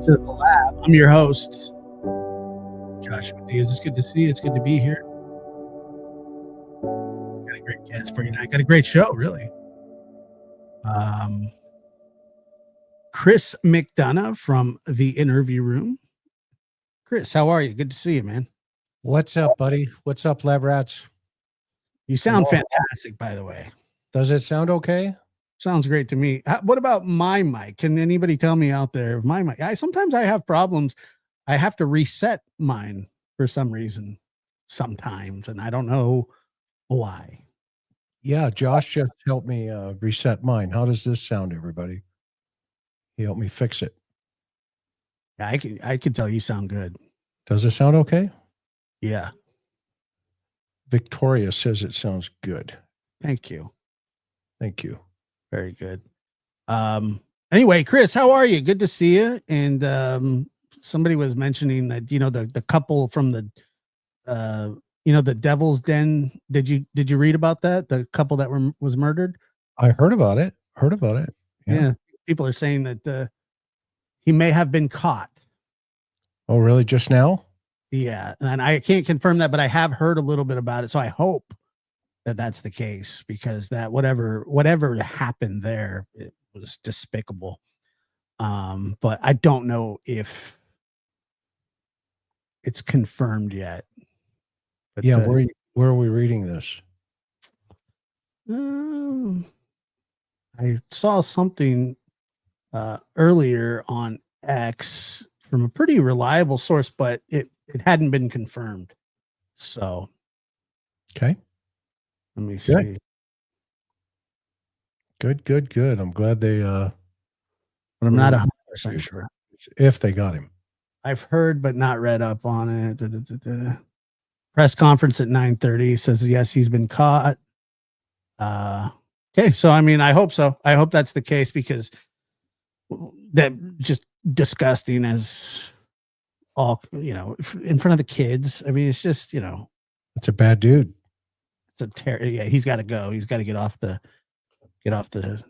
to the lab. I'm your host, Joshua D. It's good to see you. It's good to be here. Got a great guest for you tonight. Got a great show, really. Chris McDonough from the interview room. Chris, how are you? Good to see you, man. What's up, buddy? What's up, lab rats? You sound fantastic, by the way. Does it sound okay? Sounds great to me. What about my mic? Can anybody tell me out there my mic? Sometimes I have problems. I have to reset mine for some reason sometimes, and I don't know why. Yeah, Josh just helped me reset mine. How does this sound, everybody? He helped me fix it. Yeah, I can tell you sound good. Does it sound okay? Yeah. Victoria says it sounds good. Thank you. Thank you. Very good. Anyway, Chris, how are you? Good to see you. And somebody was mentioning that, the couple from the the Devil's Den. Did you read about that? The couple that was murdered? I heard about it. Yeah. People are saying that he may have been caught. Oh, really? Just now? Yeah. And I can't confirm that, but I have heard a little bit about it. So I hope that that's the case, because that whatever happened there, it was despicable. But I don't know if it's confirmed yet. But yeah, where are we reading this? I saw something earlier on X from a pretty reliable source, but it hadn't been confirmed. So, okay. Let me see. Good. I'm glad they but I'm not 100% sure if they got him. I've heard but not read up on it. Press conference at 9:30 says yes, he's been caught. Okay, so I mean, I hope so. I hope that's the case, because that just disgusting as all, in front of the kids. I mean, it's just, it's a bad dude. It's yeah, he's got to go. He's got to get off the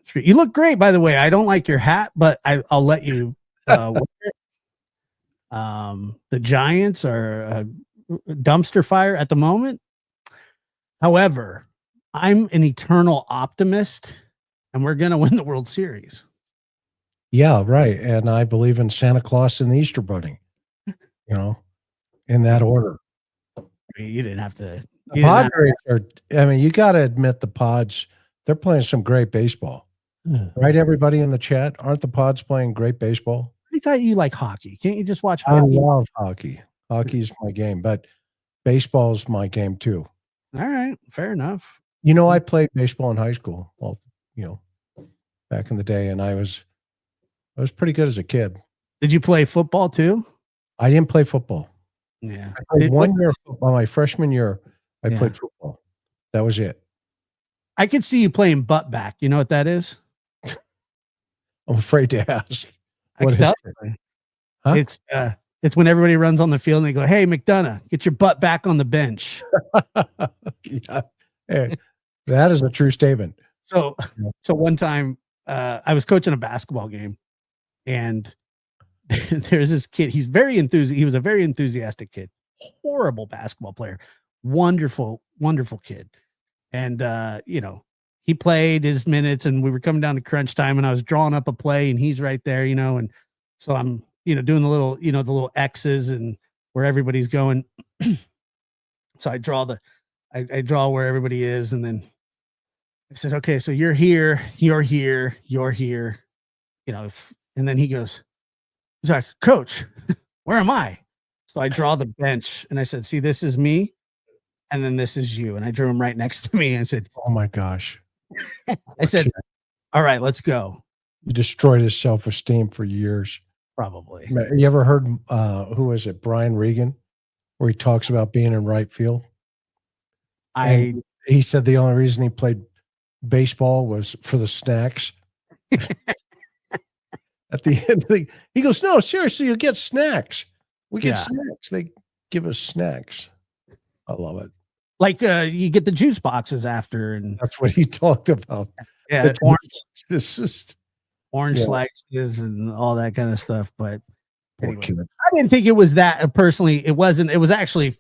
street. You look great, by the way. I don't like your hat, but I'll let you wear it. The Giants are a dumpster fire at the moment. However, I'm an eternal optimist, and we're going to win the World Series. Yeah, right. And I believe in Santa Claus and the Easter Bunny, in that order. You didn't have to. The Padres you got to admit the Pods, they're playing some great baseball. Right, everybody in the chat? Aren't the Pods playing great baseball? I thought you like hockey. Can't you just watch hockey? I love hockey. Hockey's my game, but baseball's my game too. All right, fair enough. I played baseball in high school. Well, back in the day, and I was pretty good as a kid. Did you play football too? I didn't play football. Yeah. I played 1 year of football. My freshman year, I played football. That was it. I could see you playing butt back. You know what that is? I'm afraid to ask. What is it? Huh? It's when everybody runs on the field and they go, "Hey, McDonough, get your butt back on the bench." Yeah. Hey, that is a true statement. So one time I was coaching a basketball game, and there's this kid. He was a very enthusiastic kid, horrible basketball player, wonderful kid. And he played his minutes, and we were coming down to crunch time, and I was drawing up a play, and he's right there, and so I'm doing the little X's and where everybody's going. So I draw I draw where everybody is, and then I said, "Okay, so you're here, you're here, you're here," and then he's like, "Coach, where am I?" So I draw the bench, and I said, "See, this is me, and then this is you," and I drew him right next to me. And I said, "Oh my gosh!" I said, "All right, let's go." You destroyed his self-esteem for years. Probably. You ever heard who is it? Bryan Regan, where he talks about being in right field. He said the only reason he played baseball was for the snacks. At the end, he goes, "No, seriously, you get snacks. We get snacks. They give us snacks." I love it. Like you get the juice boxes after, and that's what he talked about. Yeah, orange slices and all that kind of stuff. But Poor kid. I didn't think it was that personally. It wasn't. It was actually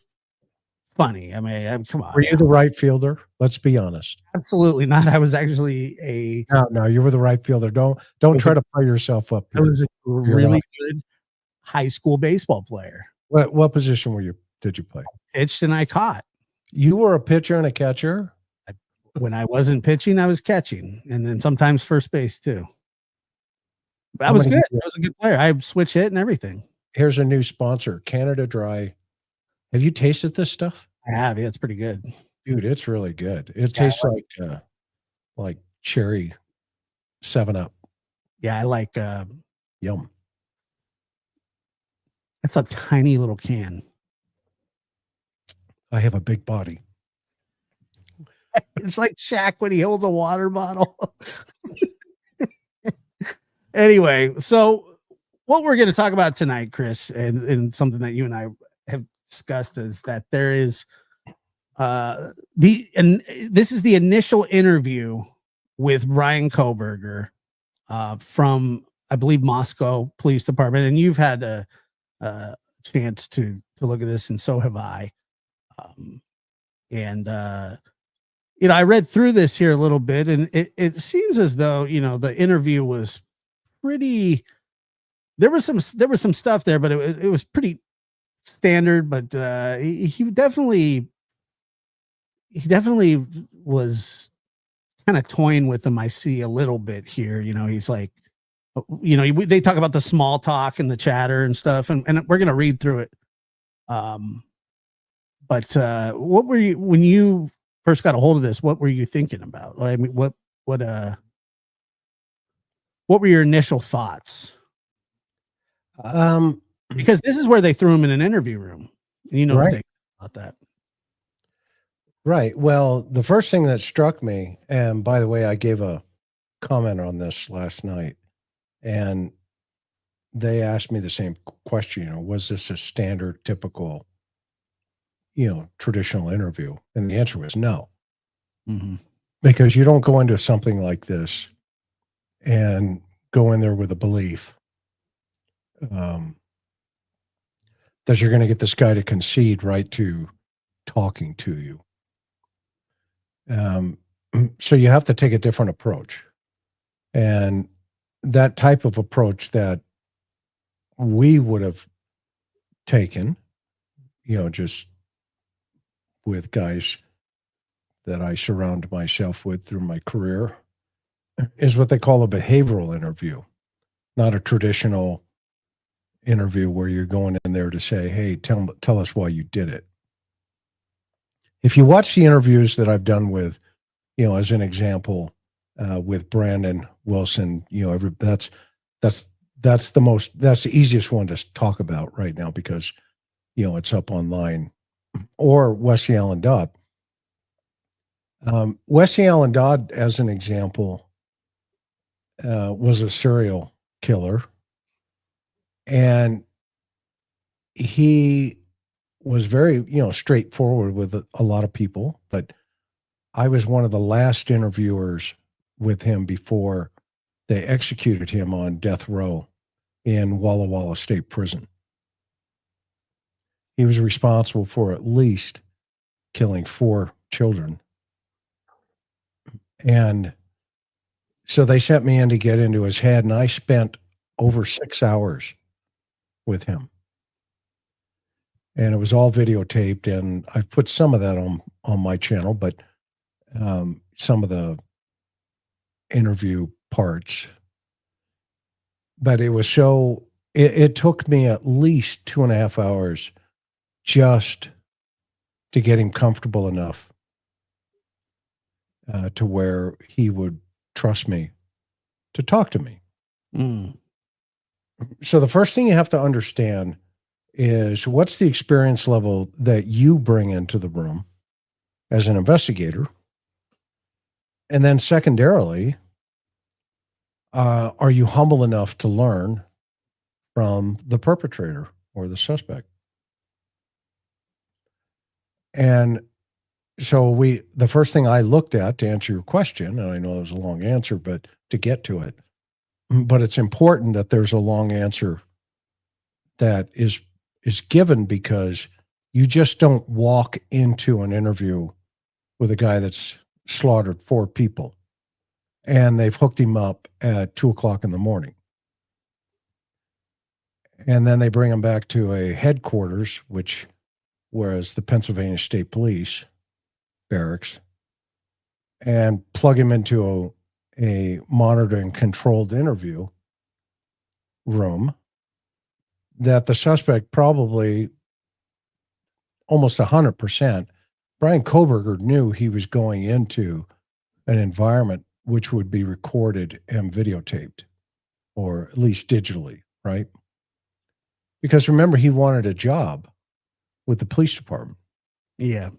funny. I mean, come on. Were you the right fielder? Let's be honest. Absolutely not. I was actually a. No, you were the right fielder. Don't try to play yourself up I here. was a really good high school baseball player. What position did you play? Pitched and I caught. You were a pitcher and a catcher? When I wasn't pitching, I was catching, and then sometimes first base too. But I was good. I was a good player. I switch hit and everything. Here's a new sponsor, Canada Dry. Have you tasted this stuff? I have. Yeah, it's pretty good. Dude, it's really good. It tastes like cherry 7-Up. Yeah, I like Yum. That's a tiny little can. I have a big body. It's like Shaq when he holds a water bottle. Anyway, so what we're going to talk about tonight, Chris, and something that you and I have discussed is that there is this is the initial interview with Bryan Kohberger from, I believe, Moscow Police Department, and you've had a chance to look at this, and so have I. I read through this here a little bit, and it seems as though, the interview was pretty. There was some stuff there, but it was pretty standard. But he definitely was kind of toying with them. I see a little bit here. He's like, they talk about the small talk and the chatter and stuff, and we're gonna read through it. But what were you, when you first got a hold of this, what were you thinking about? I mean, what were your initial thoughts? Because this is where they threw him in an interview room, and right. About that. Right. Well, the first thing that struck me, and by the way, I gave a comment on this last night, and they asked me the same question, was this a standard, typical, traditional interview? And the answer was no. Mm-hmm. Because you don't go into something like this and go in there with a belief that you're going to get this guy to concede right to talking to you. So you have to take a different approach. And that type of approach that we would have taken, just with guys that I surround myself with through my career, is what they call a behavioral interview, not a traditional interview where you're going in there to say, hey, tell us why you did it. If you watch the interviews that I've done with, as an example, with Brandon Wilson, that's the easiest one to talk about right now because, it's up online, or Wesley Allen Dodd. Wesley Allen Dodd, as an example, was a serial killer, and he was very, straightforward with a lot of people, but I was one of the last interviewers with him before they executed him on death row in Walla Walla State Prison. He was responsible for at least killing 4 children. And so they sent me in to get into his head, and I spent over 6 hours with him. And it was all videotaped, and I've put some of that on my channel, but some of the interview parts. But it was it took me at least 2.5 hours just to get him comfortable enough to where he would trust me to talk to me. Mm. So the first thing you have to understand is what's the experience level that you bring into the room as an investigator? And then secondarily, are you humble enough to learn from the perpetrator or the suspect? And so the first thing I looked at to answer your question, and I know it was a long answer, but to get to it, but it's important that there's a long answer that is given because you just don't walk into an interview with a guy that's slaughtered 4 people and they've hooked him up at 2:00 in the morning. And then they bring him back to a headquarters, which was the Pennsylvania State Police barracks, and plug him into a monitored and controlled interview room that the suspect probably almost 100%, Bryan Kohberger knew he was going into an environment which would be recorded and videotaped, or at least digitally, right? Because remember, he wanted a job with the police department. Yeah.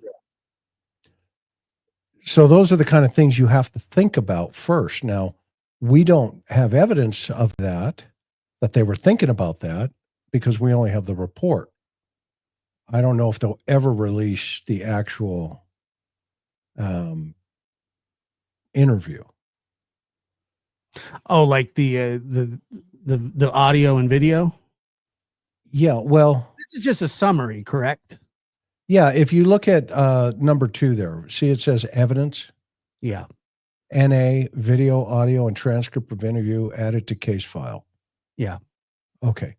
So those are the kind of things you have to think about first. Now, we don't have evidence of that they were thinking about that, because we only have the report. I don't know if they'll ever release the actual interview. Oh, like the audio and video? Yeah, well, This is just a summary, correct? yeah, if you look at number 2 there, see it says evidence? Yeah. NA, video, audio, and transcript of interview added to case file. Yeah. Okay.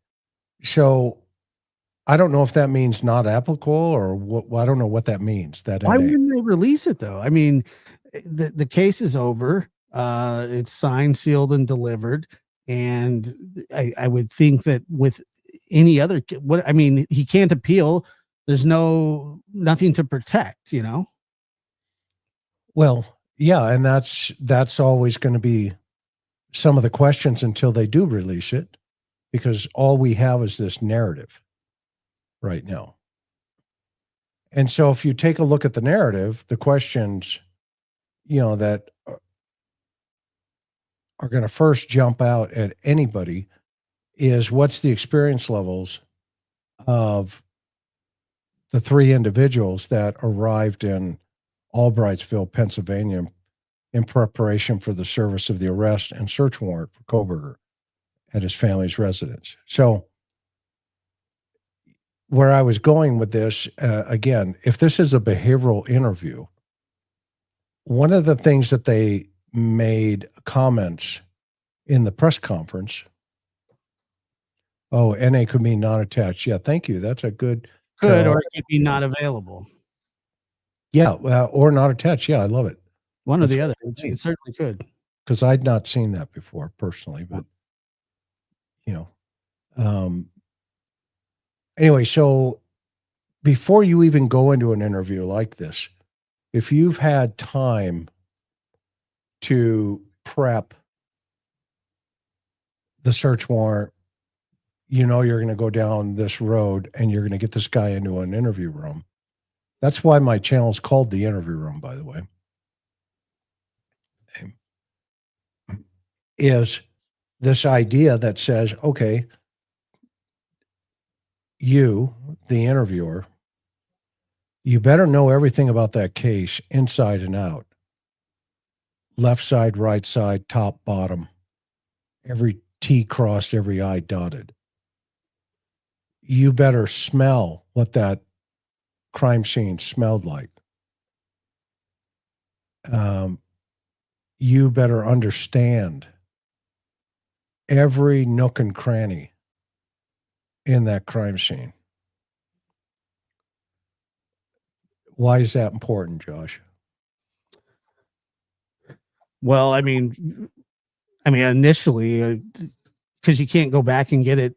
So I don't know if that means not applicable or what. I don't know what that means. That Why NA. wouldn't they release it though? I mean, the case is over. It's signed, sealed, and delivered. And I would think that with any other, what I mean, he can't appeal. There's nothing to protect, you know? Well, yeah, and that's always going to be some of the questions until they do release it, because all we have is this narrative right now. And so if you take a look at the narrative, the questions, that are going to first jump out at anybody is, what's the experience levels of the 3 individuals that arrived in Albrightsville, Pennsylvania, in preparation for the service of the arrest and search warrant for Kohberger at his family's residence. So where I was going with this, again, if this is a behavioral interview, one of the things that they made comments in the press conference, NA could mean non-attached. Yeah, thank you. That's a good. Could, or it could be not available. Yeah, or not attached. Yeah, I love it. One or the other. It certainly could. Because I'd not seen that before personally, but anyway, so before you even go into an interview like this, if you've had time to prep the search warrant, you're going to go down this road and you're going to get this guy into an interview room. That's why my channel is called The Interview Room, by the way. Is this idea that says, okay, you, the interviewer, you better know everything about that case inside and out. Left side, right side, top, bottom, every T crossed, every I dotted. You better smell what that crime scene smelled like. You better understand every nook and cranny in that crime scene. Why is that important, Josh? Well, I mean, initially, because you can't go back and get it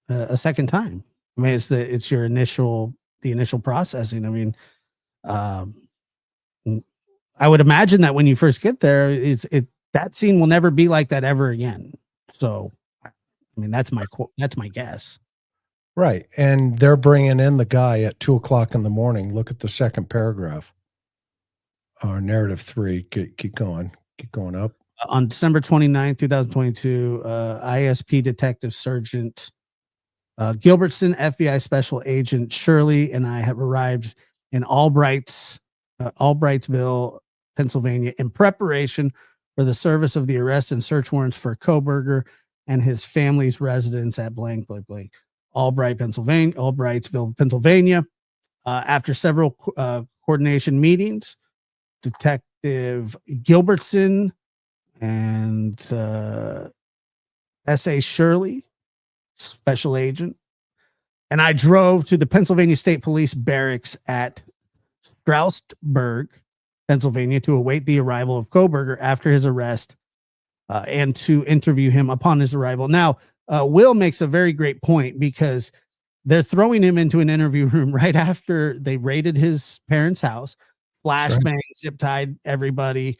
a second time. I mean, it's the initial processing. I mean, I would imagine that when you first get there, that scene will never be like that ever again. So, I mean, that's my guess. Right. And they're bringing in the guy at 2:00 in the morning. Look at the second paragraph. Narrative 3. Keep going up. On December 29th, 2022, ISP Detective Sergeant Gilbertson, FBI Special Agent Shirley, and I have arrived in Albrightsville, Pennsylvania, in preparation for the service of the arrest and search warrants for Kohberger and his family's residence at blank, blank, blank. Albrightsville, Pennsylvania. After several coordination meetings, Detective Gilbertson and S.A. Shirley, special agent, and I drove to the Pennsylvania State Police barracks at Strausberg, Pennsylvania, to await the arrival of Kohberger after his arrest and to interview him upon his arrival. Now, Will makes a very great point because they're throwing him into an interview room right after they raided his parents' house, flashbang, zip tied everybody.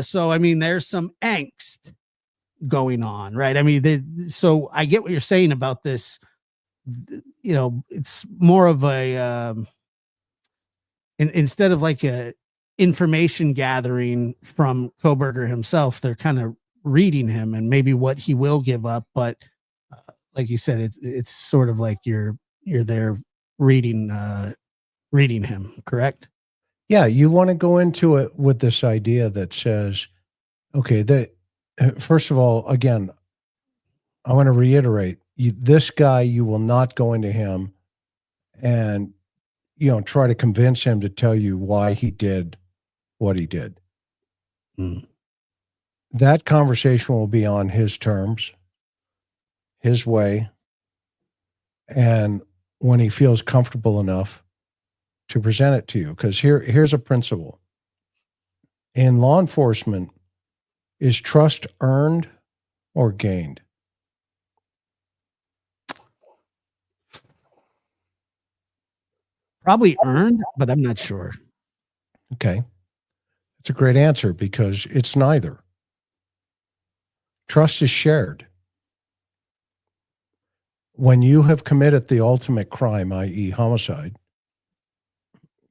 So, I mean, there's some angst going on, right? I mean, so I get what you're saying about this. You know, it's more of a instead of like a information gathering from Kohberger himself, they're kind of reading him and maybe what he will give up. But like you said, it's sort of like you're there reading him, correct? Yeah, you want to go into it with this idea that says, okay, first of all, again, I want to reiterate, this guy, you will not go into him and, try to convince him to tell you why he did what he did. Mm. That conversation will be on his terms, his way, and when he feels comfortable enough to present it to you. Because here's a principle. In law enforcement, is trust earned or gained? Probably earned, but I'm not sure. Okay. It's a great answer because it's neither. Trust is shared. When you have committed the ultimate crime, i.e., homicide,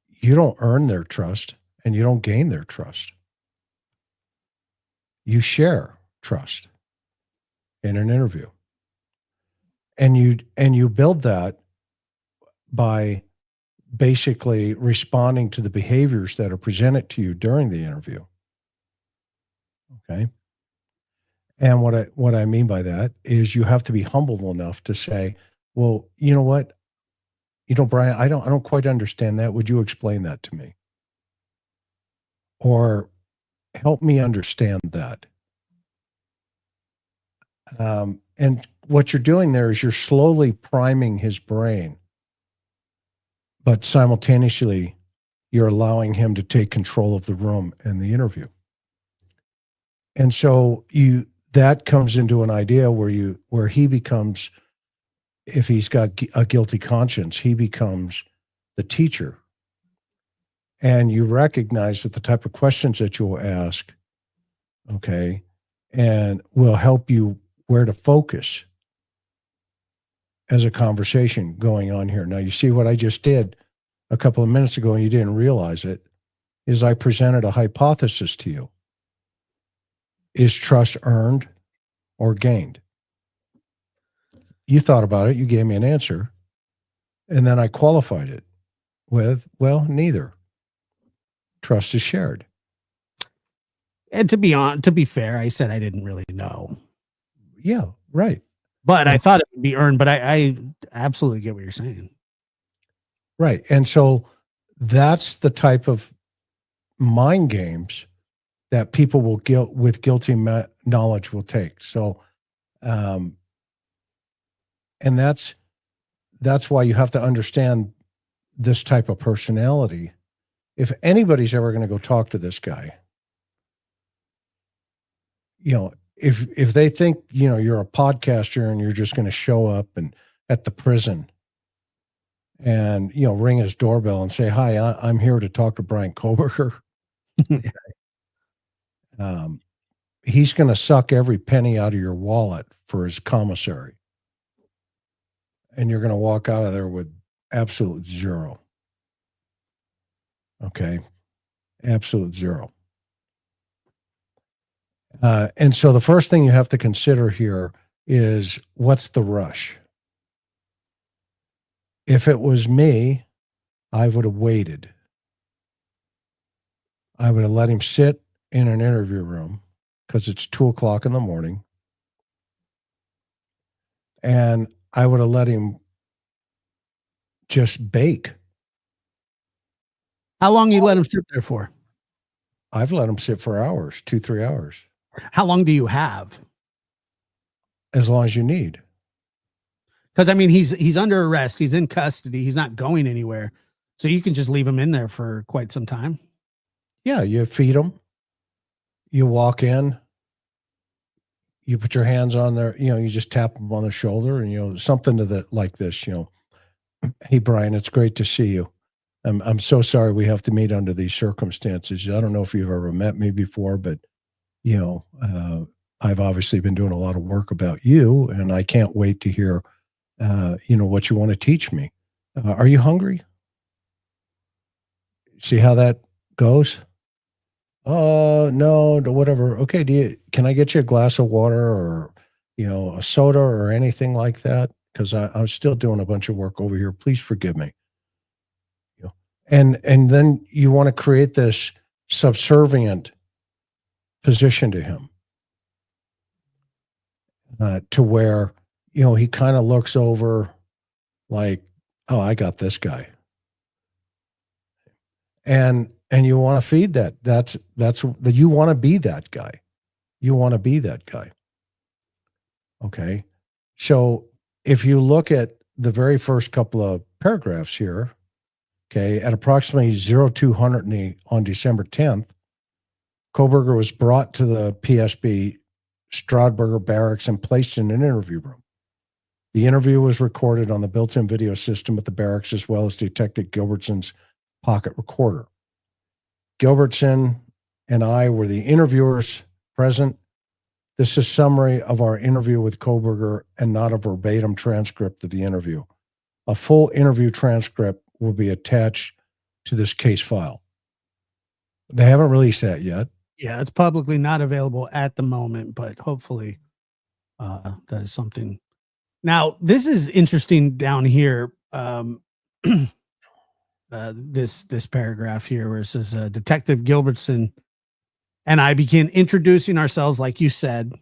you don't earn their trust and you don't gain their trust. You share trust in an interview. And you build that by basically responding to the behaviors that are presented to you during the interview. Okay? And what I mean by that is you have to be humble enough to say, well, you know what? Bryan, I don't quite understand that. Would you explain that to me? Or help me understand that. And what you're doing there is you're slowly priming his brain, but simultaneously you're allowing him to take control of the room and the interview. And so that comes into an idea where he becomes, if he's got a guilty conscience, he becomes the teacher. And you recognize that the type of questions that you'll ask, okay, and will help you where to focus as a conversation going on here. Now, you see what I just did a couple of minutes ago, and you didn't realize it, is I presented a hypothesis to you. Is trust earned or gained? You thought about it, you gave me an answer, and then I qualified it with, well, neither. Trust is shared. And to be fair, I said I didn't really know. Yeah, right. But I thought it would be earned, but I absolutely get what you're saying. Right. And so that's the type of mind games that people with guilty knowledge will take. So, and that's why you have to understand this type of personality. If anybody's ever going to go talk to this guy, if they think, you're a podcaster and you're just going to show up and at the prison and, ring his doorbell and say, hi, I'm here to talk to Bryan Kohberger. He's going to suck every penny out of your wallet for his commissary. And you're going to walk out of there with absolute zero. Okay. Absolute zero. And so the first thing you have to consider here is, what's the rush? If it was me, I would have waited. I would have let him sit in an interview room because it's 2:00 in the morning. And I would have let him just bake. How long you let him sit there for? I've let him sit for hours, 2-3 hours, How long do you have? as long as you need. Because I mean, he's under arrest. He's in custody. He's not going anywhere. So you can just leave him in there for quite some time. Yeah, you feed him. You walk in. You put your hands on their, you just tap them on the shoulder, and something to the like this. Hey Bryan, it's great to see you. I'm so sorry we have to meet under these circumstances. I don't know if you've ever met me before, but I've obviously been doing a lot of work about you, and I can't wait to hear, what you want to teach me. Are you hungry? See how that goes? Oh, no, whatever. Okay, can I get you a glass of water or, a soda or anything like that? Because I'm still doing a bunch of work over here. Please forgive me. And then you want to create this subservient position to him, to where, he kind of looks over like, oh, I got this guy. And you want to feed that. You want to be that guy. You want to be that guy. Okay. So if you look at the very first couple of paragraphs here, okay, at approximately 0200 on December 10th, Kohberger was brought to the PSB Stradberger barracks and placed in an interview room. The interview was recorded on the built-in video system at the barracks, as well as Detective Gilbertson's pocket recorder. Gilbertson and I were the interviewers present. This is a summary of our interview with Kohberger and not a verbatim transcript of the interview. A full interview transcript will be attached to this case file. They haven't released that yet. Yeah, it's publicly not available at the moment, but hopefully that is something. Now, this is interesting down here. This paragraph here where it says Detective Gilbertson and I began introducing ourselves, like you said,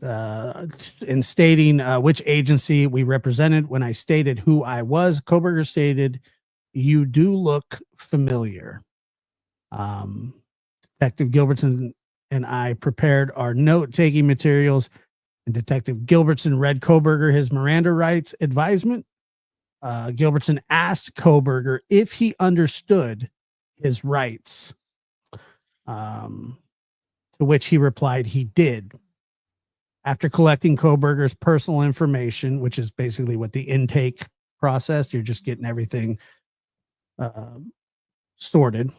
and stating which agency we represented. When I stated who I was, Kohberger stated, "You do look familiar." Detective Gilbertson and I prepared our note-taking materials, and Detective Gilbertson read Kohberger his Miranda rights advisement. Gilbertson asked Kohberger if he understood his rights, to which he replied he did. After collecting Kohberger's personal information, which is basically what the intake process, you're just getting everything sorted,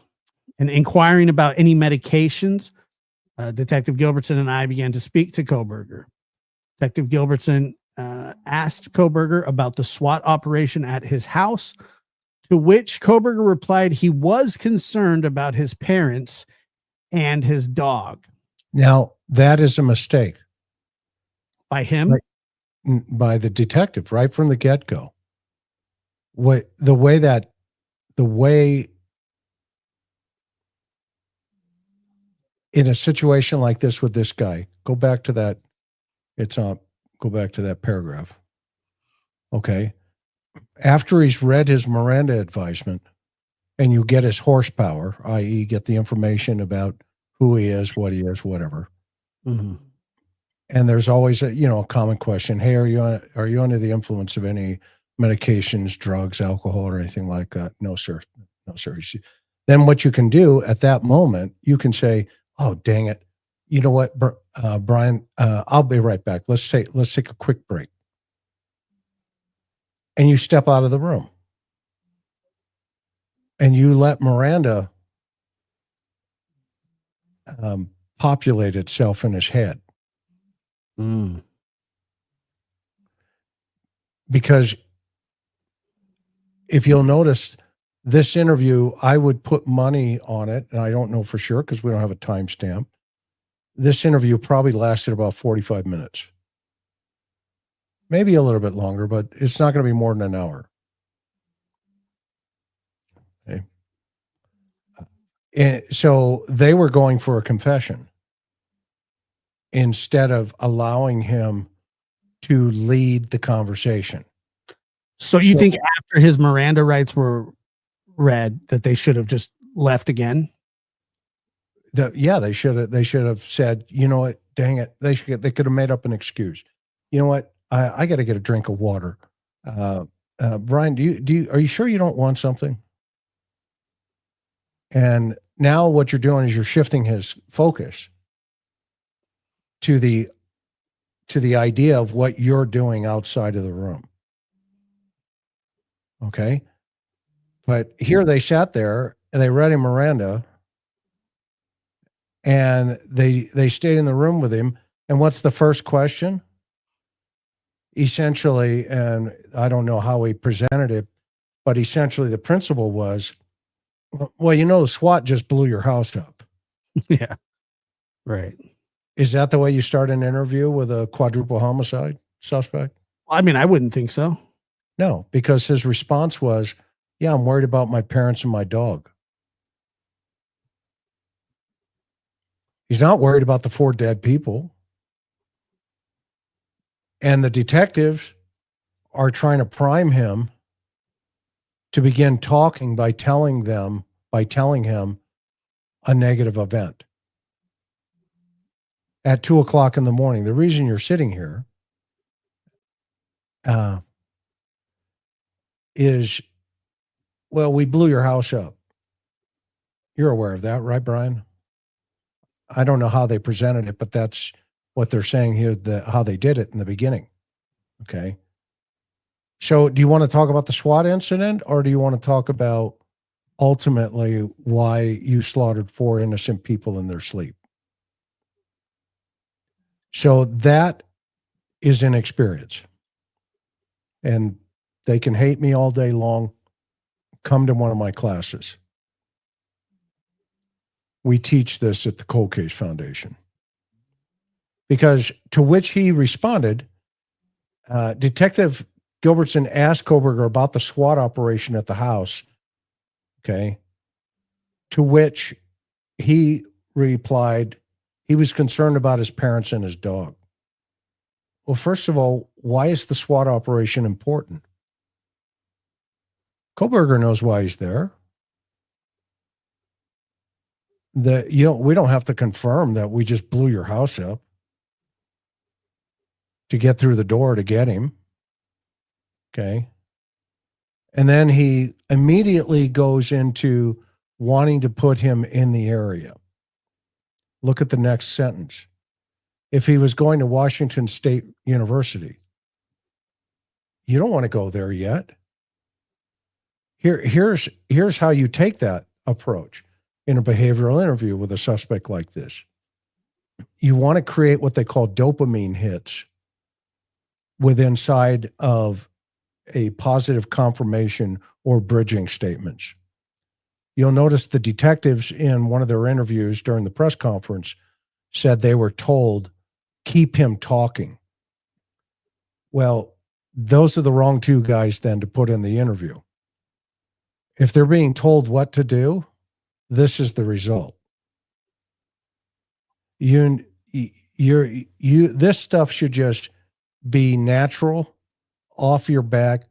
and inquiring about any medications, Detective Gilbertson and I began to speak to Kohberger. Detective Gilbertson asked Kohberger about the SWAT operation at his house, to which Kohberger replied he was concerned about his parents and his dog. Now, that is a mistake. By him? By the detective, right from the get-go. The way in a situation like this with this guy, go back to that paragraph. Okay. After he's read his Miranda advisement and you get his horsepower, i.e. get the information about who he is, what he is, whatever. Mm-hmm. And there's always a common question. Hey, are you under the influence of any medications, drugs, alcohol, or anything like that? No, sir. No, sir. Then what you can do at that moment, you can say, oh, dang it. You know what, Bryan, I'll be right back. Let's take a quick break. And you step out of the room. And you let Miranda populate itself in his head. Mm. Because if you'll notice, this interview, I would put money on it, and I don't know for sure because we don't have a timestamp. This interview probably lasted about 45 minutes. Maybe a little bit longer, but it's not going to be more than an hour. Okay. And so they were going for a confession instead of allowing him to lead the conversation. So you think after his Miranda rights were read that they should have just left again? They should have said, you know what, dang it, they could have made up an excuse. You know what, I got to get a drink of water. Bryan, are you sure you don't want something? And now what you're doing is you're shifting his focus to the idea of what you're doing outside of the room. Okay. But here they sat there and they read him Miranda and they stayed in the room with him. And what's the first question? Essentially, and I don't know how he presented it, but essentially the principle was, well, you know, the SWAT just blew your house up. Yeah. Right. Is that the way you start an interview with a quadruple homicide suspect? I mean, I wouldn't think so. No, because his response was, yeah, I'm worried about my parents and my dog. He's not worried about the 4 dead people. And the detectives are trying to prime him to begin talking by telling him a negative event at 2:00 in the morning. The reason you're sitting here is, well, we blew your house up. You're aware of that, right, Bryan? I don't know how they presented it, but that's what they're saying here, how they did it in the beginning. Okay. So do you want to talk about the SWAT incident, or do you want to talk about ultimately why you slaughtered 4 innocent people in their sleep? So that is inexperience. And they can hate me all day long. Come to one of my classes. We teach this at the Cold Case Foundation. Because to which he responded, Detective Gilbertson asked Kohberger about the SWAT operation at the house. Okay. To which he replied, he was concerned about his parents and his dog. Well, first of all, why is the SWAT operation important? Kohberger knows why he's there. We don't have to confirm that we just blew your house up to get through the door to get him. Okay. And then he immediately goes into wanting to put him in the area. Look at the next sentence. If he was going to Washington State University, you don't want to go there yet. Here's how you take that approach in a behavioral interview with a suspect like this. You want to create what they call dopamine hits inside of a positive confirmation or bridging statements. You'll notice the detectives in one of their interviews during the press conference said they were told, keep him talking. Well, those are the wrong 2 guys then to put in the interview. If they're being told what to do, this is the result. This stuff should just be natural, off your back,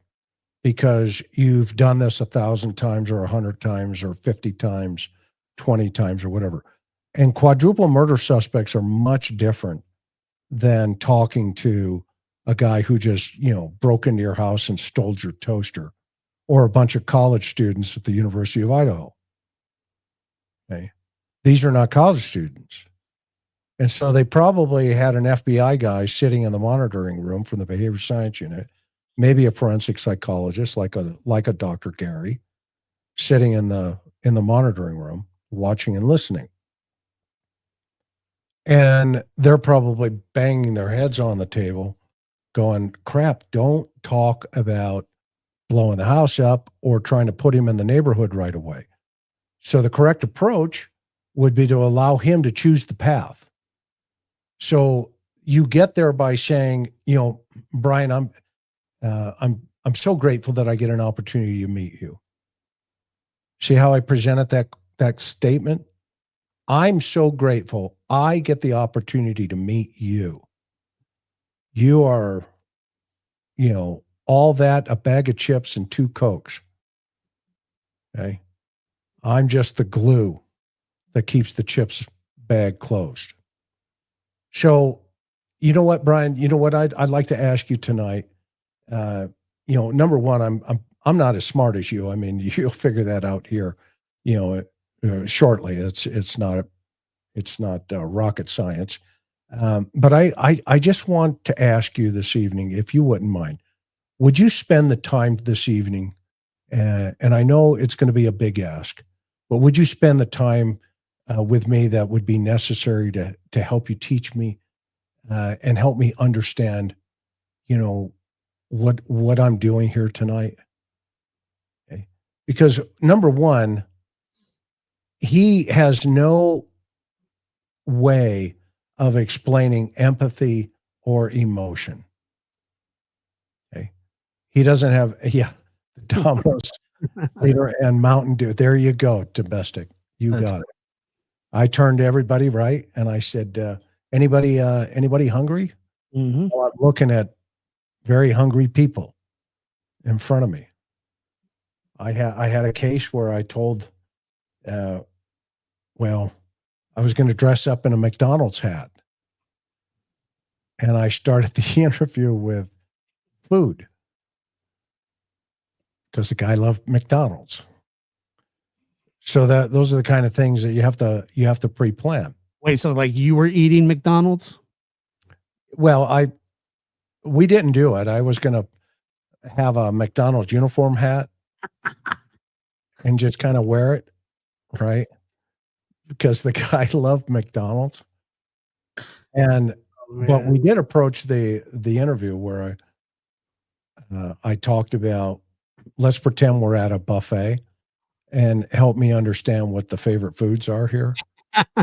because you've done this 1,000 times or 100 times or 50 times, 20 times or whatever. And quadruple murder suspects are much different than talking to a guy who just, broke into your house and stole your toaster, or a bunch of college students at the University of Idaho. Okay. These are not college students. And so they probably had an FBI guy sitting in the monitoring room from the behavior science unit, maybe a forensic psychologist like a Dr. Gary, sitting in the monitoring room, watching and listening. And they're probably banging their heads on the table, going, crap, don't talk about blowing the house up or trying to put him in the neighborhood right away. So the correct approach would be to allow him to choose the path. So you get there by saying, Bryan, I'm so grateful that I get an opportunity to meet you. See how I presented that statement? I'm so grateful I get the opportunity to meet you. You are all that, a bag of chips and 2 Cokes. Okay. I'm just the glue that keeps the chips bag closed. So, you know what, Bryan? You know what I'd like to ask you tonight. Number one, I'm not as smart as you. I mean, you'll figure that out here, shortly. It's not rocket science. But I just want to ask you this evening, if you wouldn't mind, would you spend the time this evening? And I know it's going to be a big ask, but would you spend the time with me that would be necessary to help you teach me and help me understand, what I'm doing here tonight? Okay. Because number one, he has no way of explaining empathy or emotion. Okay. He doesn't have, the Domino's leader and Mountain Dew. There you go, domestic. You got it. I turned to everybody, right? And I said, anybody hungry? Mm-hmm. Well, I'm looking at very hungry people in front of me. I had a case where I told, I was going to dress up in a McDonald's hat. And I started the interview with food because the guy loved McDonald's. So those are the kind of things that you have to pre-plan. Wait, so like you were eating McDonald's? Well, we didn't do it. I was going to have a McDonald's uniform hat and just kind of wear it, right? Because the guy loved McDonald's. And but we did approach the interview where I talked about, let's pretend we're at a buffet and help me understand what the favorite foods are here.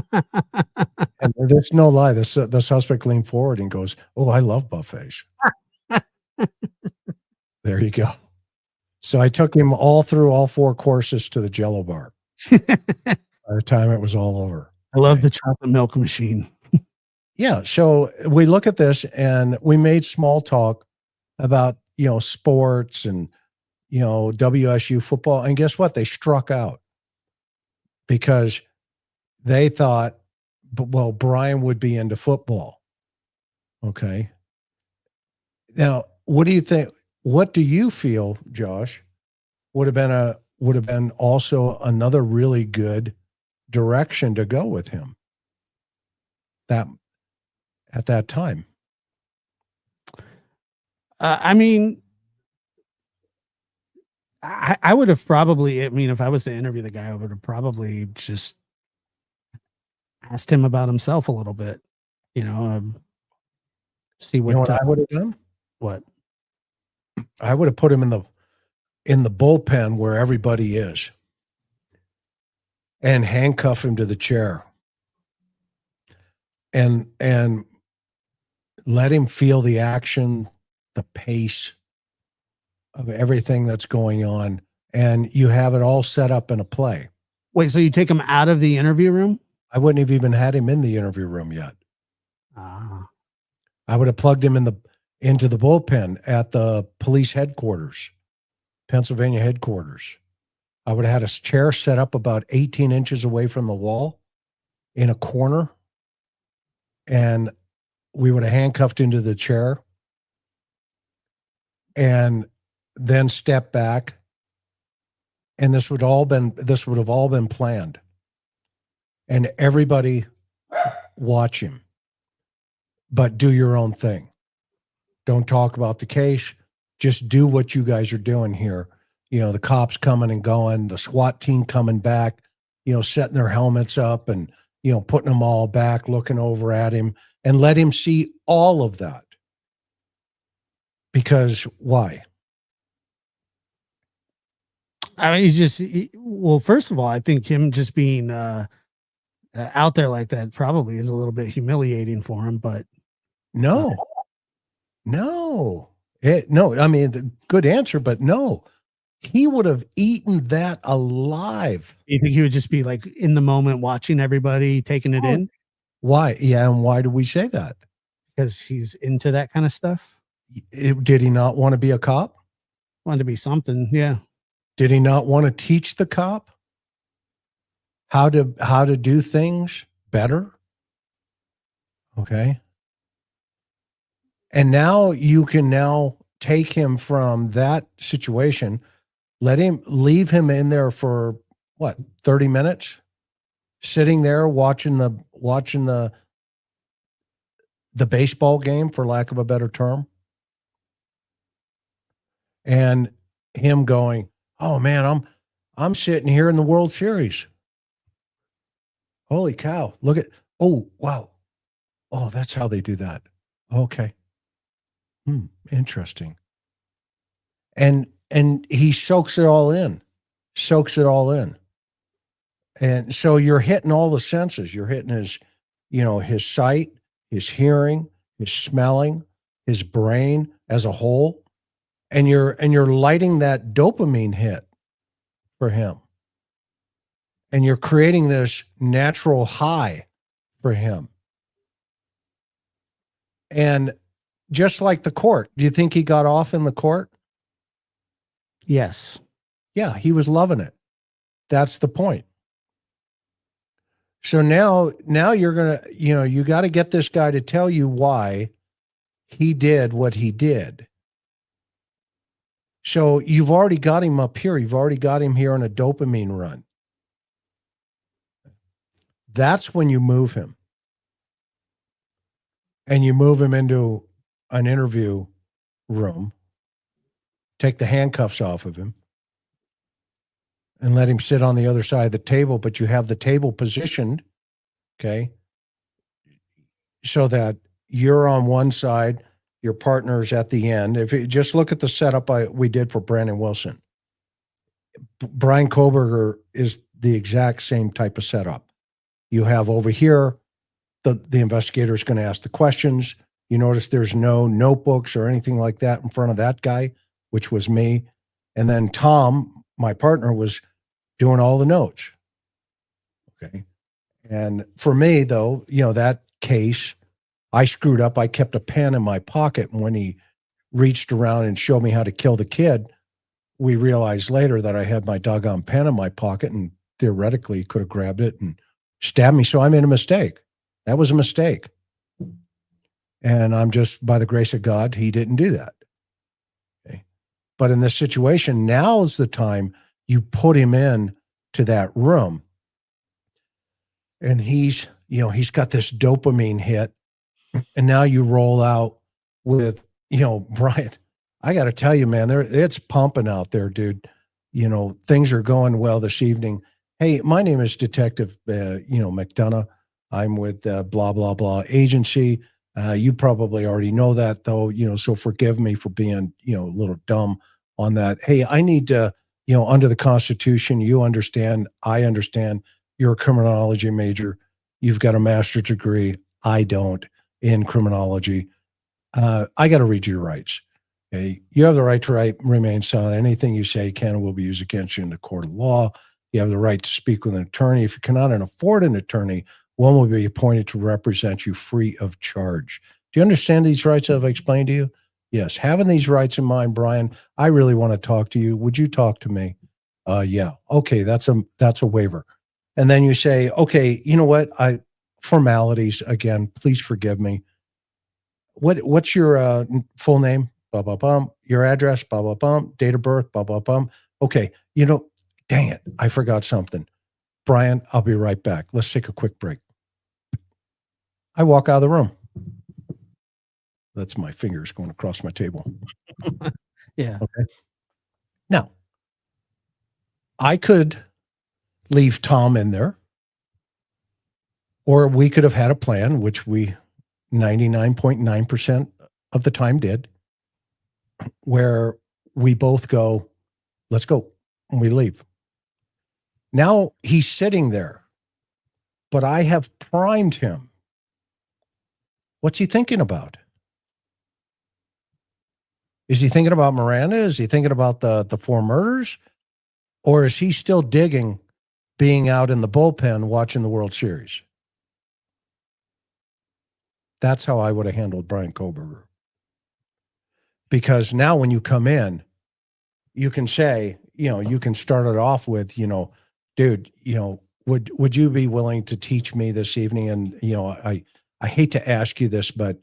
And there's no lie. The suspect leaned forward and goes, "Oh, I love buffets." There you go. So I took him all through all 4 courses to the Jell-O bar. By the time it was all over. I love the chocolate milk machine. Yeah. So we look at this and we made small talk about, sports and, WSU football. And guess what? They struck out because they thought, Bryan would be into football. Okay. Now, what do you think? What do you feel, Josh, would have been also another really good direction to go with him at that time? I mean, I would have probably, if I was to interview the guy, I would have probably just asked him about himself a little bit, see what, I would have done? What? I would have put him in the bullpen where everybody is and handcuff him to the chair and let him feel the action, the pace of everything that's going on. And you have it all set up in a play. Wait, so you take him out of the interview room? I wouldn't have even had him in the interview room yet. I would have plugged him into the bullpen at the police headquarters, Pennsylvania headquarters. I would have had a chair set up about 18 inches away from the wall in a corner. And we would have handcuffed into the chair and then step back. And this would have all been planned. And everybody watch him, but do your own thing. Don't talk about the case. Just do what you guys are doing here. The cops coming and going, the SWAT team coming back, setting their helmets up and, putting them all back, looking over at him, and let him see all of that. Because why? I mean, first of all, I think him just being out there like that probably is a little bit humiliating for him, but no. I mean, the good answer, but no, he would have eaten that alive. You think he would just be like in the moment watching everybody taking it in? Why? Yeah. And why do we say that? Because he's into that kind of stuff. Did he not want to be a cop? Wanted to be something. Yeah. Did he not want to teach the cop how to do things better? Okay. And now you can now take him from that situation, leave him in there for what, 30 minutes, sitting there watching the baseball game, for lack of a better term. And him going, "Oh man, I'm sitting here in the World Series. Holy cow. Look at, oh, wow. Oh, that's how they do that. Okay. Interesting." And he soaks it all in. And so you're hitting all the senses. You're hitting his sight, his hearing, his smelling, his brain as a whole. And you're lighting that dopamine hit for him. And you're creating this natural high for him. And just like the court, do you think he got off in the court? Yes. Yeah, he was loving it. That's the point. So now you're going to, you got to get this guy to tell you why he did what he did. So you've already got him up here. You've already got him here on a dopamine run. That's when you move him. And you move him into an interview room, take the handcuffs off of him, and let him sit on the other side of the table, but you have the table positioned, okay, so that you're on one side, your partner's at the end. If you just look at the setup we did for Brandon Wilson, Bryan Kohberger is the exact same type of setup. You have over here, the investigator is going to ask the questions. You notice there's no notebooks or anything like that in front of that guy, which was me. And then Tom, my partner, was doing all the notes. Okay. And for me, though, that case, I screwed up. I kept a pen in my pocket. And when he reached around and showed me how to kill the kid, we realized later that I had my doggone pen in my pocket and theoretically could have grabbed it and stabbed me. So I made a mistake. That was a mistake. And I'm just, by the grace of God, he didn't do that. Okay. But in this situation, now is the time you put him in to that room. And he's got this dopamine hit. And now you roll out with, Bryan, I got to tell you, man, it's pumping out there, dude. Things are going well this evening. Hey, my name is Detective, McDonough. I'm with blah, blah, blah agency. You probably already know that, though, so forgive me for being, a little dumb on that. Hey, I need to, under the Constitution, you understand, I understand, you're a criminology major. You've got a master's degree. I don't, in criminology. I got to read your rights. Okay. You have the right to remain silent. Anything you say can and will be used against you in the court of law. You have the right to speak with an attorney. If you cannot afford an attorney, one will be appointed to represent you free of charge. Do you understand these rights I've explained to you? Yes. Having these rights in mind, Bryan, I really want to talk to you. Would you talk to me? Yeah. Okay. That's a waiver. And then you say, okay, you know what? Formalities again, please forgive me. What's your full name? Blah, blah, blah. Your address? Blah, blah, blah. Date of birth? Blah, blah, blah. Okay. Dang it. I forgot something. Bryan, I'll be right back. Let's take a quick break. I walk out of the room. That's my fingers going across my table. Yeah. Okay. Now, I could leave Tom in there, or we could have had a plan, which we 99.9% of the time did, where we both go, let's go, and we leave. Now he's sitting there, but I have primed him. What's he thinking about? Is he thinking about Miranda? Is he thinking about the 4 murders? Or is he still digging being out in the bullpen watching the World Series? That's how I would have handled Bryan Kohberger. because now when you come in, you can say, you can start it off with, dude, would you be willing to teach me this evening? And, I hate to ask you this, but,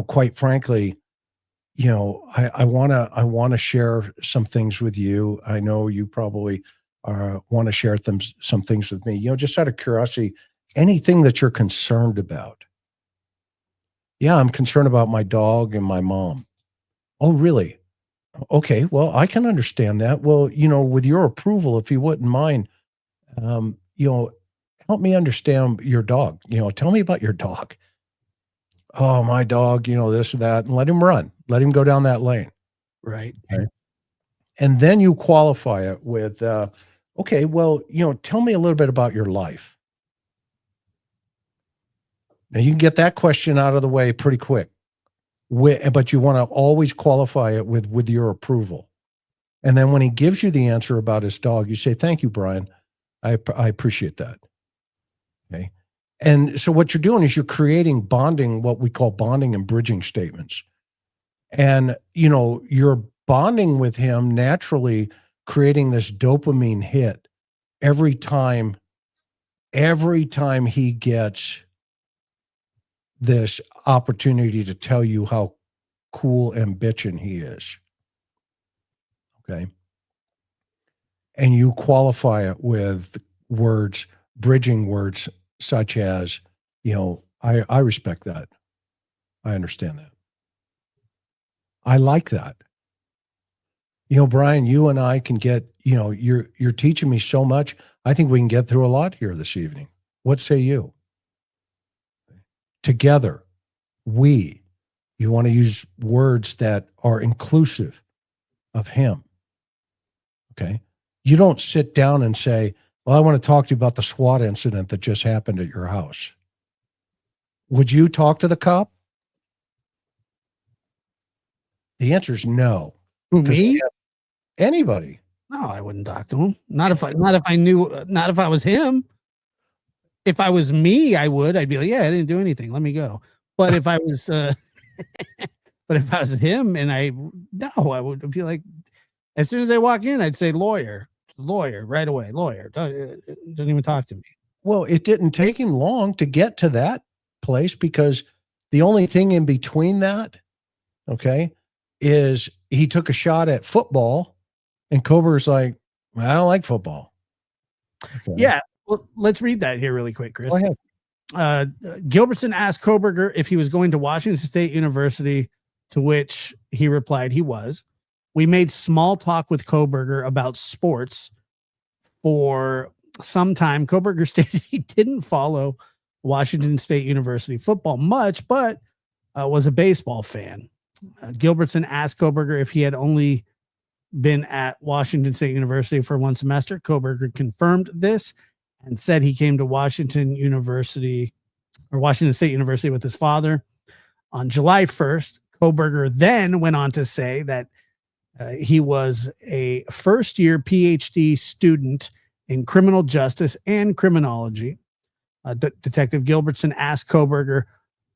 quite frankly, I want to share some things with you. I know you probably want to share some things with me, just out of curiosity, anything that you're concerned about. Yeah, I'm concerned about my dog and my mom. Oh, really? Okay, well, I can understand that. Well, with your approval, if you wouldn't mind, um, you know, help me understand your dog. Tell me about your dog. Oh, my dog, this or that, and let him run. Let him go down that lane. Right. Okay. And then you qualify it with, okay, well, tell me a little bit about your life. Now you can get that question out of the way pretty quick, but you want to always qualify it with your approval. And then when he gives you the answer about his dog, you say, "Thank you, Bryan. I appreciate that." Okay. And so what you're doing is you're creating bonding, what we call bonding and bridging statements. And, you're bonding with him naturally, creating this dopamine hit every time he gets this opportunity to tell you how cool and bitchin' he is. Okay. And you qualify it with words, bridging words such as, I respect that. I understand that. I like that. Bryan, you and I can get, you're teaching me so much. I think we can get through a lot here this evening. What say you? Together, you want to use words that are inclusive of him. Okay. You don't sit down and say, "Well, I want to talk to you about the SWAT incident that just happened at your house." Would you talk to the cop? The answer is no. Who, me? Anybody. No, I wouldn't talk to him. Not if I knew, not if I was him. If I was me, I would. I'd be like, "Yeah, I didn't do anything. Let me go." But if I was, but if I was him and I would be like, as soon as they walk in, I'd say, lawyer right away. Lawyer. Don't even talk to me. Well, it didn't take him long to get to that place because the only thing in between that, okay, is he took a shot at football and Kohberger's like, "I don't like football." Okay. Yeah. Well, let's read that here really quick, Chris. Go ahead. Gilbertson asked Kohberger if he was going to Washington State University, to which he replied he was. We made small talk with Kohberger about sports for some time. Kohberger stated he didn't follow Washington State University football much, but was a baseball fan. Gilbertson asked Kohberger if he had only been at Washington State University for one semester. Kohberger confirmed this and said he came to Washington State University with his father. On July 1st, Kohberger then went on to say that he was a first-year PhD student in criminal justice and criminology. Detective Gilbertson asked Kohberger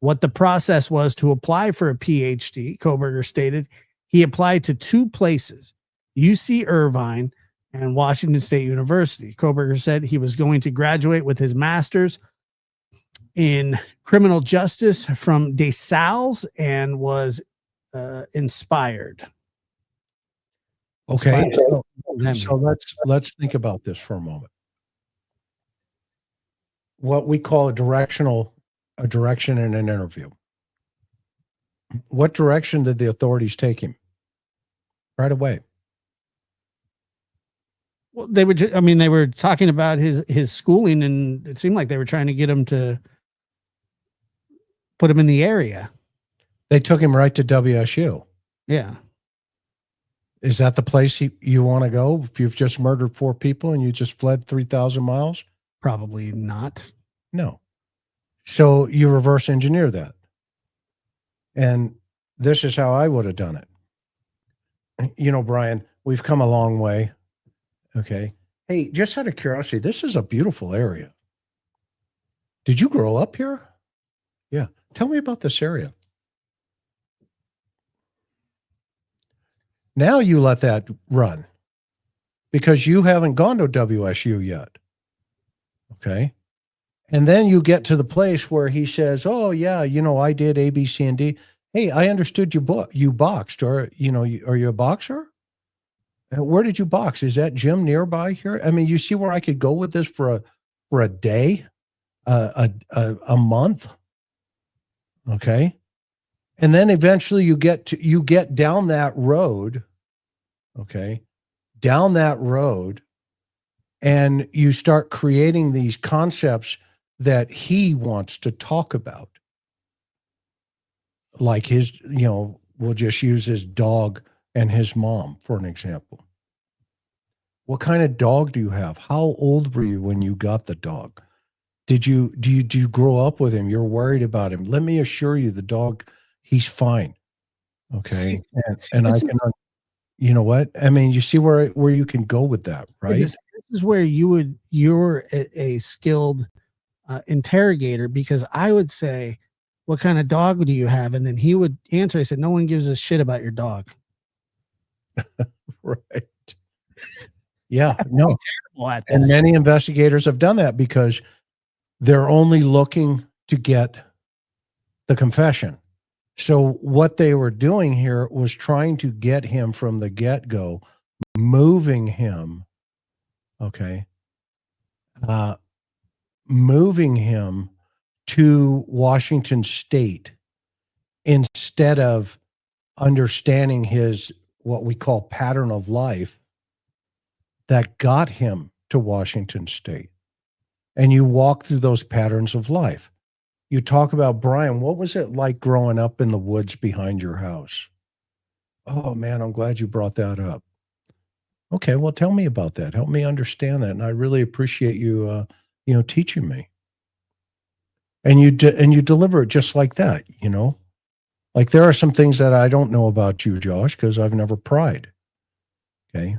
what the process was to apply for a PhD. Kohberger stated he applied to two places, UC Irvine and Washington State University. Kohberger said he was going to graduate with his master's in criminal justice from DeSales and was inspired. Okay, so let's think about this for a moment. What we call a direction in an interview. What direction did the authorities take him? Right away. Well, they were talking about his schooling, and it seemed like they were trying to get him to put him in the area. They took him right to WSU. Yeah. Is that the place you want to go if you've just murdered 4 people and you just fled 3,000 miles? Probably not. No. So you reverse engineer that. And this is how I would have done it. Bryan, we've come a long way. Okay. Hey, just out of curiosity, this is a beautiful area. Did you grow up here? Yeah. Tell me about this area. Now you let that run because you haven't gone to WSU yet. Okay. And then you get to the place where he says, "Oh yeah, I did A, B, C, and D. Hey, I understood you boxed, or are you a boxer? Where did you box? Is that gym nearby here? I mean, you see where I could go with this for a day, a month, okay? And then eventually you get down that road, okay, down that road, and you start creating these concepts that he wants to talk about. Like we'll just use his dog and his mom for an example. What kind of dog do you have? How old were you when you got the dog? Do you grow up with him? You're worried about him. Let me assure you, the dog, he's fine. Okay. And I can, you know what? I mean, you see where you can go with that, right? This is where you're a skilled interrogator, because I would say, what kind of dog do you have? And then he would answer. I said, no one gives a shit about your dog. Right. Yeah. No. At this. And many investigators have done that because they're only looking to get the confession. So what they were doing here was trying to get him from the get-go, moving him, okay, moving him to Washington State instead of understanding his what we call pattern of life that got him to Washington State. And you walk through those patterns of life. You talk about, Bryan, what was it like growing up in the woods behind your house? Oh man, I'm glad you brought that up. Okay, well, tell me about that. Help me understand that. And I really appreciate you, teaching me. And you deliver it just like that, Like there are some things that I don't know about you, Josh, because I've never pried. Okay.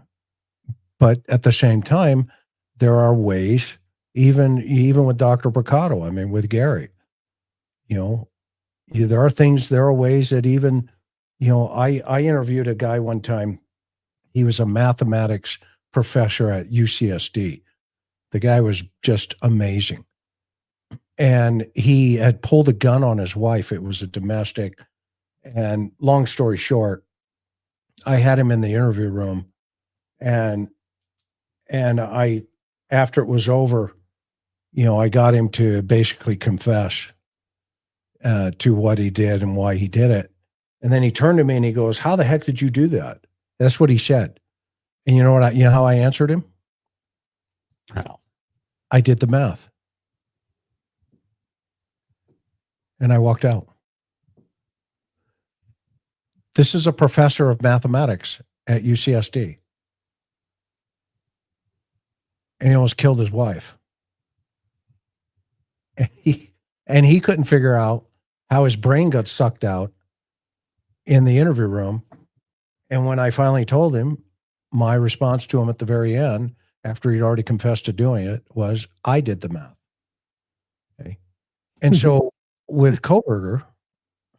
But at the same time, there are ways, even with Dr. Bricado, I mean, with Gary, there are ways that even, I interviewed a guy one time. He was a mathematics professor at UCSD. The guy was just amazing. And he had pulled a gun on his wife. It was a domestic. And long story short, I had him in the interview room, and after it was over, I got him to basically confess to what he did and why he did it. And then he turned to me and he goes, "How the heck did you do that?" That's what he said. And you know how I answered him? How? I did the math. And I walked out. This is a professor of mathematics at UCSD. And he almost killed his wife. And he couldn't figure out how his brain got sucked out in the interview room. And when I finally told him, my response to him at the very end, after he'd already confessed to doing it, was, I did the math. Okay. And so with Kohberger,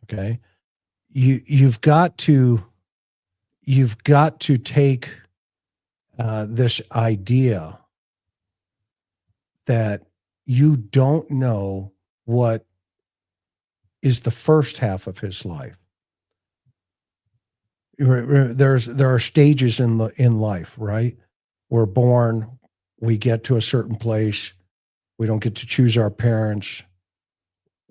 okay, you've got to take this idea that you don't know what is the first half of his life. There are stages in life, right? We're born, we get to a certain place, we don't get to choose our parents.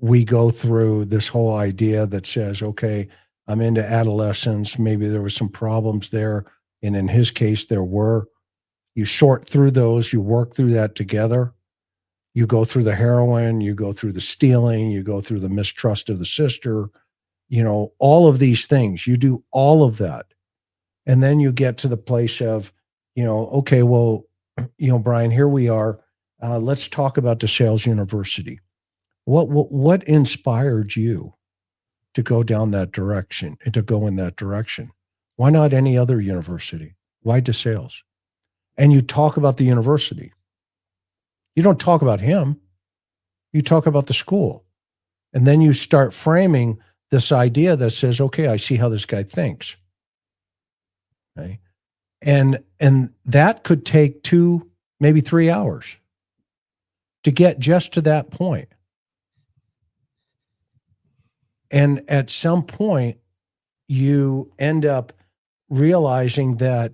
We go through this whole idea that says, okay, I'm into adolescence. Maybe there was some problems there. And in his case, there were. You sort through those, you work through that together. You go through the heroin, you go through the stealing, you go through the mistrust of the sister, all of these things. You do all of that. And then you get to the place of, okay, well, Bryan, here we are. Let's talk about DeSales University. What inspired you to go down that direction and to go in that direction? Why not any other university? Why DeSales? And you talk about the university. You don't talk about him. You talk about the school. And then you start framing this idea that says, okay, I see how this guy thinks. Okay. And that could take 2, maybe 3 hours to get just to that point. And at some point, you end up realizing that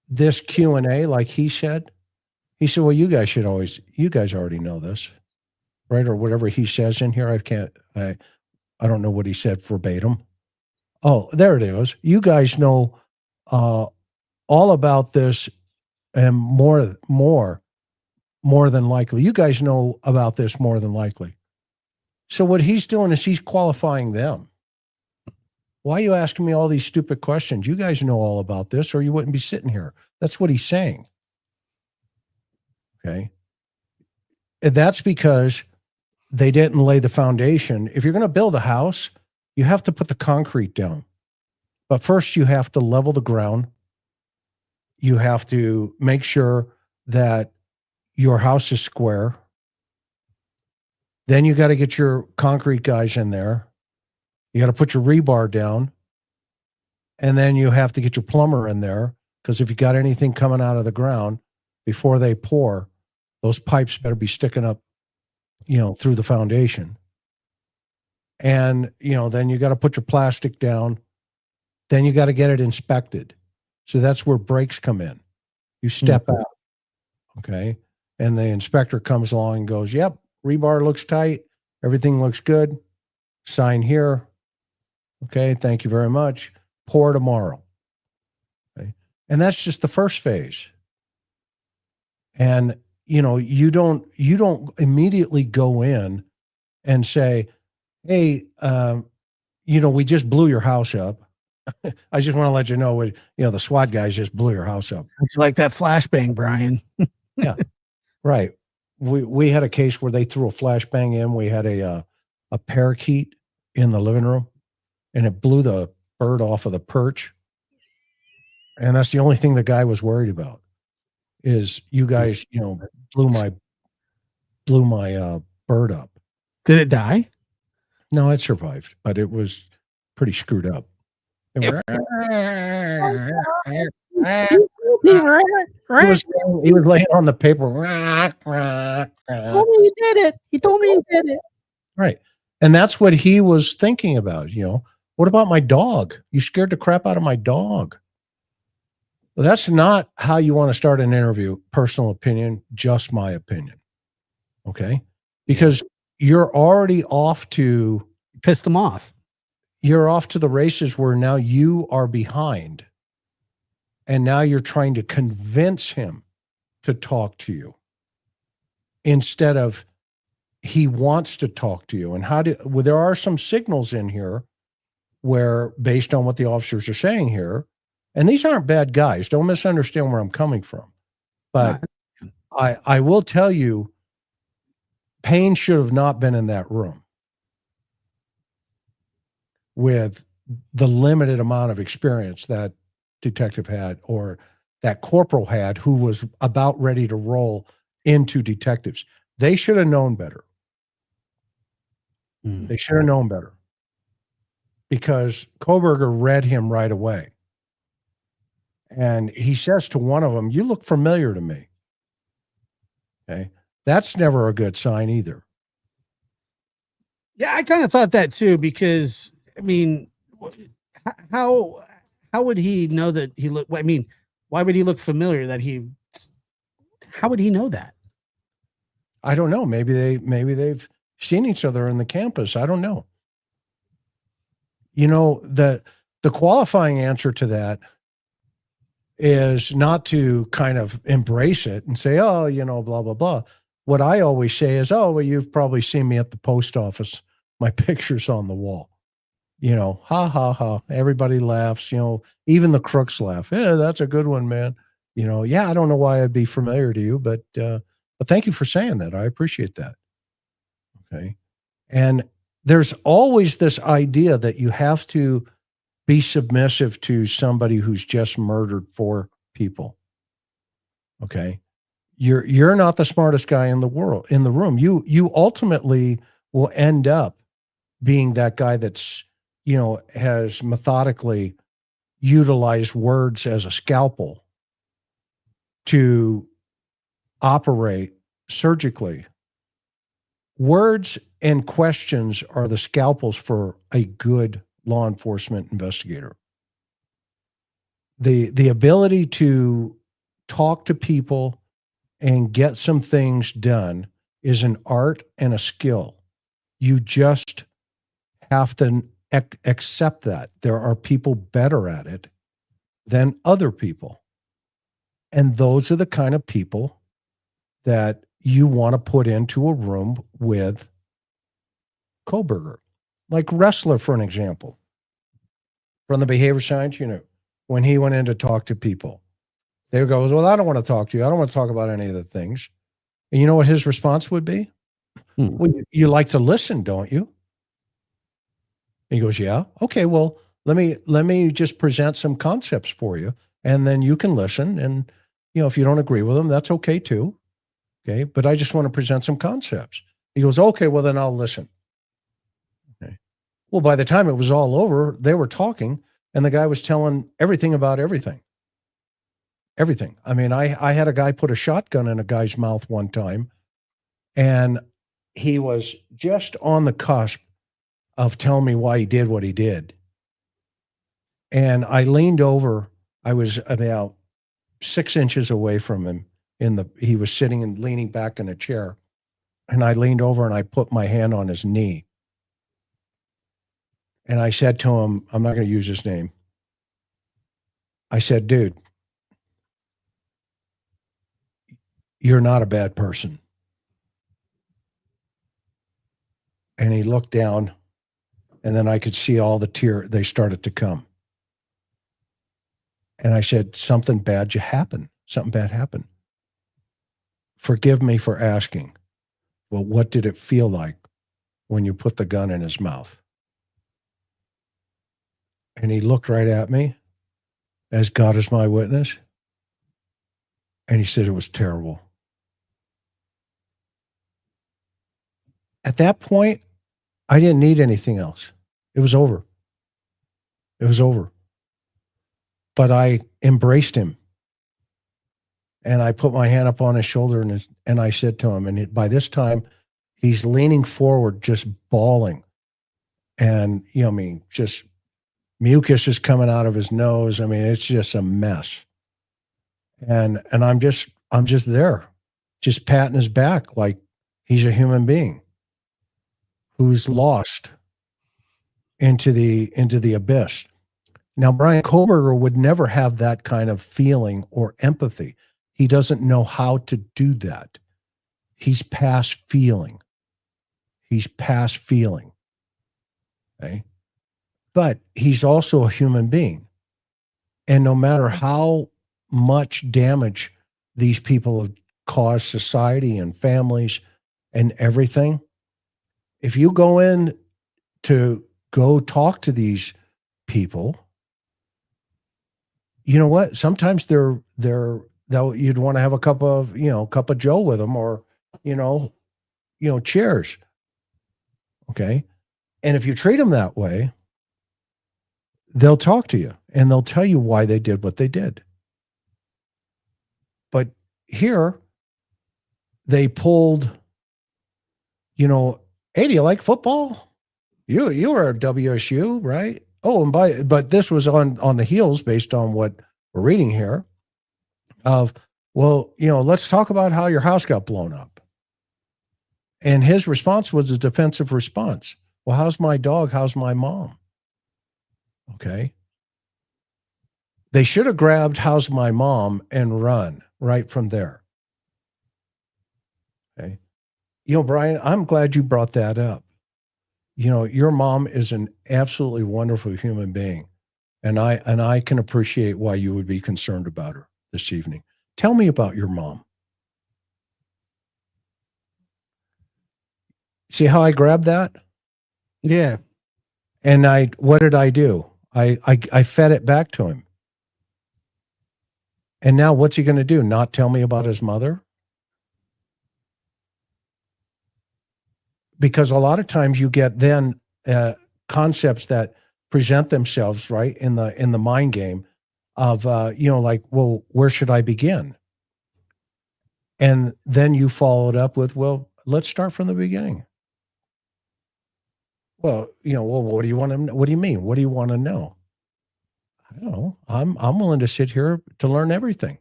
this Q&A, like he said, well, you guys already know this, right? Or whatever he says in here. I don't know what he said verbatim. Oh, there it is. You guys know all about this, and more than likely. You guys know about this more than likely. So what he's doing is he's qualifying them. Why are you asking me all these stupid questions? You guys know all about this, or you wouldn't be sitting here. That's what he's saying. Okay. And that's because they didn't lay the foundation. If you're going to build a house, you have to put the concrete down. But first, you have to level the ground. You have to make sure that your house is square. Then you got to get your concrete guys in there. You got to put your rebar down. And then you have to get your plumber in there, because if you got anything coming out of the ground before they pour, those pipes better be sticking up, through the foundation. And, then you got to put your plastic down. Then you got to get it inspected. So that's where brakes come in. You step out. Okay. And the inspector comes along and goes, yep, rebar looks tight. Everything looks good. Sign here. Okay. Thank you very much. Pour tomorrow. Okay. And that's just the first phase. And, you don't immediately go in and say, hey, we just blew your house up. I just want to let you know, the SWAT guys just blew your house up. How'd you like that flashbang, Bryan? Yeah, right. We had a case where they threw a flashbang in. We had a parakeet in the living room, and it blew the bird off of the perch. And that's the only thing the guy was worried about, is you guys, blew my bird up. Did it die? No, it survived, but it was pretty screwed up. He was laying on the paper. He told me you did it. He told me you did it. Right. And that's what he was thinking about. What about my dog? You scared the crap out of my dog. Well, that's not how you want to start an interview. Personal opinion, just my opinion. Okay. Because you're already off to, pissed him off. You're off to the races where now you are behind. And now you're trying to convince him to talk to you, instead of he wants to talk to you. And there are some signals in here where, based on what the officers are saying here, and these aren't bad guys, don't misunderstand where I'm coming from, but I will tell you, Payne should have not been in that room with the limited amount of experience that detective had, or that corporal had, who was about ready to roll into detectives. They should have known better. They should have known better, because Kohberger read him right away. And he says to one of them, you look familiar to me. Okay. That's never a good sign either. Yeah, I kind of thought that too, because I mean, how would he know that he looked? I mean, why would he look familiar? How would he know that? I don't know. Maybe they've seen each other in the campus. I don't know. The qualifying answer to that is not to kind of embrace it and say, oh, blah, blah, blah. What I always say is, oh, well, you've probably seen me at the post office. My picture's on the wall. Ha, ha, ha. Everybody laughs, even the crooks laugh. Yeah, that's a good one, man. Yeah, I don't know why I'd be familiar to you, but thank you for saying that. I appreciate that. Okay. And there's always this idea that you have to be submissive to somebody who's just murdered 4 people. Okay. You're not the smartest guy in the room. You ultimately will end up being that guy that's, has methodically utilize words as a scalpel to operate surgically. Words and questions are the scalpels for a good law enforcement investigator. The ability to talk to people and get some things done is an art and a skill. You just have to accept that there are people better at it than other people. And those are the kind of people that you want to put into a room with Kohberger. Like Wrestler, for an example. From the behavior science, when he went in to talk to people, they go, well, I don't want to talk to you. I don't want to talk about any of the things. And you know what his response would be? Well, you like to listen, don't you? And he goes, yeah. Okay, well, let me just present some concepts for you, and then you can listen. And if you don't agree with them, that's okay too. Okay, but I just want to present some concepts. He goes, okay, well then I'll listen. Okay. Well, by the time it was all over, they were talking, and the guy was telling everything about everything. Everything. I mean, I had a guy put a shotgun in a guy's mouth one time, and he was just on the cusp of telling me why he did what he did. And I leaned over. I was about 6 inches away from him. He was sitting and leaning back in a chair. And I leaned over and I put my hand on his knee. And I said to him, I'm not going to use his name. I said, dude, you're not a bad person. And he looked down, and then I could see all the tears. They started to come. And I said, something bad happened. Something bad happened. Forgive me for asking. Well, what did it feel like when you put the gun in his mouth? And he looked right at me, as God is my witness. And he said, it was terrible. At that point, I didn't need anything else. It was over. It was over. But I embraced him. And I put my hand up on his shoulder and I said to him, and by this time, he's leaning forward, just bawling. And, just mucus is coming out of his nose. I mean, it's just a mess. And I'm just there, just patting his back like he's a human being who's lost into the abyss. Now, Bryan Kohberger would never have that kind of feeling or empathy. He doesn't know how to do that. He's past feeling. He's past feeling. Okay? But he's also a human being. And no matter how much damage these people have caused society and families and everything, if you go in to go talk to these people, you know what? Sometimes you'd want to have a cup of Joe with them, or, cheers. Okay. And if you treat them that way, they'll talk to you and they'll tell you why they did what they did. But here they pulled, hey, do you like football? You were at WSU, right? Oh, but this was on the heels, based on what we're reading here, of, well, let's talk about how your house got blown up. And his response was a defensive response. Well, how's my dog? How's my mom? Okay. They should have grabbed how's my mom and run right from there. Okay. Bryan, I'm glad you brought that up. Your mom is an absolutely wonderful human being. And I can appreciate why you would be concerned about her this evening. Tell me about your mom. See how I grabbed that? Yeah. And what did I do? I fed it back to him. And now what's he going to do? Not tell me about his mother? Because a lot of times you get then concepts that present themselves, right, in the mind game of like, well, where should I begin? And then you followed up with, well, let's start from the beginning. Well, well, what do you want to know? What do you mean? What do you want to know? I don't know. I'm willing to sit here to learn everything.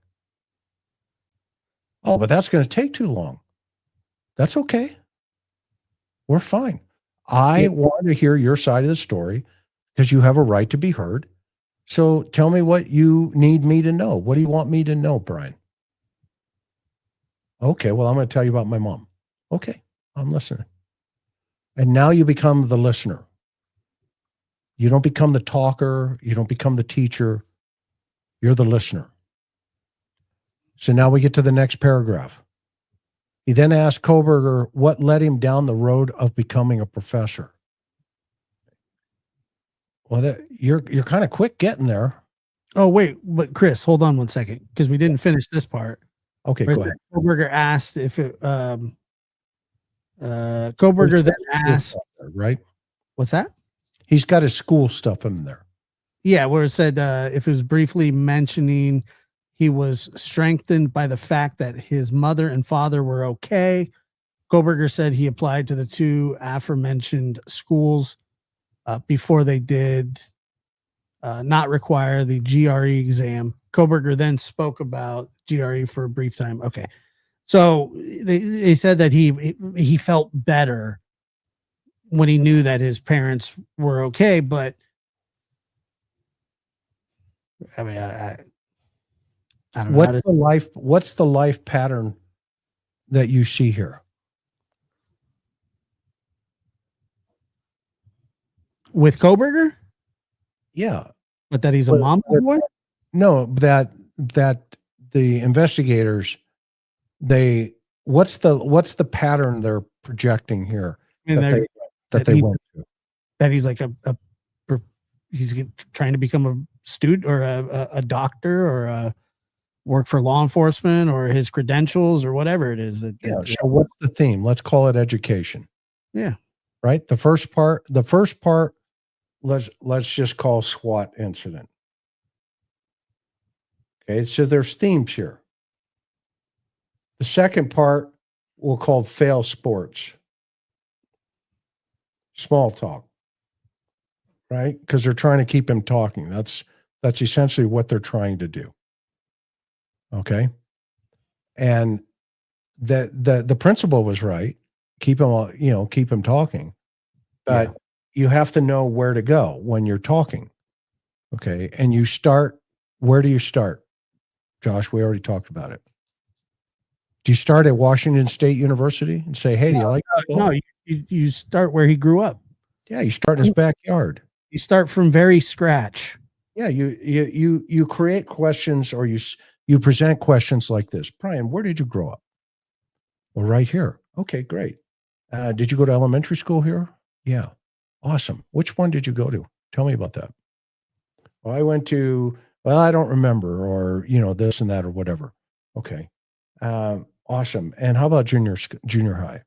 Oh, but that's going to take too long. That's okay. We're fine. I want to hear your side of the story because you have a right to be heard. So tell me what you need me to know. What do you want me to know, Bryan? Okay, well, I'm going to tell you about my mom. Okay, I'm listening. And now you become the listener. You don't become the talker. You don't become the teacher. You're the listener. So now we get to the next paragraph. He then asked Kohberger what led him down the road of becoming a professor. Well, you're kind of quick getting there. Oh, wait, but Chris, hold on one second, because we didn't finish this part. Okay, go ahead. Kohberger asked if it, Kohberger then asked, right? What's that? He's got his school stuff in there. Yeah, where it said if it was briefly mentioning he was strengthened by the fact that his mother and father were okay. Kohberger said he applied to the two aforementioned schools before they did not require the GRE exam. Kohberger then spoke about GRE for a brief time. Okay. So they said that he felt better when he knew that his parents were okay, but I mean, I don't know. What's the life pattern that you see here? With Kohberger? Yeah. But that he's a mom boy? No, that the investigators, what's the pattern they're projecting here that they went to? That he's like he's trying to become a student or a doctor or work for law enforcement or his credentials or whatever it is. So what's the theme? Let's call it education. Yeah. Right. The first part, let's just call SWAT incident. Okay. So there's themes here. The second part we'll call fail sports. Small talk. Right? Because they're trying to keep him talking. That's essentially what they're trying to do. Okay. And the principal was right. Keep him talking. But you have to know where to go when you're talking. Okay. And where do you start? Josh, we already talked about it. Do you start at Washington State University and say, hey, do you like football? No, you start where he grew up. Yeah, you start in his backyard. You start from very scratch. Yeah, you create questions, or you present questions like this. Bryan, where did you grow up? Well, right here. Okay, great. Did you go to elementary school here? Yeah. Awesome. Which one did you go to? Tell me about that. Well, I went to, I don't remember, or, this and that or whatever. Okay. Awesome. And how about junior high?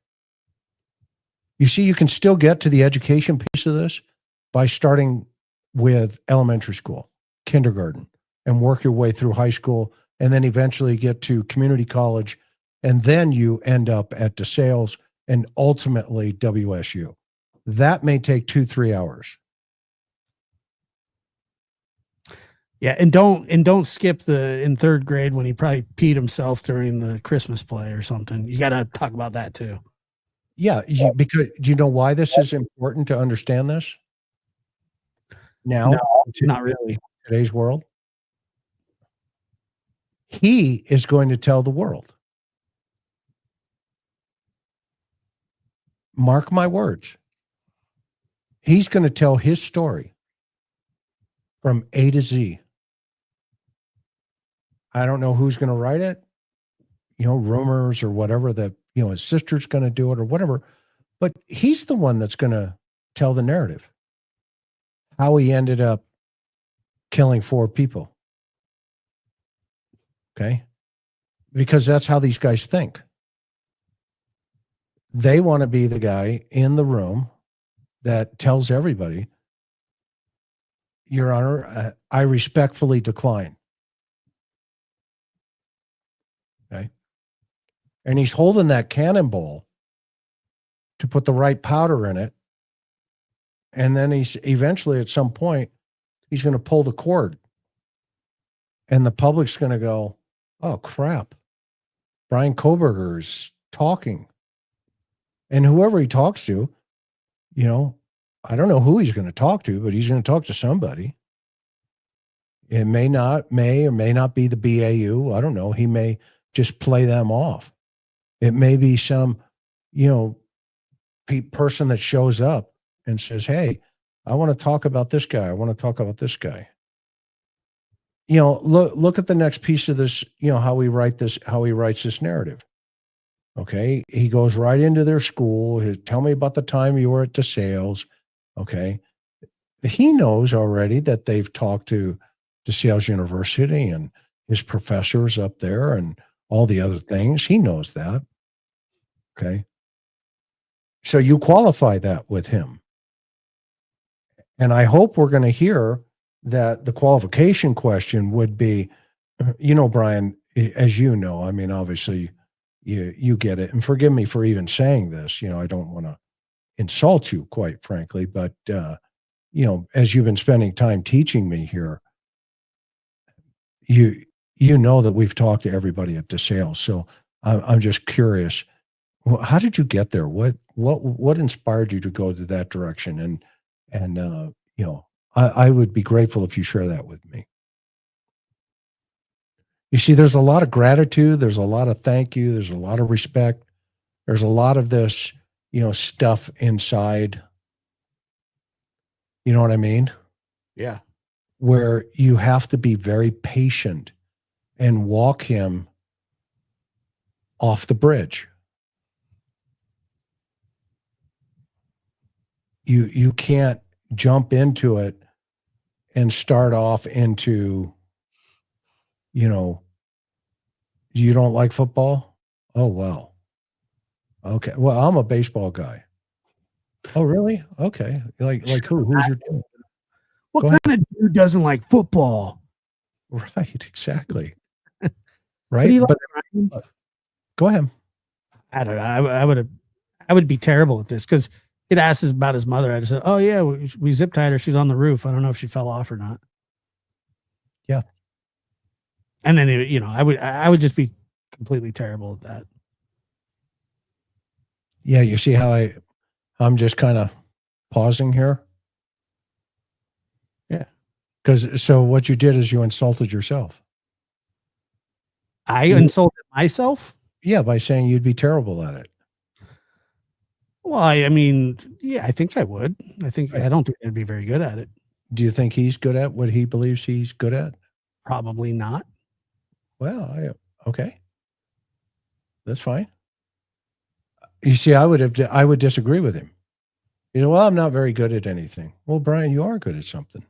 You see, you can still get to the education piece of this by starting with elementary school, kindergarten, and work your way through high school, and then eventually get to community college. And then you end up at DeSales and ultimately WSU. That may take 2-3 hours. Yeah, and don't skip in third grade when he probably peed himself during the Christmas play or something. You got to talk about that too. Yeah, because do you know why this is important to understand this? Now, no, not really. Today's world. He is going to tell the world. Mark my words. He's going to tell his story from A to Z. I don't know who's going to write it, rumors or whatever, that, his sister's going to do it or whatever, but he's the one that's going to tell the narrative. How he ended up killing 4 people. Okay? Because that's how these guys think. They want to be the guy in the room that tells everybody Your Honor, I respectfully decline. Okay. And he's holding that cannonball to put the right powder in it. And then he's eventually at some point, he's going to pull the cord. And the public's going to go, oh, crap. Bryan Kohberger is talking. And whoever he talks to, you know, I don't know who he's going to talk to, but he's going to talk to somebody. It may or may not be the BAU. I don't know. He may just play them off. It may be some, person that shows up and says, hey, I want to talk about this guy. I want to talk about this guy. Look at the next piece of this, how he writes this narrative. Okay. He goes right into their school. Tell me about the time you were at DeSales. Okay. He knows already that they've talked to DeSales University and his professors up there and all the other things. He knows that. Okay. So you qualify that with him. And I hope we're going to hear that the qualification question would be, Bryan, as you know, I mean, obviously you get it. And forgive me for even saying this, I don't want to insult you, quite frankly, but, as you've been spending time teaching me here, you know that we've talked to everybody at DeSales. So I'm just curious, how did you get there? What inspired you to go to that direction? And I would be grateful if you share that with me. You see, there's a lot of gratitude. There's a lot of thank you. There's a lot of respect. There's a lot of this, stuff inside. You know what I mean? Yeah. Where you have to be very patient and walk him off the bridge. You can't jump into it and start off into, you don't like football? Oh, well. Okay. Well, I'm a baseball guy. Oh, really? Okay. Like who? Who's your team? What kind of dude doesn't like football? Right. Exactly. Right. But go ahead. I don't know. I would be terrible at this because it asks us about his mother. I just said, oh yeah, we zip tied her. She's on the roof. I don't know if she fell off or not. Yeah. And then, I would just be completely terrible at that. Yeah. You see how I'm just kind of pausing here? Yeah. So what you did is you insulted yourself. I insulted myself? Yeah. By saying you'd be terrible at it. Well, I mean, yeah, I think I would. I don't think I'd be very good at it. Do you think he's good at what he believes he's good at? Probably not. Well, okay. That's fine. You see, I would disagree with him. Well, I'm not very good at anything. Well, Bryan, you are good at something.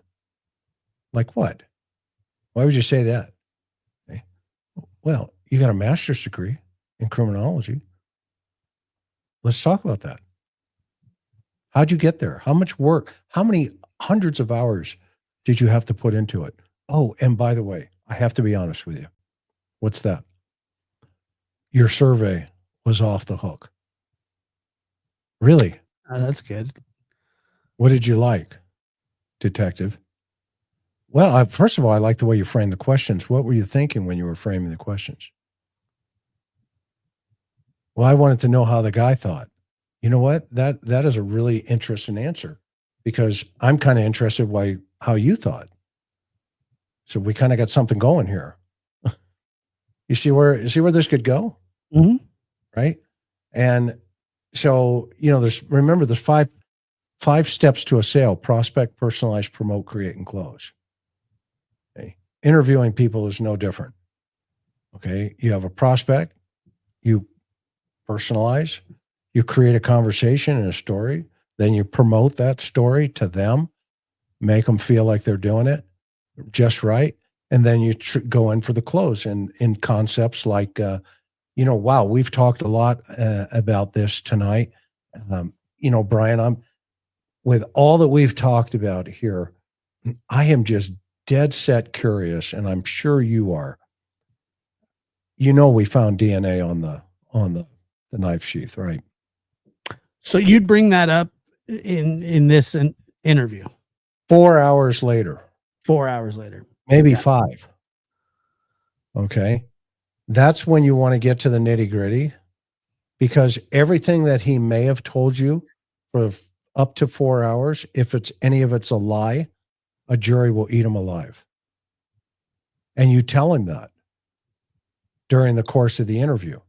Like what? Why would you say that? Okay. Well, you got a master's degree in criminology. Let's talk about that. How'd you get there? How much work? How many hundreds of hours did you have to put into it? Oh, and by the way, I have to be honest with you. What's that? Your survey was off the hook. Really? That's good. What did you like, detective? Well, first of all, I like the way you framed the questions. What were you thinking when you were framing the questions? Well, I wanted to know how the guy thought. You know what? That is a really interesting answer because I'm kind of interested how you thought. So we kind of got something going here. You see where this could go? Mm-hmm. Right? And so, there's five steps to a sale: prospect, personalize, promote, create, and close. Okay. Interviewing people is no different. Okay. You have a prospect, you personalize, you create a conversation and a story, then you promote that story to them, make them feel like they're doing it just right. And then you go in for the close and in concepts like, wow, we've talked a lot about this tonight. Bryan, with all that we've talked about here, I am just dead set curious, and I'm sure you are. We found DNA on the knife sheath, right? So you'd bring that up in this interview 4 hours later, 4 hours later, maybe okay. 5. Okay. That's when you want to get to the nitty gritty, because everything that he may have told you for up to 4 hours, if any of it's a lie, a jury will eat him alive. And you tell him that during the course of the interview.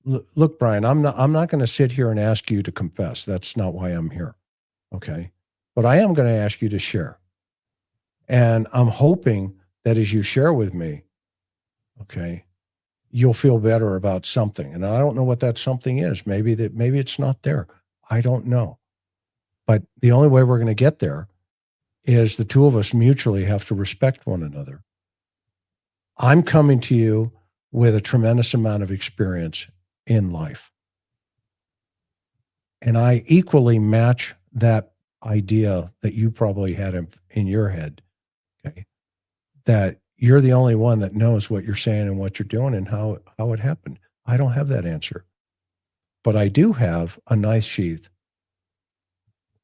Look, Bryan, I'm not going to sit here and ask you to confess. That's not why I'm here. Okay. But I am going to ask you to share. And I'm hoping that as you share with me, okay, you'll feel better about something. And I don't know what that something is. Maybe it's not there. I don't know. But the only way we're going to get there is the two of us mutually have to respect one another. I'm coming to you with a tremendous amount of experience in life. And I equally match that idea that you probably had in your head, okay? That you're the only one that knows what you're saying and what you're doing and how it happened. I don't have that answer. But I do have a knife sheath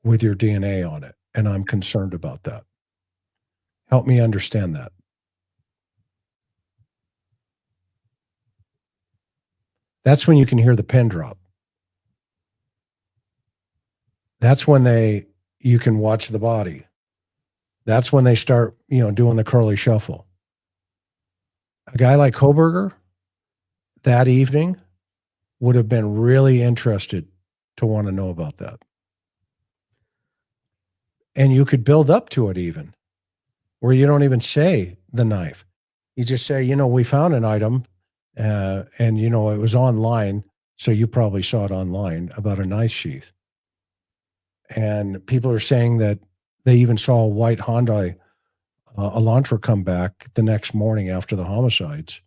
with your DNA on it, and I'm concerned about that. Help me understand that. That's when you can hear the pin drop. That's when you can watch the body. That's when they start, doing the curly shuffle. A guy like Kohberger that evening would have been really interested to want to know about that. And you could build up to it even, where you don't even say the knife. You just say, we found an item, and, it was online, so you probably saw it online, about a knife sheath. And people are saying that they even saw a white Hyundai Elantra come back the next morning after the homicides.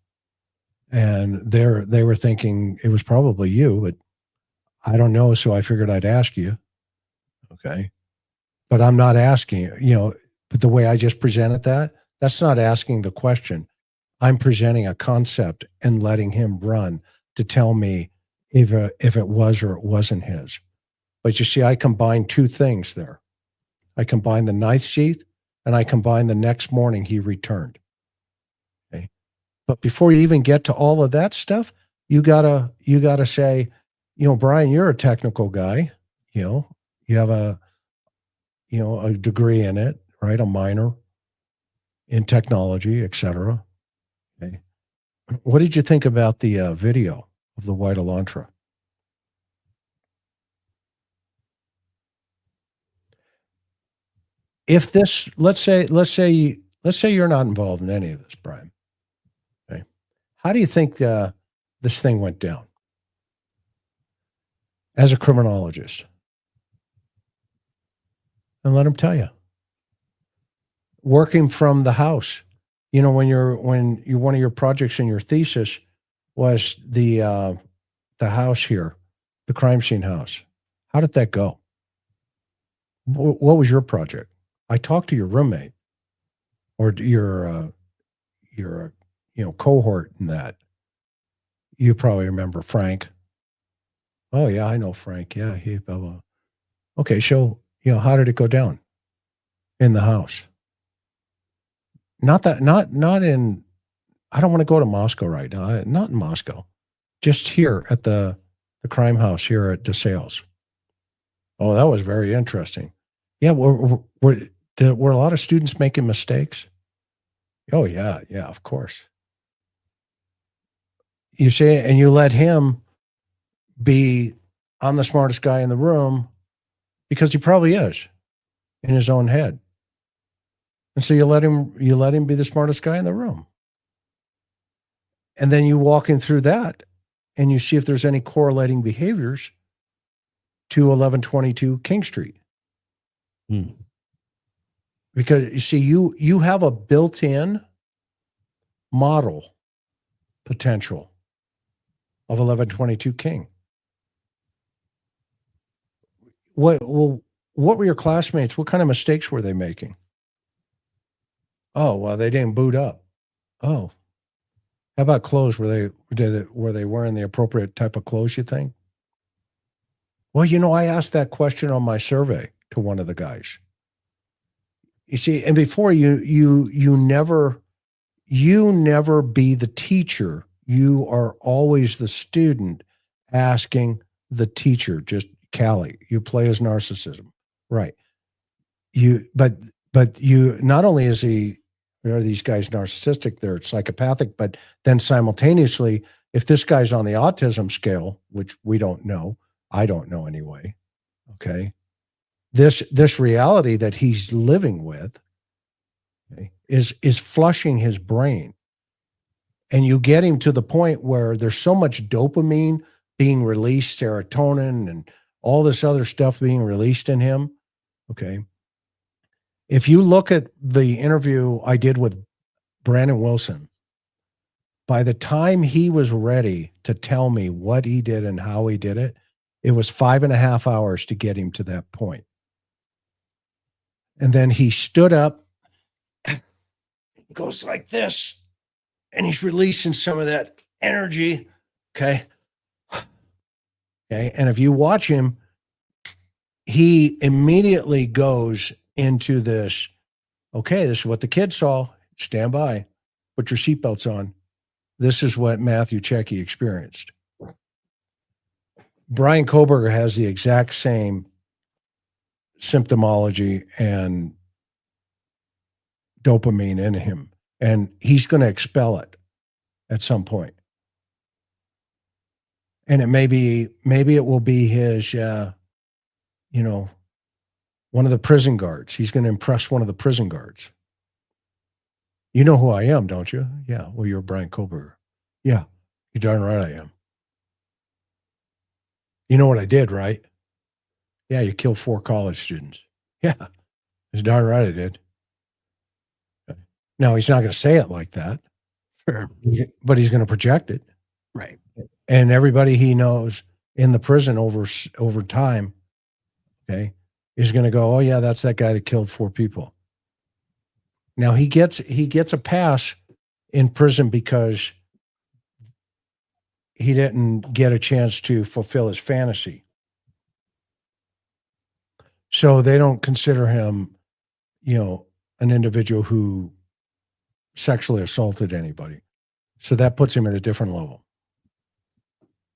And they were thinking it was probably you, but I don't know, so I figured I'd ask you. Okay. But I'm not asking, but the way I just presented that's not asking the question. I'm presenting a concept and letting him run to tell me if it was or it wasn't his. But you see, I combined two things there. I combined the knife sheath, and I combined the next morning he returned. Okay. But before you even get to all of that stuff, you gotta say, Bryan, you're a technical guy. You have a degree in it, right? A minor in technology, et cetera. Okay. What did you think about the video of the white Elantra? If this, let's say you're not involved in any of this, Bryan. Okay. How do you think this thing went down as a criminologist? And let him tell you. Working from the house, when one of your projects in your thesis was the house here, the crime scene house. How did that go? What was your project? I talked to your roommate or your cohort in that. You probably remember Frank. Oh yeah, I know Frank. Yeah, he blah blah. Okay, so how did it go down in the house? Not in. I don't want to go to Moscow right now. Not in Moscow. Just here at the crime house here at DeSales. Oh, that was very interesting. Yeah, were a lot of students making mistakes? Oh yeah, of course. You say, and you let him be, I'm the smartest guy in the room, because he probably is in his own head. And so you let him be the smartest guy in the room. And then you walk in through that and you see if there's any correlating behaviors to 1122 King Street. Because you see, you have a built-in model potential of 1122 King. What were your classmates? What kind of mistakes were they making? Oh, well, they didn't boot up. Oh, how about clothes? Were they wearing the appropriate type of clothes, you think? Well, I asked that question on my survey to one of the guys. You see, and before you never be the teacher. You are always the student asking the teacher, just Callie, you play as narcissism. Right. But you not only are these guys narcissistic, they're psychopathic, but then simultaneously, if this guy's on the autism scale, which we don't know, I don't know anyway, okay, this reality that he's living with, okay, is flushing his brain. And you get him to the point where there's so much dopamine being released, serotonin, and all this other stuff being released in him, okay? If you look at the interview I did with Brandon Wilson, by the time he was ready to tell me what he did and how he did it, it was 5.5 hours to get him to that point. And then he stood up, goes like this, and he's releasing some of that energy. Okay. Okay. And if you watch him, he immediately goes into this. Okay, this is what the kids saw. Stand by. Put your seatbelts on. This is what Matthew Checky experienced. Bryan Kohberger has the exact same symptomology and dopamine in him, and he's going to expel it at some point. And maybe it will be his, one of the prison guards. He's going to impress one of the prison guards. You know who I am, don't you? Yeah. Well, you're Bryan Kohberger. Yeah. You're darn right I am. You know what I did, right? Yeah. You killed 4 college students. Yeah. It's darn right I did. Now, he's not going to say it like that. Sure. But he's going to project it. Right. And everybody he knows in the prison over time, okay, is going to go, oh, yeah, that's that guy that killed 4 people. Now, he gets a pass in prison because he didn't get a chance to fulfill his fantasy. So they don't consider him, an individual who sexually assaulted anybody. So that puts him at a different level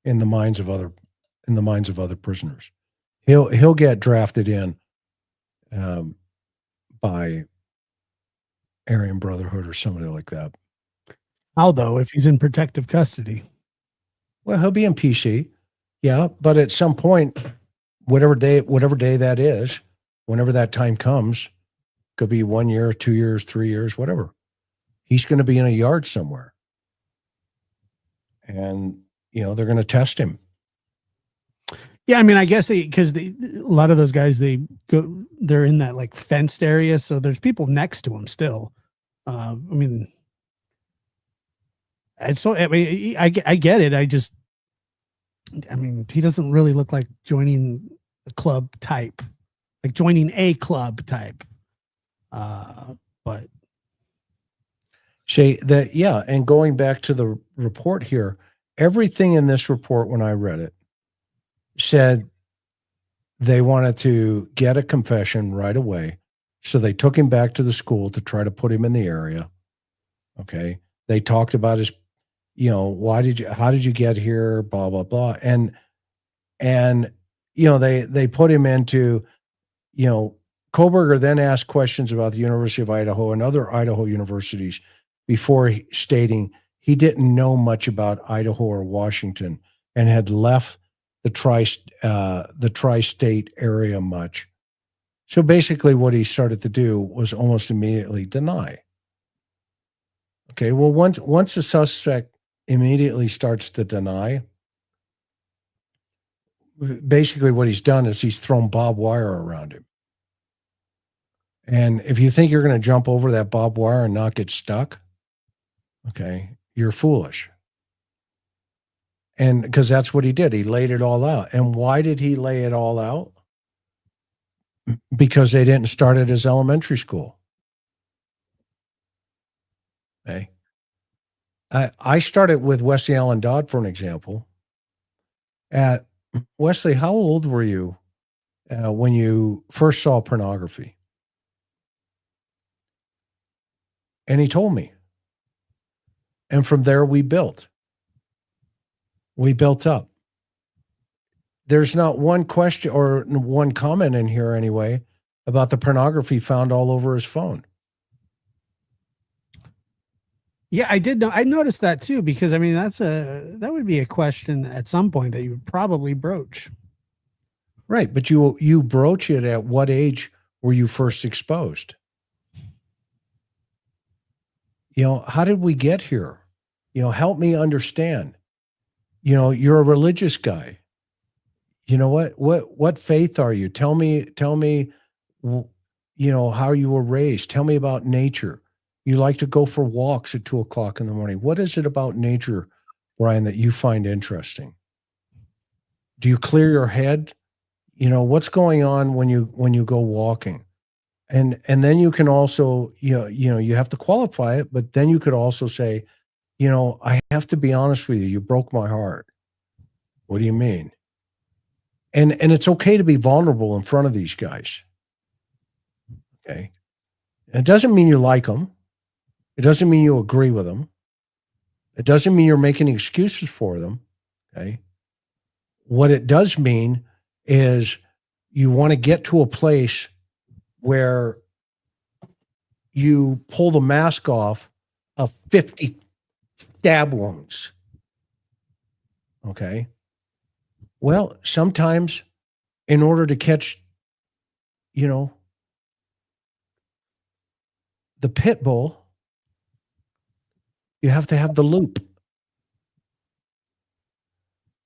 in the minds of other prisoners. He'll get drafted in by Aryan Brotherhood or somebody like that. How though, if he's in protective custody? Well, he'll be in PC, yeah. But at some point, whatever day that is, whenever that time comes, could be 1 year, 2 years, 3 years, whatever. He's going to be in a yard somewhere, and they're going to test him. Yeah, I mean, I guess because a lot of those guys they're in that like fenced area, so there's people next to them still. I mean, and so I get it. I mean, he doesn't really look like joining a club type, like joining a club type. But say that, yeah. And going back to the report here, everything in this report, when I read it, said they wanted to get a confession right away. So they took him back to the school to try to put him in the area. Okay. They talked about his, how did you get here? Blah, blah, blah. And they put him into, Kohberger then asked questions about the University of Idaho and other Idaho universities before stating he didn't know much about Idaho or Washington and had left the tri-state area much. So basically what he started to do was almost immediately deny. Okay, well, once the suspect immediately starts to deny, basically what he's done is he's thrown barbed wire around him. And if you think you're going to jump over that barbed wire and not get stuck, okay, you're foolish. And because that's what he did. He laid it all out. And why did he lay it all out? Because they didn't start at his elementary school. Okay. I started with Wesley Allen Dodd for an example. At Wesley, how old were you when you first saw pornography? And he told me. And from there, we built. We built up. There's not one question or one comment in here anyway about the pornography found all over his phone. Yeah, I did know. I noticed that too, because I mean, that would be a question at some point that you would probably broach. Right. But you broach it at what age were you first exposed? How did we get here? Help me understand. You're a religious guy. What faith are you? Tell me, how you were raised. Tell me about nature. You like to go for walks at 2:00 in the morning. What is it about nature, Bryan, that you find interesting? Do you clear your head? What's going on when you go walking? And then you can also, you have to qualify it, but then you could also say, I have to be honest with you. You broke my heart. What do you mean? And it's okay to be vulnerable in front of these guys. Okay. And it doesn't mean you like them. It doesn't mean you agree with them. It doesn't mean you're making excuses for them. Okay. What it does mean is you want to get to a place where you pull the mask off of 50 stab wounds. Okay. Well, sometimes in order to catch, the pit bull, you have to have the loop.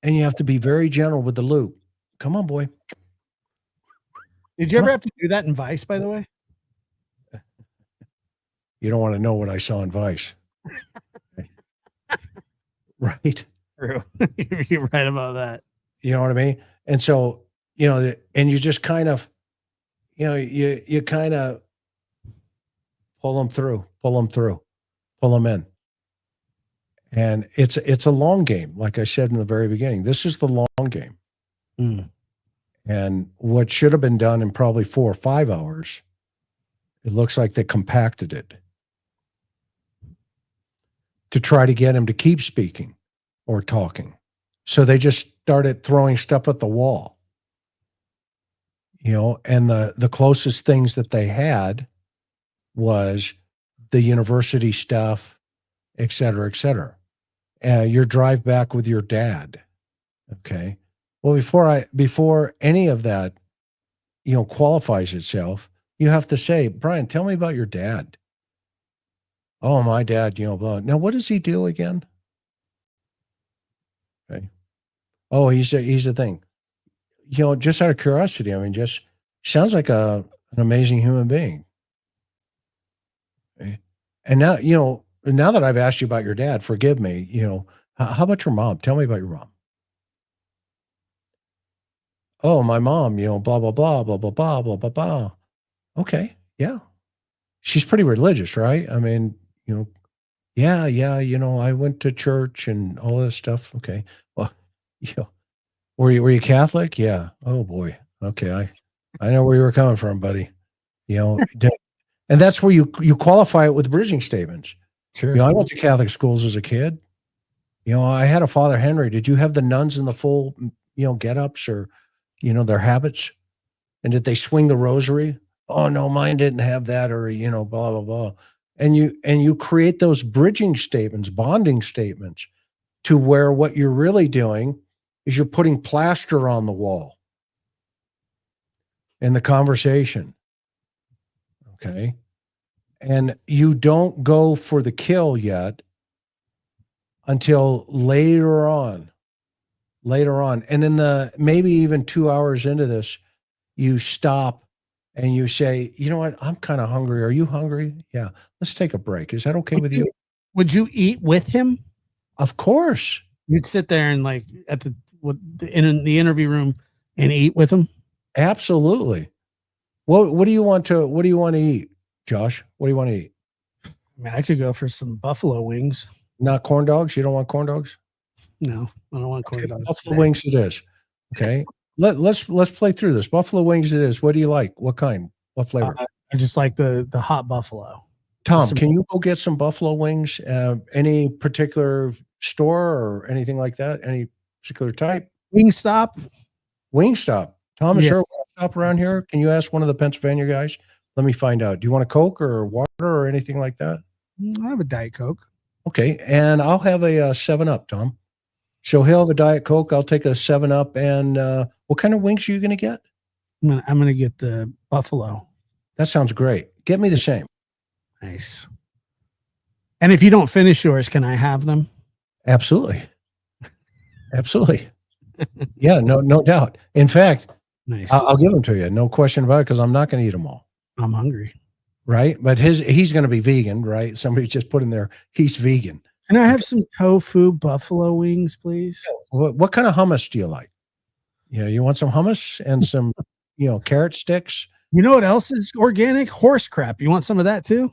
And you have to be very gentle with the loop. Come on, boy. Did you ever have to do that in Vice, by the way? You don't want to know what I saw in Vice. Right. True. You're right about that. You know what I mean? And so, and you just kind of, you kind of pull them through, pull them in. And it's a long game. Like I said in the very beginning, this is the long game. Mm. And what should have been done in probably 4 or 5 hours, it looks like they compacted it to try to get him to keep speaking or talking. So they just started throwing stuff at the wall. And the closest things that they had was the university stuff, et cetera, et cetera. Your drive back with your dad. Okay. Well, before any of that, qualifies itself, you have to say, Bryan, tell me about your dad. Oh, my dad, blah. Now, what does he do again? Okay. Oh, he's a thing. Just out of curiosity, I mean, just sounds like an amazing human being. Okay. And now that I've asked you about your dad, forgive me, how about your mom? Tell me about your mom. Oh, my mom, blah, blah, blah, blah, blah, blah, blah, blah, blah. Okay. Yeah. She's pretty religious, right? I mean, yeah, I went to church and all this stuff. Okay. Well, were you Catholic? Yeah. Oh boy. Okay. I know where you were coming from, buddy. And that's where you qualify it with bridging statements. Sure. I went to Catholic schools as a kid. I had a Father Henry. Did you have the nuns in the full, get-ups or, their habits? And did they swing the rosary? Oh no, mine didn't have that, or blah blah blah. And you create those bridging statements, bonding statements, to where what you're really doing is you're putting plaster on the wall in the conversation. Okay. And you don't go for the kill yet until later on. And in the maybe even 2 hours into this, you stop and you say, you know what? I'm kind of hungry. Are you hungry? Yeah. Let's take a break. Is that okay with you? Would you eat with him? Of course. You'd sit there and like in the interview room and eat with him? Absolutely. What do you want to eat, Josh? What do you want to eat? I mean, I could go for some buffalo wings. Not corn dogs? You don't want corn dogs? No, I don't want corn dogs. Buffalo wings it is. Okay. Let's play through this. Buffalo wings it is. What do you like? What kind? What flavor? I just like the hot buffalo. Tom, can you go get some buffalo wings? Any particular store or anything like that? Any particular type? Wingstop. Wingstop. Tom, is Yeah. there a Wingstop around here? Can you ask one of the Pennsylvania guys? Let me find out. Do you want a Coke or water or anything like that? I have a Diet Coke. Okay. And I'll have a 7-Up, Tom. So he'll have a Diet Coke. I'll take a 7-Up. And what kind of wings are you going to get? I'm gonna get the buffalo. That sounds great. Get me the same. Nice. And if you don't finish yours, can I have them? Absolutely. Absolutely. Yeah, no doubt. In fact, Nice. I'll give them to you. No question about it, because I'm not going to eat them all. I'm hungry. Right. But he's going to be vegan, right? Somebody just put in there, he's vegan. Can I have some tofu buffalo wings, please? What kind of hummus do you like? You want some hummus and some, carrot sticks? You know what else is organic? Horse crap. You want some of that too?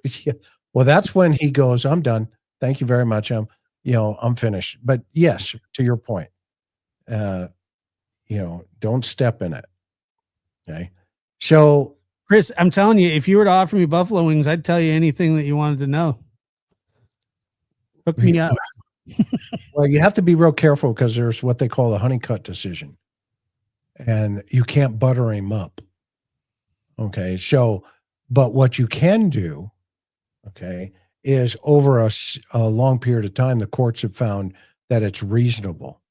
Yeah. Well, that's when he goes, I'm done. Thank you very much. I'm finished. But yes, to your point, don't step in it. Okay. So, Chris, I'm telling you, if you were to offer me buffalo wings, I'd tell you anything that you wanted to know. Hook me up. Well, you have to be real careful because there's what they call the honeycut decision, and you can't butter him up. Okay. So, but what you can do, okay, is over a long period of time, the courts have found that it's reasonable.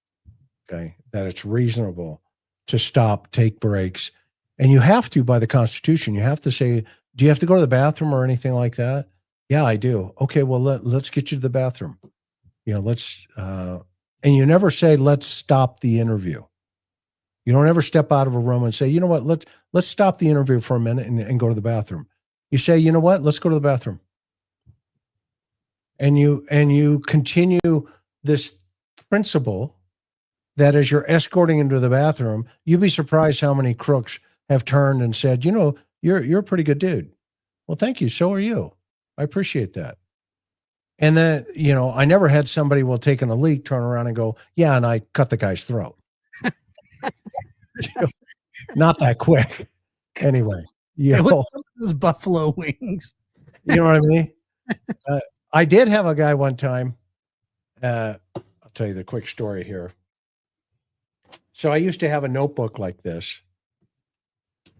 Okay. That it's reasonable to stop, take breaks. And you have to, by the Constitution, you have to say, do you have to go to the bathroom or anything like that? Yeah, I do. Okay. Well, let's get you to the bathroom. And you never say, let's stop the interview. You don't ever step out of a room and say, you know what, let's stop the interview for a minute and go to the bathroom. You say, you know what, let's go to the bathroom. And you continue this principle that as you're escorting into the bathroom, you'd be surprised how many crooks have turned and said, you're a pretty good dude. Well, thank you. So are you. I appreciate that. And then, I never had somebody while taking a leak turn around and go, yeah, and I cut the guy's throat. Not that quick. Anyway, those buffalo wings. You know what I mean? I did have a guy one time. I'll tell you the quick story here. So I used to have a notebook like this.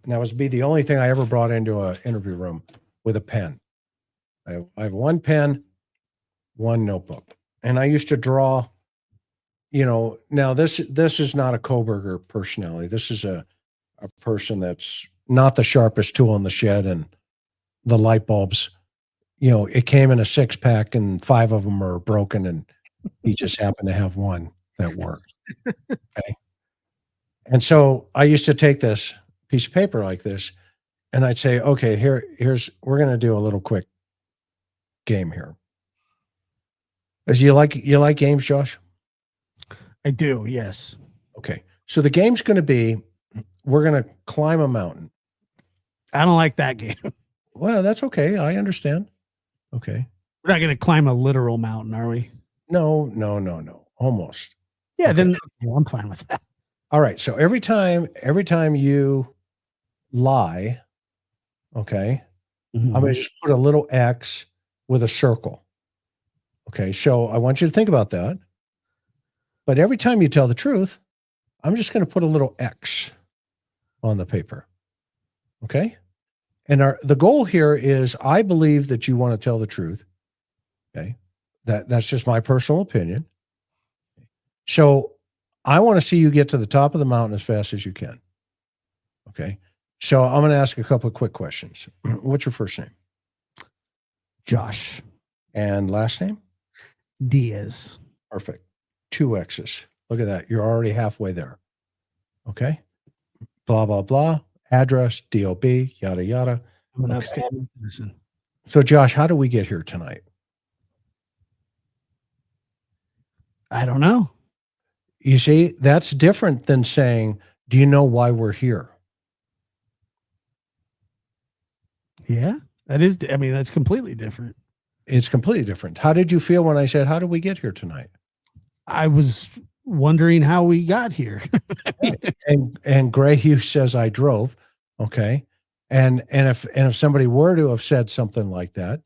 And that was the only thing I ever brought into an interview room with a pen. I have one pen, one notebook. And I used to draw, now this is not a Kohberger personality. This is a person that's not the sharpest tool in the shed, and the light bulbs, it came in a 6-pack and 5 of them are broken, and he just happened to have one that worked. Okay. And so I used to take this piece of paper like this, and I'd say, okay, we're going to do a little quick game here. You like games, Josh? I do, yes. Okay. So the game's going to be, we're going to climb a mountain. I don't like that game. Well, that's okay. I understand. Okay. We're not going to climb a literal mountain, are we? No. Almost. Yeah, Okay. then I'm fine with that. All right. So every time you lie, okay, Mm-hmm. I'm going to just put a little X with a circle. Okay. So I want you to think about that. But every time you tell the truth, I'm just going to put a little X on the paper. Okay. And the goal here is, I believe that you want to tell the truth. Okay. That's just my personal opinion. So I want to see you get to the top of the mountain as fast as you can. Okay. So I'm going to ask a couple of quick questions. What's your first name? Josh. And last name? Diaz. Perfect. 2 X's. Look at that. You're already halfway there. Okay. Blah, blah, blah. Address, DOB, yada, yada. I'm an outstanding citizen. So Josh, how do we get here tonight? I don't know. You see, that's different than saying, do you know why we're here? Yeah, that is. I mean, that's completely different. It's completely different. How did you feel when I said, "How did we get here tonight?" I was wondering how we got here. Right. And Gray Hughes says I drove. Okay. And if somebody were to have said something like that,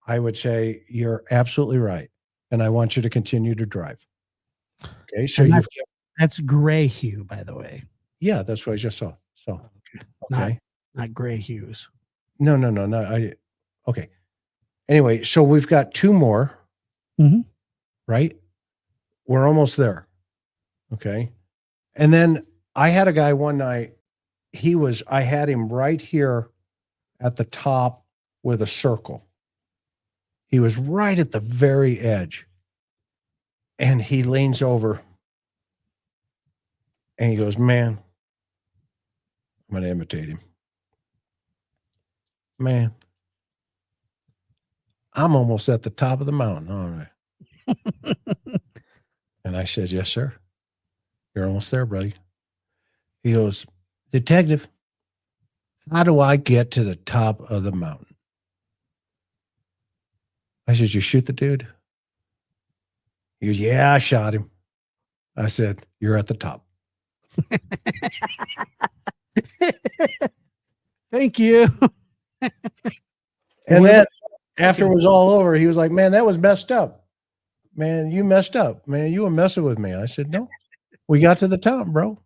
I would say you're absolutely right. And I want you to continue to drive. Okay. So And you've that's gray hue, by the way. yeah, that's what I just saw. So Okay. okay. Not gray hues. No. Okay. Anyway, so we've got two more, Mhm. right? We're almost there. Okay. And then I had a guy one night, I had him right here at the top with a circle. He was right at the very edge. And he leans over and he goes, "Man," I'm going to imitate him. "Man, I'm almost at the top of the mountain." All right. And I said, "Yes, sir. You're almost there, buddy." He goes, "Detective, how do I get to the top of the mountain?" I said, "You shoot the dude?" He goes, "Yeah, I shot him." I said, "You're at the top." Thank you. And then after it was all over, he was like, "Man, that was messed up. Man, you messed up. Man, you were messing with me." I said, "No, we got to the top, bro.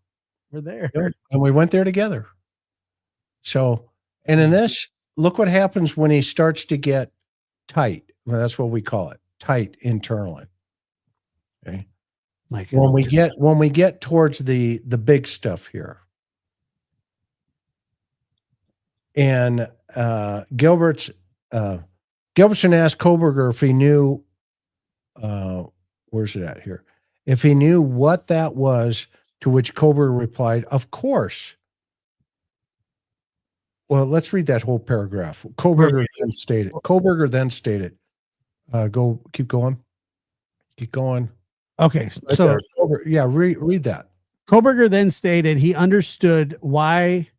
We're there. And we went there together." So, and in this, look what happens when he starts to get tight. Well, that's what we call it, tight internally. Okay. Like When we get towards the big stuff here, and Gilbertson asked Kohberger if he knew, where's it at here? If he knew what that was, to which Kohberger replied, "Of course." Well, let's read that whole paragraph. Kohberger then stated, keep going. Okay. Right So yeah, read that. Kohberger then stated he understood why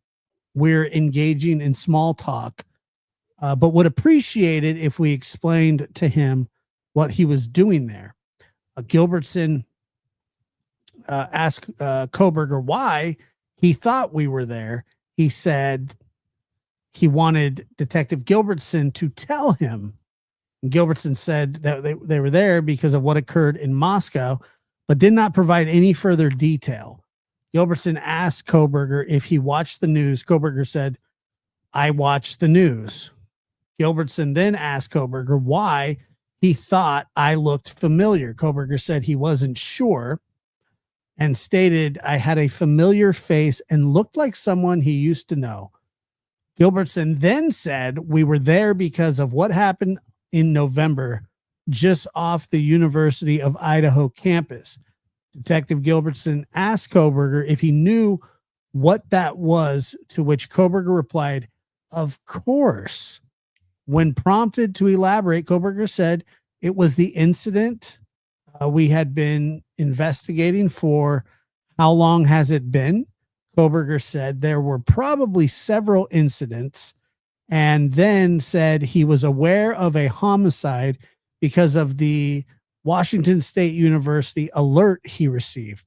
we're engaging in small talk, but would appreciate it if we explained to him what he was doing there. Gilbertson asked Kohberger why he thought we were there. He said he wanted Detective Gilbertson to tell him. And Gilbertson said that they were there because of what occurred in Moscow, but did not provide any further detail. Gilbertson asked Kohberger if he watched the news. Kohberger said, "I watched the news." Gilbertson then asked Kohberger why he thought I looked familiar. Kohberger said he wasn't sure and stated I had a familiar face and looked like someone he used to know. Gilbertson then said we were there because of what happened in November just off the University of Idaho campus. Detective Gilbertson asked Kohberger if he knew what that was, to which Kohberger replied, "Of course." When prompted to elaborate, Kohberger said it was the incident we had been investigating for. How long has it been? Kohberger said there were probably several incidents, and then said he was aware of a homicide because of the Washington State University alert he received.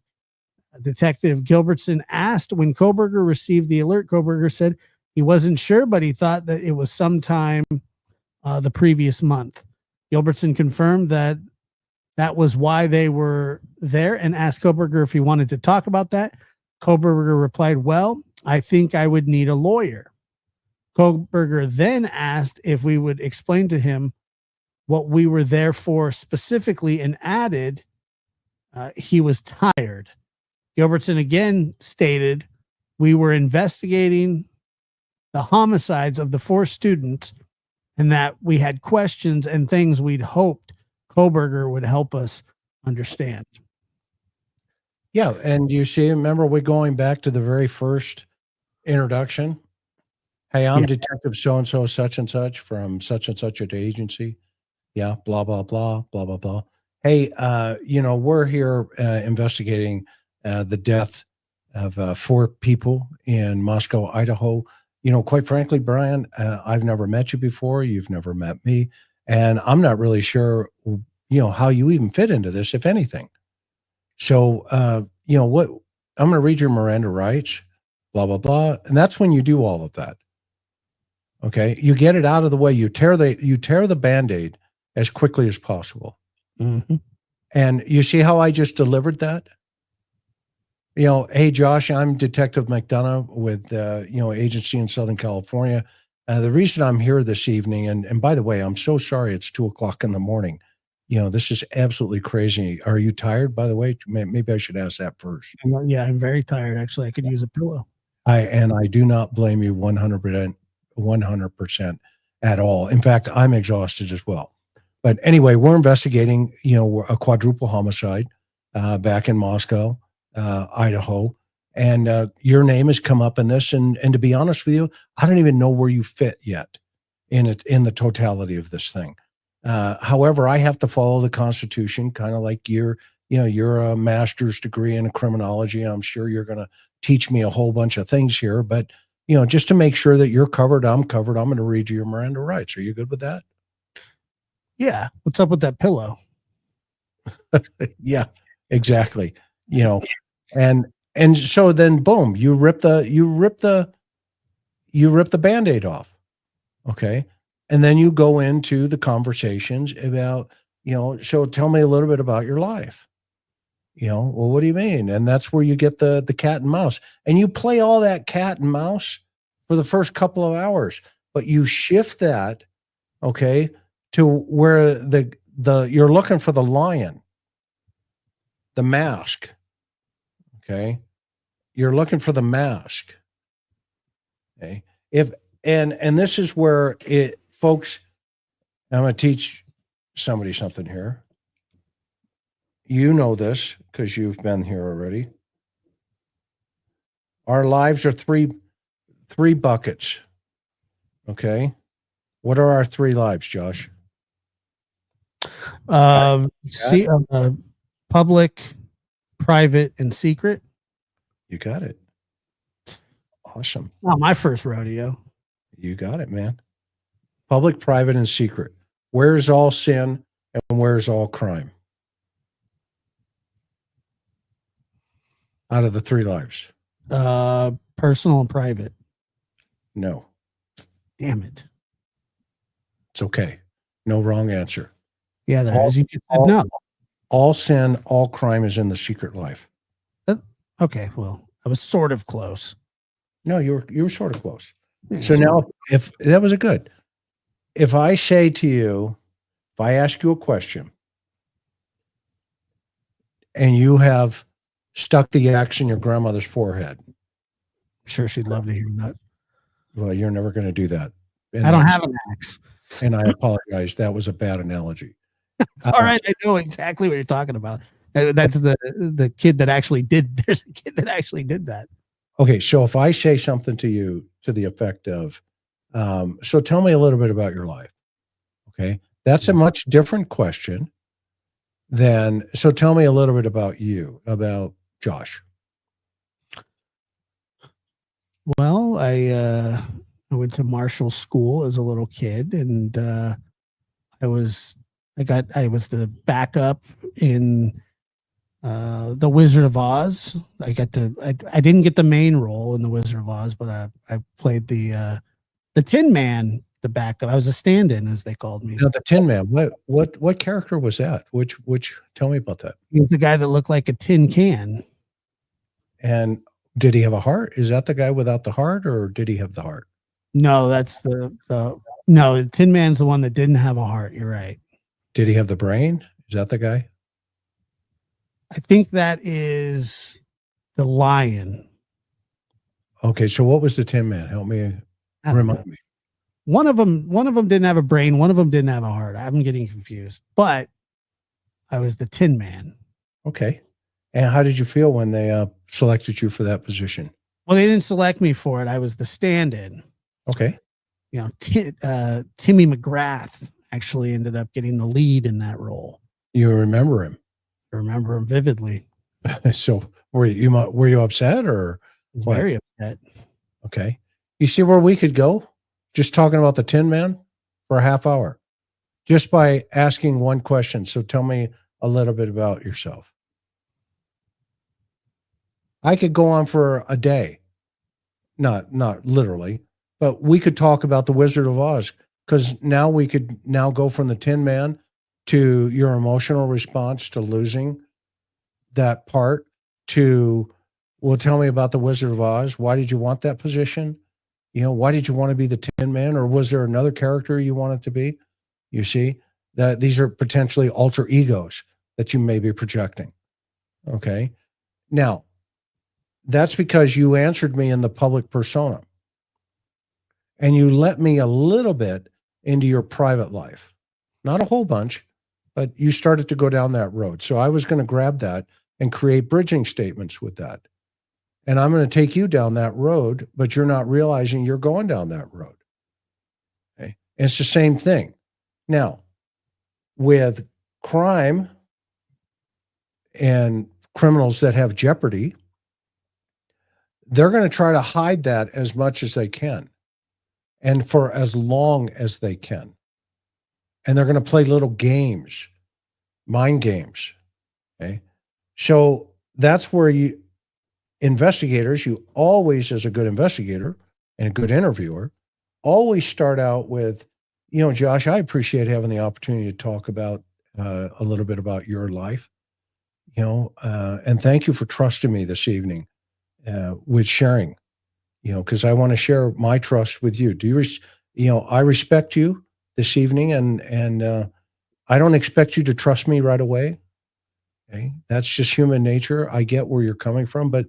Detective Gilbertson asked when Kohberger received the alert. Kohberger said he wasn't sure, but he thought that it was sometime the previous month. Gilbertson confirmed that that was why they were there and asked Kohberger if he wanted to talk about that. Kohberger replied, "Well, I think I would need a lawyer." Kohberger then asked if we would explain to him what we were there for specifically and added he was tired. Gilbertson again stated we were investigating the homicides of the 4 students and that we had questions and things we'd hoped Kohberger would help us understand. Yeah, and you see, remember we going back to the very first introduction? "Hey, I'm Detective so and so, such and such from such and such an agency. Yeah, blah blah blah blah blah blah. Hey, we're here investigating the death of 4 people in Moscow, Idaho. Quite frankly, Bryan, I've never met you before. You've never met me. And I'm not really sure, how you even fit into this, if anything. So, what I'm going to read your Miranda rights, blah, blah, blah. And that's when you do all of that. Okay. You get it out of the way. You tear the Band-Aid as quickly as possible. Mhm. And you see how I just delivered that? Hey, Josh, I'm Detective McDonough with, agency in Southern California. The reason I'm here this evening, and by the way, I'm so sorry it's 2:00 in the morning. This is absolutely crazy. Are you tired, by the way? Maybe I should ask that first. Yeah, I'm very tired. Actually, I could use a pillow. I do not blame you 100% at all. In fact, I'm exhausted as well. But anyway, we're investigating, a quadruple homicide back in Moscow, Idaho, and your name has come up in this. And to be honest with you, I don't even know where you fit yet in the totality of this thing. However, I have to follow the Constitution, kind of like you're a master's degree in criminology, and I'm sure you're going to teach me a whole bunch of things here. But just to make sure that you're covered, I'm covered. I'm going to read you your Miranda rights. Are you good with that? Yeah. What's up with that pillow? Yeah, exactly. And so then boom, you rip the Band-Aid off. Okay. And then you go into the conversations about, so tell me a little bit about your life. Well, what do you mean? And that's where you get the cat and mouse. And you play all that cat and mouse for the first couple of hours, but you shift that, okay, to where the you're looking for the lion, the mask. Okay. You're looking for the mask. Okay. And this is where folks, I'm going to teach somebody something here. You know this because you've been here already. Our lives are three buckets. Okay. What are our 3 lives, Josh? Public, private, and secret. You got it. Awesome. Not my first rodeo. You got it, man. Public, private, and secret. Where's all sin and where's all crime? Out of the 3 lives. Personal and private. No. Damn it. It's okay. No wrong answer. Yeah, there is. You just said no. All sin, all crime is in the secret life. Okay, well, I was sort of close. No, you were sort of close. Yeah, so now, if that was a good, if I say to you, if I ask you a question and you have stuck the axe in your grandmother's forehead. I'm sure she'd love to hear that. Well, you're never going to do that. I don't have an axe. And I apologize. That was a bad analogy. All right. I know exactly what you're talking about. That's the kid that actually did. There's a kid that actually did that. Okay. So if I say something to you to the effect of, so tell me a little bit about your life. Okay. That's a much different question than, so tell me a little bit about you, about Josh. Well, I went to Marshall School as a little kid, and I was the backup in The Wizard of Oz. I didn't get the main role in The Wizard of Oz, but I played the Tin Man, the backup. I was a stand-in, as they called me. No, the Tin Man. What character was that? Which tell me about that. He was the guy that looked like a tin can. And did he have a heart? Is that the guy without the heart, or did he have the heart? No, that's no, the Tin Man's the one that didn't have a heart. You're right. Did he have the brain? Is that the guy? I think that is the lion. Okay, so what was the Tin Man? Help me, remind me. One of them didn't have a brain. One of them didn't have a heart. I'm getting confused, but I was the Tin Man. Okay. And how did you feel when they selected you for that position? Well, they didn't select me for it. I was the stand-in. Okay. Timmy McGrath actually ended up getting the lead in that role. You remember him? I remember him vividly. So were you upset or what? Very upset? Okay. You see where we could go? Just talking about the Tin Man for a half hour. just by asking one question. So tell me a little bit about yourself. I could go on for a day, not literally, but we could talk about the Wizard of Oz, because now we could now go from the Tin Man to your emotional response to losing that part to, well, tell me about the Wizard of Oz. Why did you want that position? Why did you want to be the Tin Man, or was there another character you wanted to be? You see that these are potentially alter egos that you may be projecting. Okay. Now, that's because you answered me in the public persona and you let me a little bit into your private life. Not a whole bunch, but you started to go down that road. So I was going to grab that and create bridging statements with that. And I'm going to take you down that road, but you're not realizing you're going down that road. Okay. And it's the same thing. Now, with crime and criminals that have jeopardy, they're going to try to hide that as much as they can and for as long as they can. And they're going to play little games, mind games. Okay. So that's where investigators, you always, as a good investigator and a good interviewer, always start out with, Josh, I appreciate having the opportunity to talk about a little bit about your life, and thank you for trusting me this evening with sharing, because I want to share my trust with you. I respect you this evening, and I don't expect you to trust me right away. Okay, that's just human nature. I get where you're coming from, but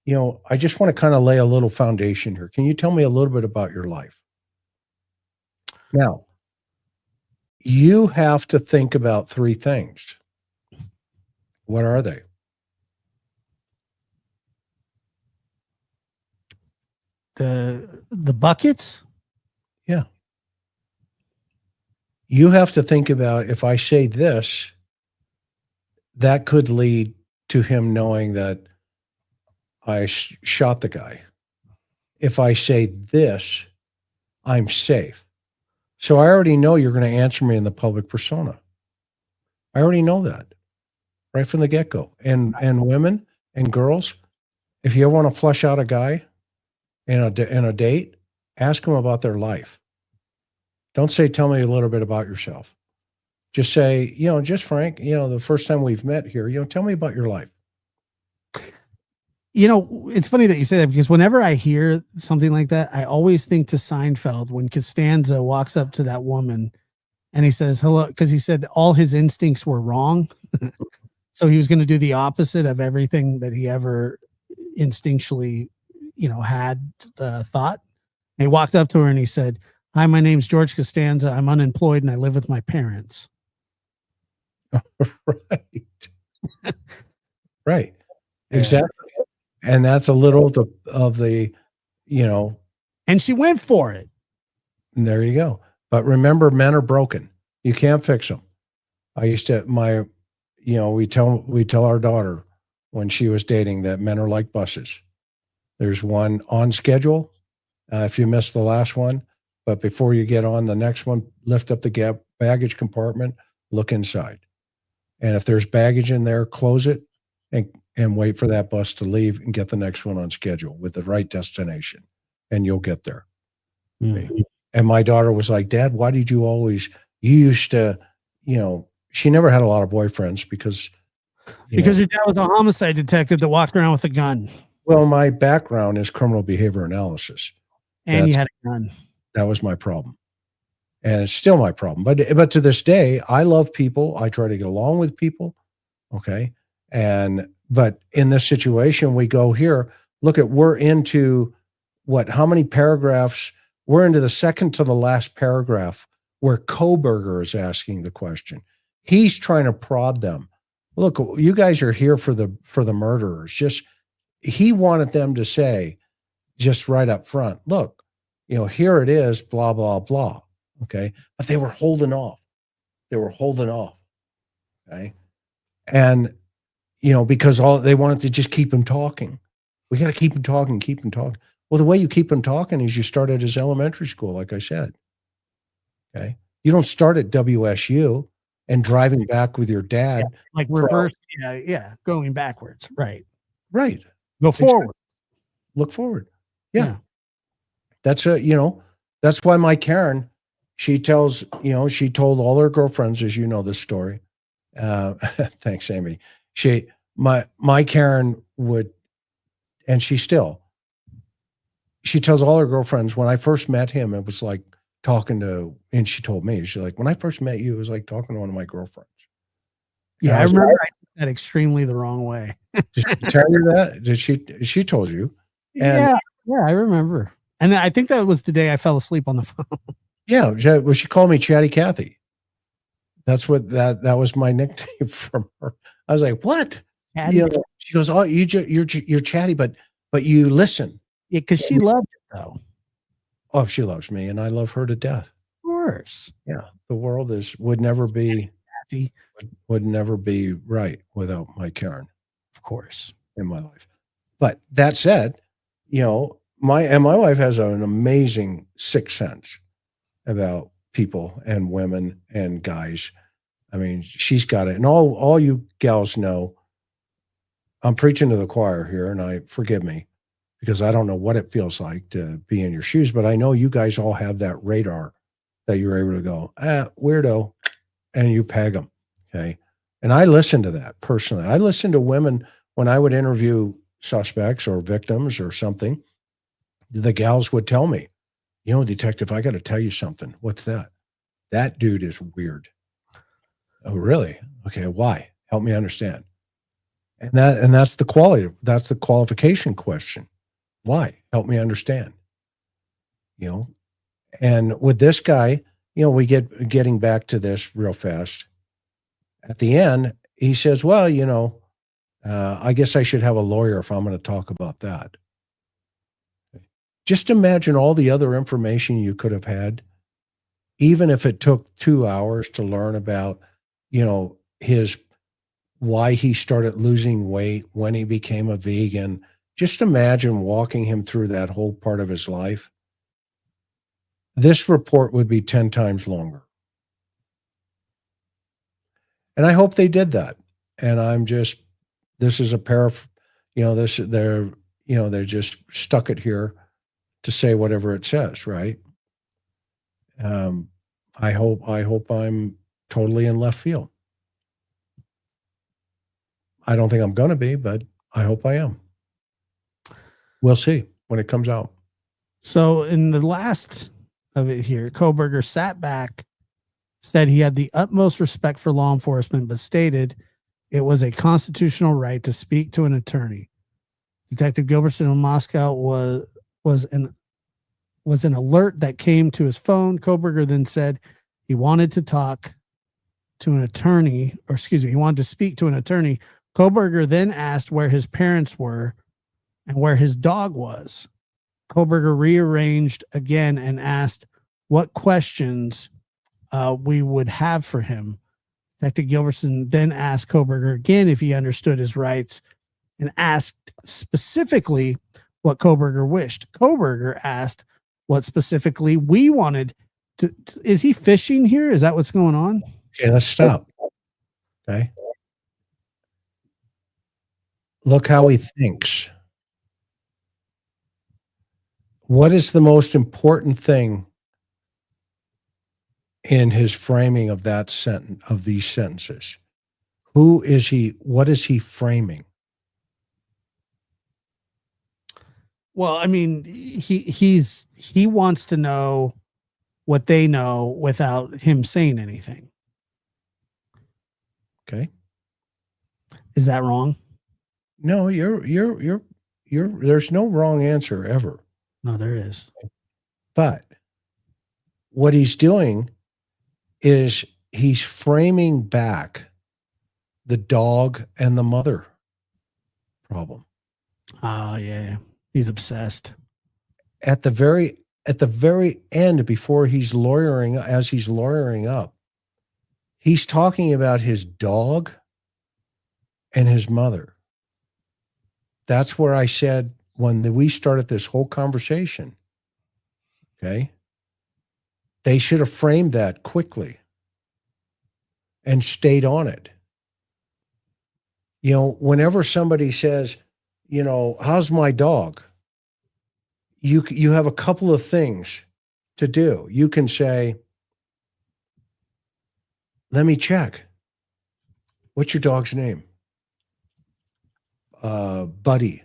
I just want to kind of lay a little foundation here. Can you tell me a little bit about your life? Now, you have to think about three things. What are they? The buckets? Yeah. You have to think about, if I say this, that could lead to him knowing that I shot the guy. If I say this, I'm safe. So I already know you're going to answer me in the public persona. I already know that right from the get-go. And women and girls, if you want to flush out a guy in a date, ask them about their life. Don't say, tell me a little bit about yourself. Just say, just Frank, the first time we've met here, tell me about your life. It's funny that you say that, because whenever I hear something like that, I always think to Seinfeld when Costanza walks up to that woman and he says, hello, because he said all his instincts were wrong. So he was going to do the opposite of everything that he ever instinctually, had thought. And he walked up to her and he said, hi, my name's George Costanza. I'm unemployed and I live with my parents. Right. Right. Yeah. Exactly. And that's a little of the, and she went for it. And there you go. But remember, men are broken. You can't fix them. I used to, we tell our daughter when she was dating that men are like buses. There's one on schedule. If you miss the last one, but before you get on the next one, lift up the baggage compartment, look inside. And if there's baggage in there, close it and wait for that bus to leave and get the next one on schedule with the right destination, and you'll get there. Mm-hmm. And my daughter was like, Dad, why did you used to, she never had a lot of boyfriends because your dad was a homicide detective that walked around with a gun. Well, my background is criminal behavior analysis. And you had a gun. That was my problem. And it's still my problem. But to this day, I love people. I try to get along with people. Okay. But in this situation, we go here, look at, we're into how many paragraphs? We're into the second to the last paragraph where Kohberger is asking the question. He's trying to prod them. Look, you guys are here for the murderers. He wanted them to say just right up front, look, here it is, blah, blah, blah. Okay. But they were holding off. Okay. And, because they wanted to just keep him talking. We got to keep him talking. Well, the way you keep him talking is you start at his elementary school, like I said. Okay. You don't start at WSU and driving back with your Yeah, dad. like reverse, yeah, going backwards, right. Right. Go forward. Look forward. Yeah. Yeah. That's that's why my Karen, she tells, she told all her girlfriends, as you know this story. Thanks, Amy. My Karen would, and she tells all her girlfriends, when I first met him, it was like and she told me, she's like, when I first met you, it was like talking to one of my girlfriends. Yeah, I remember I did that extremely the wrong way. Did she tell you that? She told you? And Yeah, I remember. And I think that was the day I fell asleep on the phone. yeah, well, she called me Chatty Cathy. That's what that was my nickname from her. I was like, what? Chatty? She goes, oh, you're chatty, but you listen. Yeah, because she loved it though. Oh, she loves me, and I love her to death. Of course. Yeah, the world would never be right without my Karen. Of course. In my life. But that said, my wife has an amazing sixth sense about people and women and guys. I mean, she's got it. And all you gals know, I'm preaching to the choir here, and forgive me because I don't know what it feels like to be in your shoes, but I know you guys all have that radar that you're able to go, weirdo, and you peg them. Okay. And I listen to that personally. I listen to women when I would interview suspects or victims or something. The gals would tell me, detective, I got to tell you something. What's that? That dude is weird. Oh, really? Okay. Why? Help me understand. And that's the qualification question. Why? Help me understand. And with this guy, we getting back to this real fast. At the end, he says, well, I guess I should have a lawyer if I'm going to talk about that. Just imagine all the other information you could have had, even if it took 2 hours to learn about, why he started losing weight, when he became a vegan. Just imagine walking him through that whole part of his life. This report would be 10 times longer. And I hope they did that. And this is a they just stuck it here to say whatever it says, right? I hope I'm totally in left field. I don't think I'm going to be, but I hope I am. We'll see when it comes out. So in the last of it here, Kohberger sat back, said he had the utmost respect for law enforcement, but stated it was a constitutional right to speak to an attorney. Detective Gilbertson in Moscow was an alert that came to his phone. Kohberger then said he wanted to talk to an attorney, he wanted to speak to an attorney. Kohberger then asked where his parents were and where his dog was. Kohberger rearranged again and asked what questions we would have for him. Detective Gilbertson then asked Kohberger again if he understood his rights and asked specifically what Kohberger wished. Kohberger asked what specifically we wanted to. Is he fishing here? Is that what's going on? Okay, let's stop. Okay. Look how he thinks. What is the most important thing in his framing of that sentence, of these sentences? Who is he? What is he framing? Well, I mean, he wants to know what they know without him saying anything. Okay. Is that wrong? No, there's no wrong answer ever. No, there is. But what he's doing is he's framing back the dog and the mother problem. Oh, yeah. He's obsessed. At the very end, before he's lawyering up, he's talking about his dog and his mother. That's where I said when we started this whole conversation, okay, They should have framed that quickly and stayed on it. Whenever somebody says, how's my dog? You have a couple of things to do. You can say, let me check. What's your dog's name? Buddy.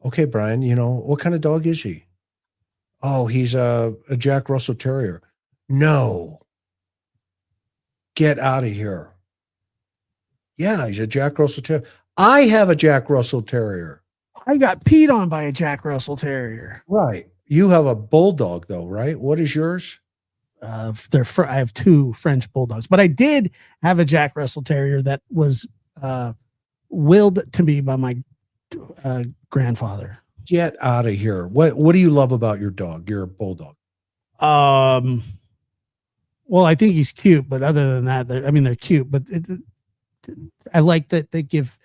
Okay, Bryan, what kind of dog is he? Oh, he's a Jack Russell Terrier. No. Get out of here. Yeah, he's a Jack Russell Terrier. I have a Jack Russell Terrier. I got peed on by a Jack Russell Terrier. Right. You have a bulldog, though, right? What is yours? I have 2 French bulldogs, but I did have a Jack Russell Terrier that was willed to me by my grandfather. Get out of here. What do you love about your dog, your bulldog? Well, I think he's cute, but other than that, they're cute, but I like that they give,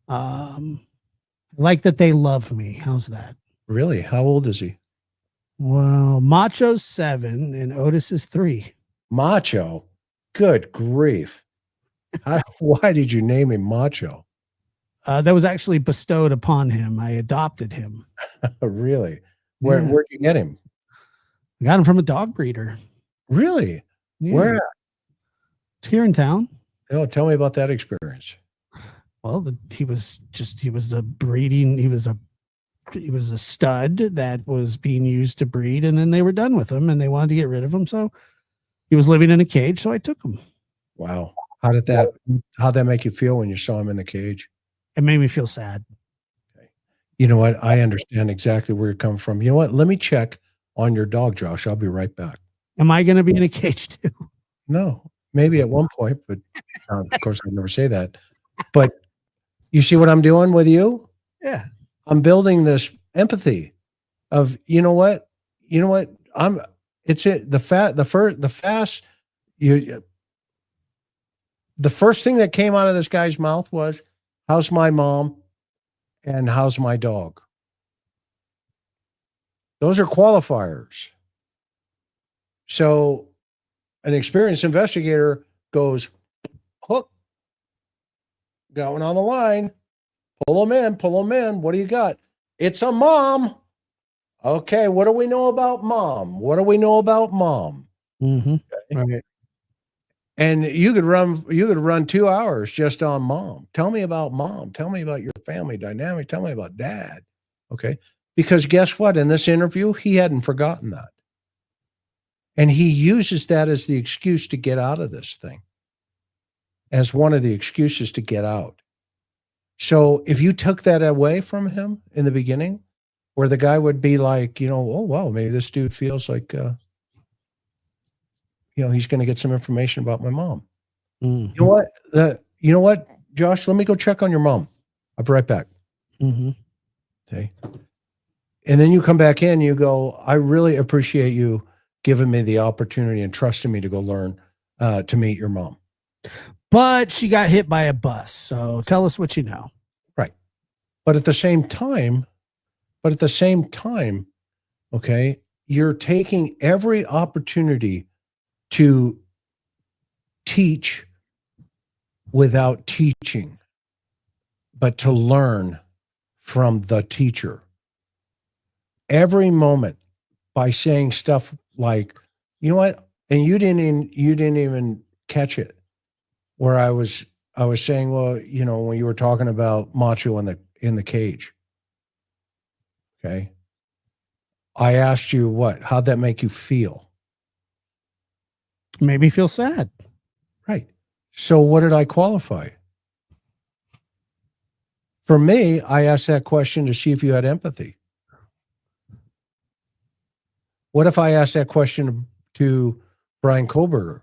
like that they love me. How's that? Really? How old is he? Well, Macho's 7 and Otis is 3. Macho? Good grief. Why did you name him Macho? That was actually bestowed upon him. I adopted him. Really? Where'd you get him? I got him from a dog breeder. Really? Yeah. Where at? It's here in town. Oh, tell me about that experience. Well, he was a stud that was being used to breed, and then they were done with him and they wanted to get rid of him. So he was living in a cage. So I took him. Wow. How'd that make you feel when you saw him in the cage? It made me feel sad. Okay. You know what? I understand exactly where you're coming from. You know what? Let me check on your dog, Josh. I'll be right back. Am I going to be in a cage too? No, maybe at one point, but of course I never say that. But you see what I'm doing with you? Yeah. I'm building this empathy of, the first thing that came out of this guy's mouth was, how's my mom and how's my dog? Those are qualifiers. So an experienced investigator goes, hook, going on the line, pull them in. What do you got? It's a mom. Okay, what do we know about mom? Mm-hmm. Okay. Okay. And you could run 2 hours just on mom. Tell me about mom. Tell me about your family dynamic. Tell me about dad. Okay. Because guess what? In this interview, he hadn't forgotten that. And he uses that as the excuse to get out of this thing, as one of the excuses to get out. So if you took that away from him in the beginning, where the guy would be like, oh, wow, maybe this dude feels like, he's going to get some information about my mom. Mm-hmm. You know what, Josh, let me go check on your mom. I'll be right back. Mm-hmm. Okay. And then you come back in, you go, I really appreciate you giving me the opportunity and trusting me to go learn, to meet your mom. But she got hit by a bus. So tell us what you know. Right. But at the same time, okay, you're taking every opportunity to teach without teaching, but to learn from the teacher. Every moment by saying stuff like, you know what? And you didn't even catch it. Where I was saying, well, when you were talking about Macho in the cage. Okay. I asked you how'd that make you feel? Made me feel sad. Right. So what did I qualify? For me, I asked that question to see if you had empathy. What if I asked that question to Bryan Kohberger?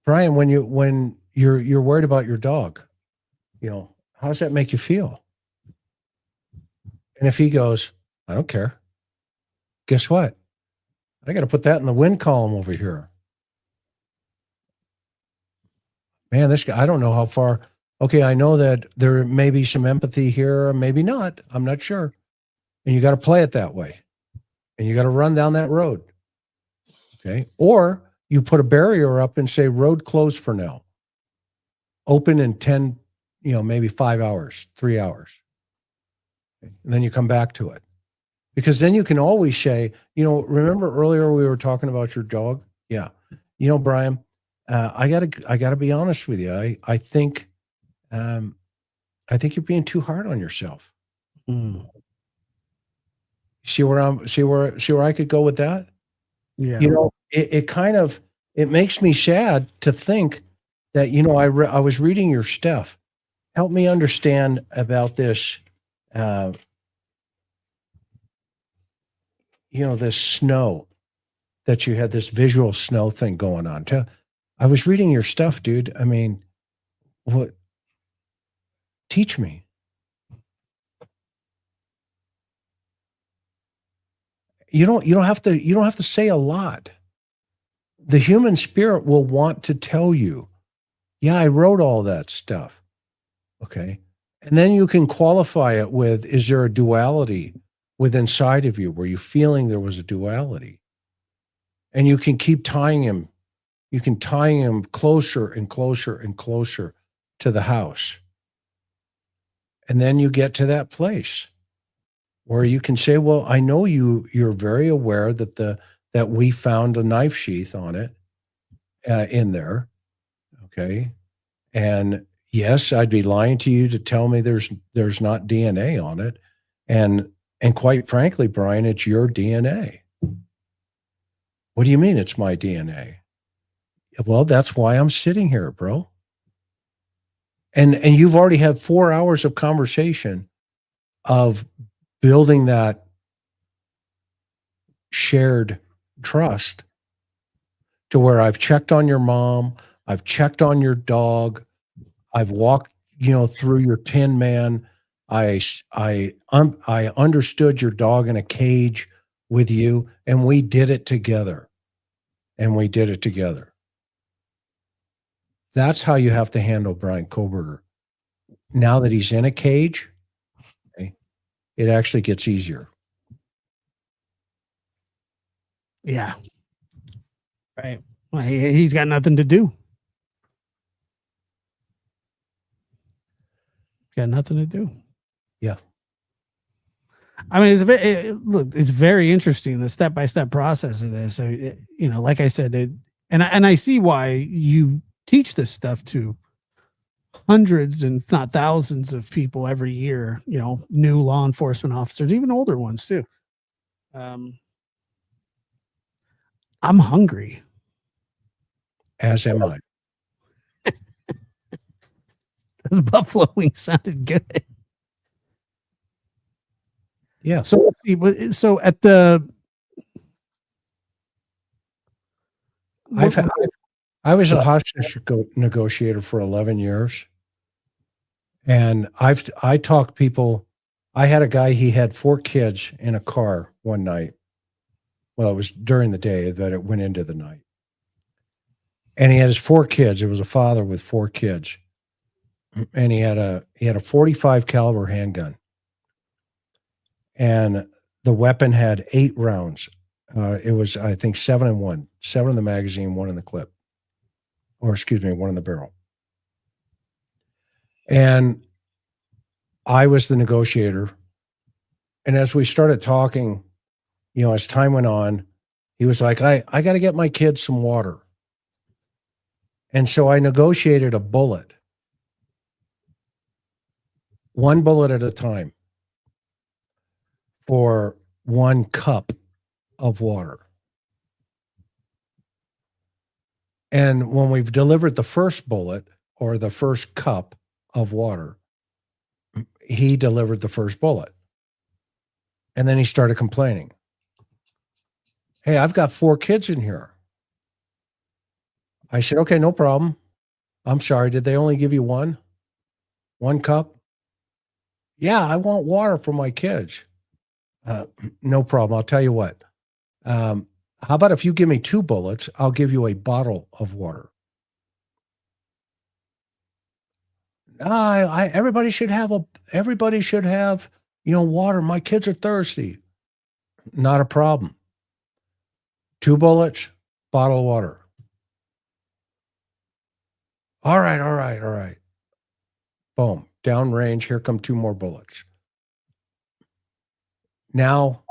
Bryan, when you're worried about your dog, how does that make you feel? And if he goes, I don't care. Guess what? I got to put that in the win column over here. Man, this guy, I don't know how far. Okay, I know that there may be some empathy here, maybe not. I'm not sure. And you got to play it that way. And you got to run down that road. Okay. Or you put a barrier up and say, road closed for now. Open in 10, maybe 5 hours, 3 hours. And then you come back to it. Because then you can always say, remember earlier we were talking about your dog? Yeah. Bryan, I gotta be honest with you. I think you're being too hard on yourself. Mm. See where I could go with that? Yeah. It makes me sad to think that, I was reading your stuff. Help me understand about this, this snow that you had, this visual snow thing going on. I was reading your stuff, dude. I mean, what? Teach me. You don't have to say a lot. The human spirit will want to tell you, yeah, I wrote all that stuff. Okay. And then you can qualify it with, is there a duality within inside of you? Were you feeling there was a duality? And you can keep tying him. You can tie him closer and closer and closer to the house. And then you get to that place where you can say, well, I know you're very aware that that we found a knife sheath on it in there. Okay. And yes, I'd be lying to you to tell me there's not DNA on it. And quite frankly, Bryan, it's your DNA. What do you mean it's my DNA? Well, that's why I'm sitting here, bro. And you've already had 4 hours of conversation of building that shared trust to where I've checked on your mom, I've checked on your dog, I've walked, through your Tin Man. I understood your dog in a cage with you, and we did it together. That's how you have to handle Bryan Kohberger. Now that he's in a cage, okay, it actually gets easier. Yeah. Right. Well, he's got nothing to do. Got nothing to do. Yeah. I mean, it's very interesting, the step-by-step process of this. So, like I said, and I see why you teach this stuff to hundreds and if not thousands of people every year, new law enforcement officers, even older ones too. I'm hungry. As am I. The buffalo wing sounded good. Yeah. So let's see. So at the, I was a hostage negotiator for 11 years. And I talked people. I had a guy, he had 4 kids in a car one night. Well, it was during the day that it went into the night. And he had his 4 kids. It was a father with 4 kids. And he had a 45 caliber handgun. And the weapon had 8 rounds. It was, I think, 7 in one, 7 in the magazine, 1 in the clip, or excuse me, 1 in the barrel. And I was the negotiator. And as we started talking, as time went on, he was like, I got to get my kids some water. And so I negotiated a bullet, 1 bullet at a time, for 1 cup of water. And when we've delivered the first bullet or the first cup of water, he delivered the first bullet. And then he started complaining. Hey, I've got 4 kids in here. I said, okay, no problem. I'm sorry. Did they only give you 1 cup? Yeah, I want water for my kids. No problem. I'll tell you what. How about if you give me 2 bullets, I'll give you a bottle of water. Everybody should have water. My kids are thirsty. Not a problem. 2 bullets, bottle of water. All right. Boom. Downrange. Here come 2 more bullets. Now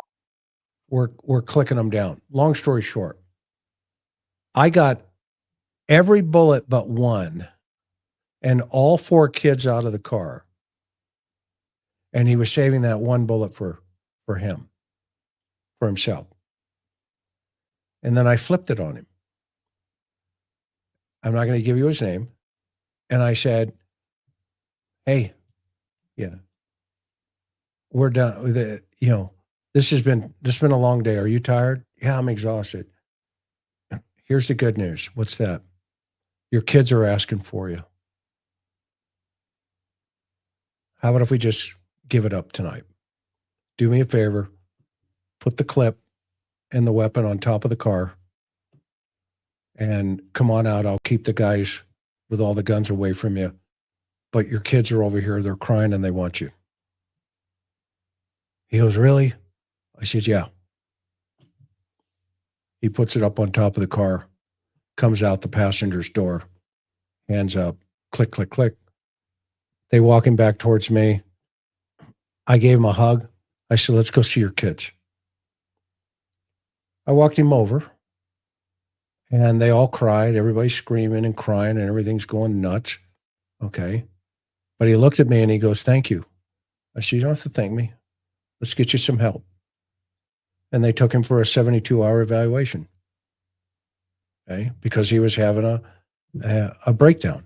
we're clicking them down. Long story short, I got every bullet but one and all 4 kids out of the car. And he was saving that one bullet for him, for himself. And then I flipped it on him. I'm not going to give you his name. And I said, hey, yeah, we're done with it. This has been a long day. Are you tired? Yeah, I'm exhausted. Here's the good news. What's that? Your kids are asking for you. How about if we just give it up tonight? Do me a favor. Put the clip and the weapon on top of the car and come on out. I'll keep the guys with all the guns away from you. But your kids are over here. They're crying and they want you. He goes, really? I said, yeah. He puts it up on top of the car, comes out the passenger's door, hands up, click, click, click. They walk him back towards me. I gave him a hug. I said, let's go see your kids. I walked him over and they all cried. Everybody's screaming and crying and everything's going nuts. Okay. But he looked at me and he goes, thank you. I said, you don't have to thank me. Let's get you some help. And they took him for a 72-hour evaluation. Okay. Because he was having a breakdown.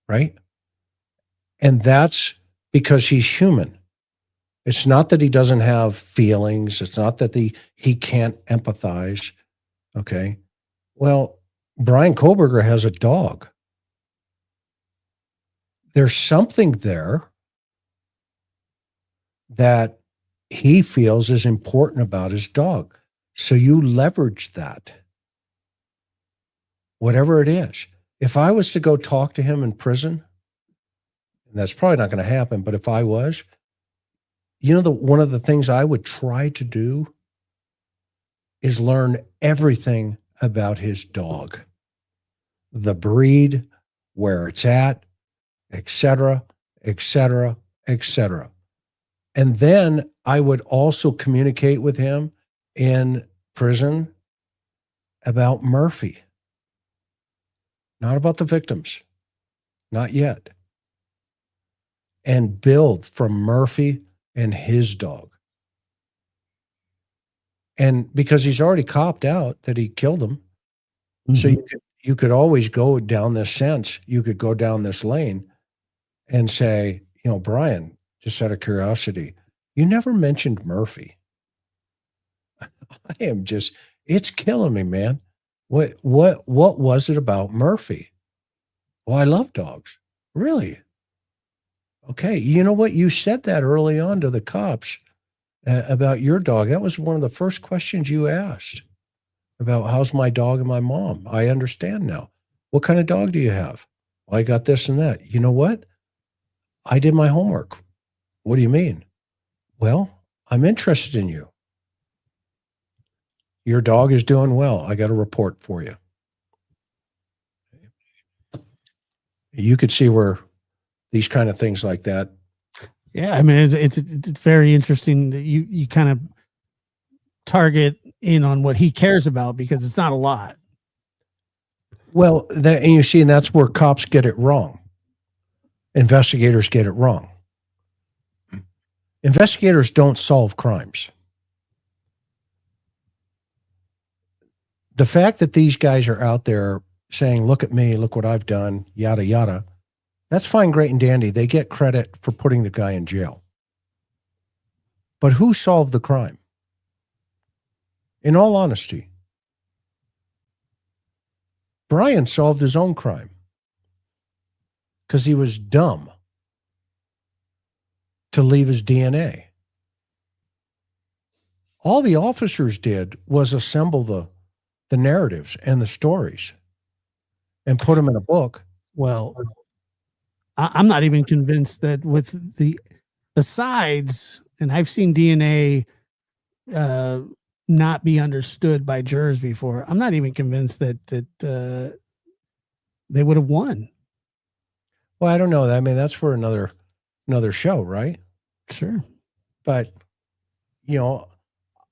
Right. And that's because he's human. It's not that he doesn't have feelings. It's not that he can't empathize. Okay. Well, Bryan Kohberger has a dog. There's something there that he feels is important about his dog. So you leverage that. Whatever it is. If I was to go talk to him in prison, and that's probably not going to happen, but if I was, one of the things I would try to do is learn everything about his dog, the breed, where it's at, et cetera, et cetera, et cetera. And then I would also communicate with him in prison about Murphy, not about the victims, not yet, and build from Murphy and his dog. And because he's already copped out that he killed him. Mm-hmm. So you could always go down this sense. You could go down this lane and say, Bryan, just out of curiosity, you never mentioned Murphy. It's killing me, man. What was it about Murphy? Well, I love dogs. Really? Okay. You know what? You said that early on to the cops about your dog. That was one of the first questions you asked about how's my dog and my mom. I understand now. What kind of dog do you have? Well, I got this and that. You know what? I did my homework. What do you mean? Well, I'm interested in you. Your dog is doing well. I got a report for you. You could see where these kind of things like that. Yeah, I mean, it's very interesting that you kind of target in on what he cares about because it's not a lot. Well, and you see, and that's where cops get it wrong. Investigators get it wrong. Investigators don't solve crimes. The fact that these guys are out there saying, look at me, look what I've done, yada, yada, that's fine, great, and dandy. They get credit for putting the guy in jail. But who solved the crime? In all honesty, Bryan solved his own crime because he was dumb to leave his DNA. All the officers did was assemble the narratives and the stories and put them in a book. Well, I'm not even convinced that with besides, and I've seen DNA not be understood by jurors before, I'm not even convinced that they would have won. Well, I don't know. I mean, that's for another show, right? Sure. But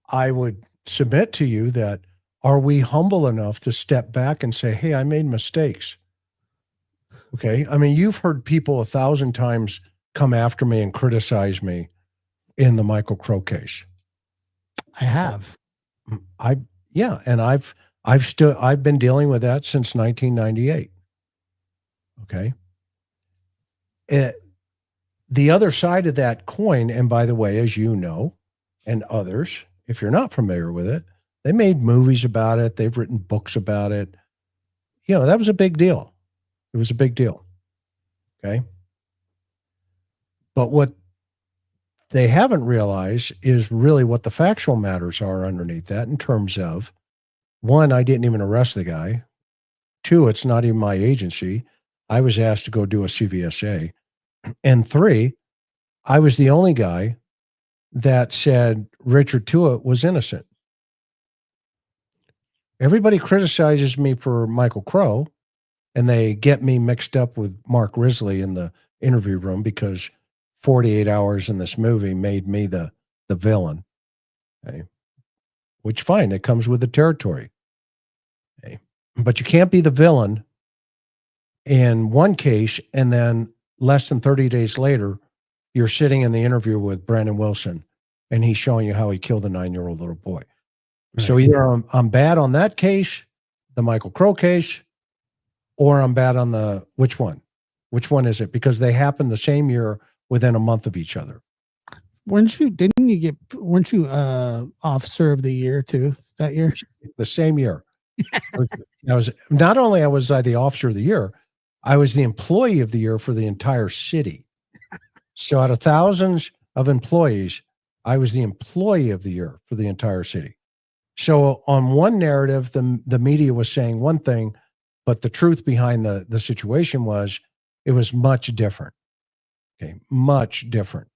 I would submit to you that, are we humble enough to step back and say, hey, I made mistakes? Okay. I mean, you've heard people 1,000 times come after me and criticize me in the Michael Crow case. I have. And I've been dealing with that since 1998. Okay. The other side of that coin, and by the way, as you know, and others, if you're not familiar with it, they made movies about it. They've written books about it. That was a big deal. It was a big deal. Okay. But what they haven't realized is really what the factual matters are underneath that, in terms of, one, I didn't even arrest the guy. Two, it's not even my agency. I was asked to go do a CVSA. And three, I was the only guy that said Richard Tuitt was innocent. Everybody criticizes me for Michael Crow, and they get me mixed up with Mark Risley in the interview room because 48 hours in this movie made me the villain. Okay. Which, fine, it comes with the territory. Okay. But you can't be the villain in one case, and then less than 30 days later, you're sitting in the interview with Brandon Wilson, and he's showing you how he killed a 9-year-old little boy. Right. So either I'm bad on that case, the Michael Crow case, or I'm bad on the, which one? Which one is it? Because they happened the same year within a month of each other. Weren't you officer of the year too that year? The same year. I was the officer of the year, I was the employee of the year for the entire city. So out of thousands of employees, I was the employee of the year for the entire city. So on one narrative, the media was saying one thing, but the truth behind the situation was it was much different. Okay, much different,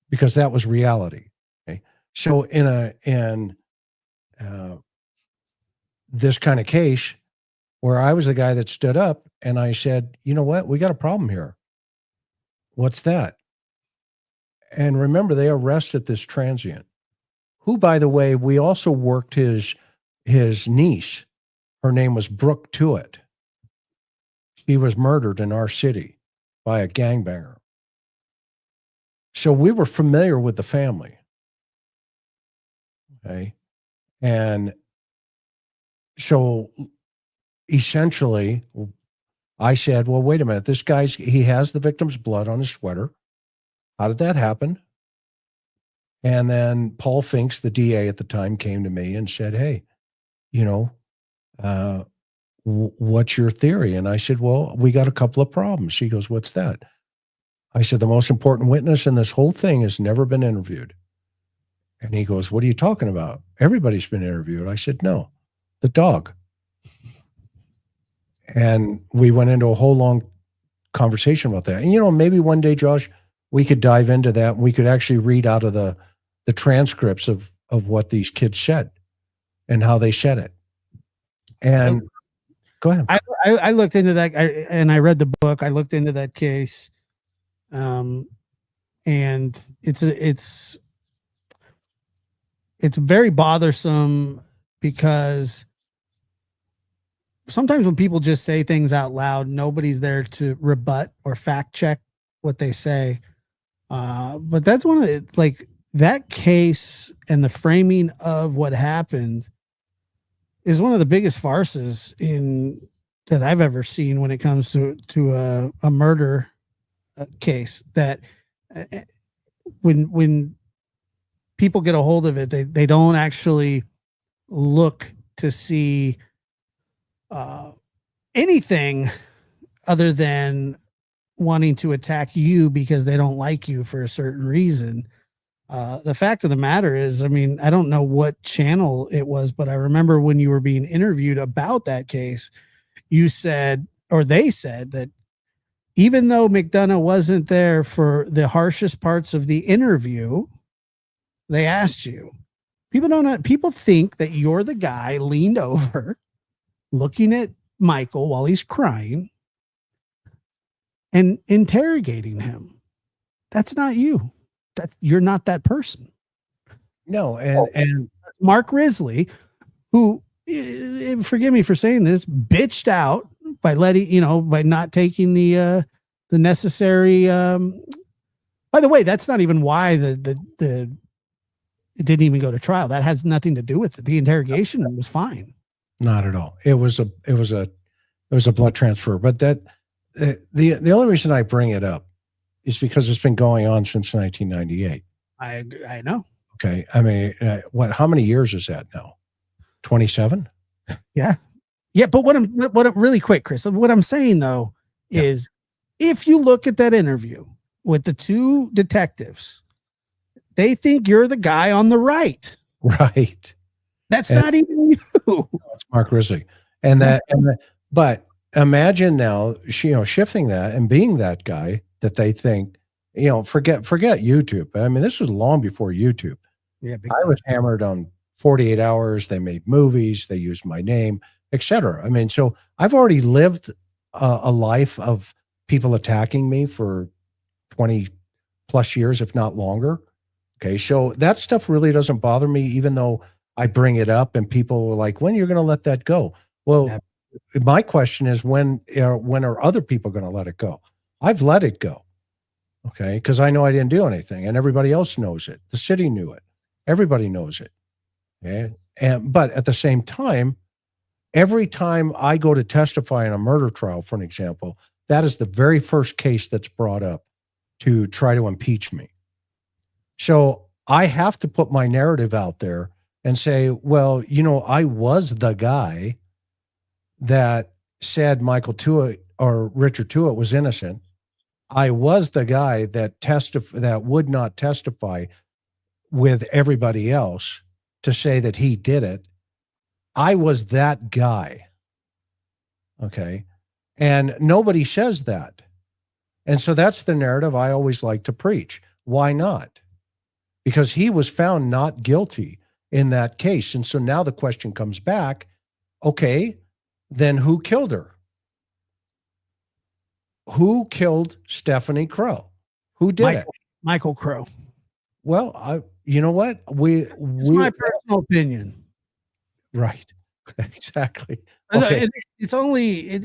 because that was reality. Okay, so in this kind of case, where I was the guy that stood up and I said, you know what, we got a problem here. What's that? And remember, they arrested this transient, who, by the way, we also worked his niece. Her name was Brooke Tuitt. She was murdered in our city by a gangbanger. So we were familiar with the family. Okay. And so essentially, I said, well, wait a minute. This he has the victim's blood on his sweater. How did that happen? And then Paul Finks, the DA at the time, came to me and said, hey, what's your theory? And I said, well, we got a couple of problems. He goes, what's that? I said, the most important witness in this whole thing has never been interviewed. And he goes, what are you talking about? Everybody's been interviewed. I said, no, the dog. And we went into a whole long conversation about that. And, maybe one day, Josh, we could dive into that. And we could actually read out of the transcripts of what these kids said and how they said it. And go ahead. I looked into that, and I read the book. I looked into that case. And it's very bothersome, because sometimes when people just say things out loud, nobody's there to rebut or fact check what they say. But that's one of the, that case and the framing of what happened is one of the biggest farces that I've ever seen when it comes to a murder case. That when people get a hold of it, they don't actually look to see anything other than wanting to attack you because they don't like you for a certain reason. The fact of the matter is, I don't know what channel it was, but I remember when you were being interviewed about that case, you said, or they said, that even though McDonough wasn't there for the harshest parts of the interview, they asked you. People don't know. People think that you're the guy leaned over, looking at Michael while he's crying and interrogating him. That's not you. You're not that person. No, and Mark Risley, who, forgive me for saying this, bitched out by by not taking the necessary. By the way, that's not even why it didn't even go to trial. That has nothing to do with it. The interrogation was fine. not at all. It was a blood transfer. But the only reason I bring it up is because it's been going on since 1998. I know. Okay, I mean, how many years is that now? 27. Yeah. But what really quick, Chris, what I'm saying though is, if you look at that interview with the two detectives, they think you're the guy on the right. Right. That's not even you. It's Mark Risley. But imagine now, shifting that and being that guy that they think, forget YouTube. I mean, this was long before YouTube. Yeah. I was hammered on 48 hours. They made movies. They used my name, etc. I mean, so I've already lived a life of people attacking me for 20 plus years, if not longer. Okay. So that stuff really doesn't bother me, even though I bring it up and people were like, when you're going to let that go? Well, my question is, when are other people going to let it go? I've let it go. Okay. Because I know I didn't do anything and everybody else knows it. The city knew it. Everybody knows it. Okay. But at the same time, every time I go to testify in a murder trial, for an example, that is the very first case that's brought up to try to impeach me. So I have to put my narrative out there and say, well, I was the guy that said Michael Tuitt or Richard Tuitt was innocent. I was the guy that would not testify with everybody else to say that he did it. I was that guy. Okay. And nobody says that. And so that's the narrative I always like to preach. Why not? Because he was found not guilty in that case. And so now the question comes back, okay, then who killed her? Who killed Stephanie Crow? Who did it? Michael Crow. Well, you know what? It's my personal opinion. Right. Exactly. Okay. It's only,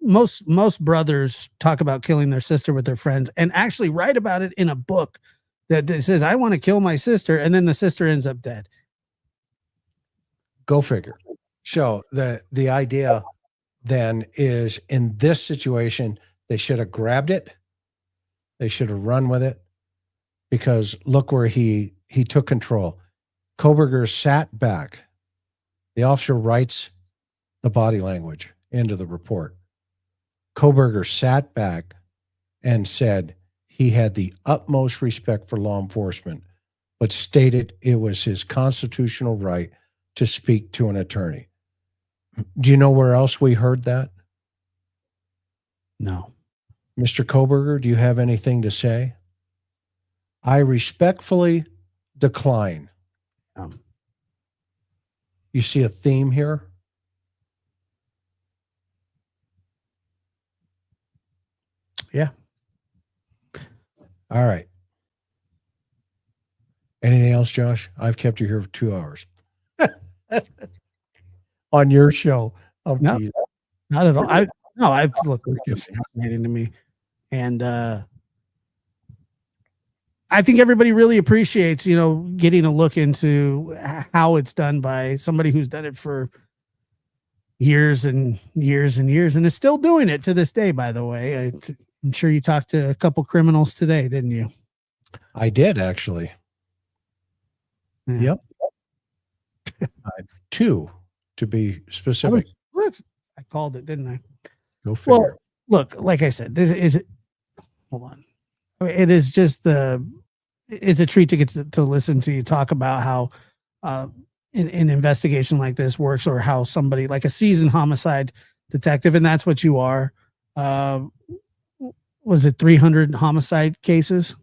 most brothers talk about killing their sister with their friends and actually write about it in a book that says, I want to kill my sister. And then the sister ends up dead. Go figure. So the idea then is, in this situation, they should have grabbed it. They should have run with it, because look where he took control. Kohberger sat back. The officer writes the body language into the report. Kohberger sat back and said he had the utmost respect for law enforcement, but stated it was his constitutional right to speak to an attorney. Do you know where else we heard that? No. Mr. Kohberger, do you have anything to say? I respectfully decline. You see a theme here? Yeah. All right. Anything else, Josh? I've kept you here for 2 hours. On your show. No, not at all. I've looked, it's fascinating to me. And I think everybody really appreciates, getting a look into how it's done by somebody who's done it for years and years and years and is still doing it to this day, by the way. I'm sure you talked to a couple criminals today, didn't you? I did, actually. Yeah. Yep. 2, to be specific. I called it, didn't I? Go figure. Well, look, like I said, this is, hold on. It is just it's a treat to get to listen to you talk about how an investigation like this works, or how somebody like a seasoned homicide detective, and that's what you are. Was it 300 homicide cases?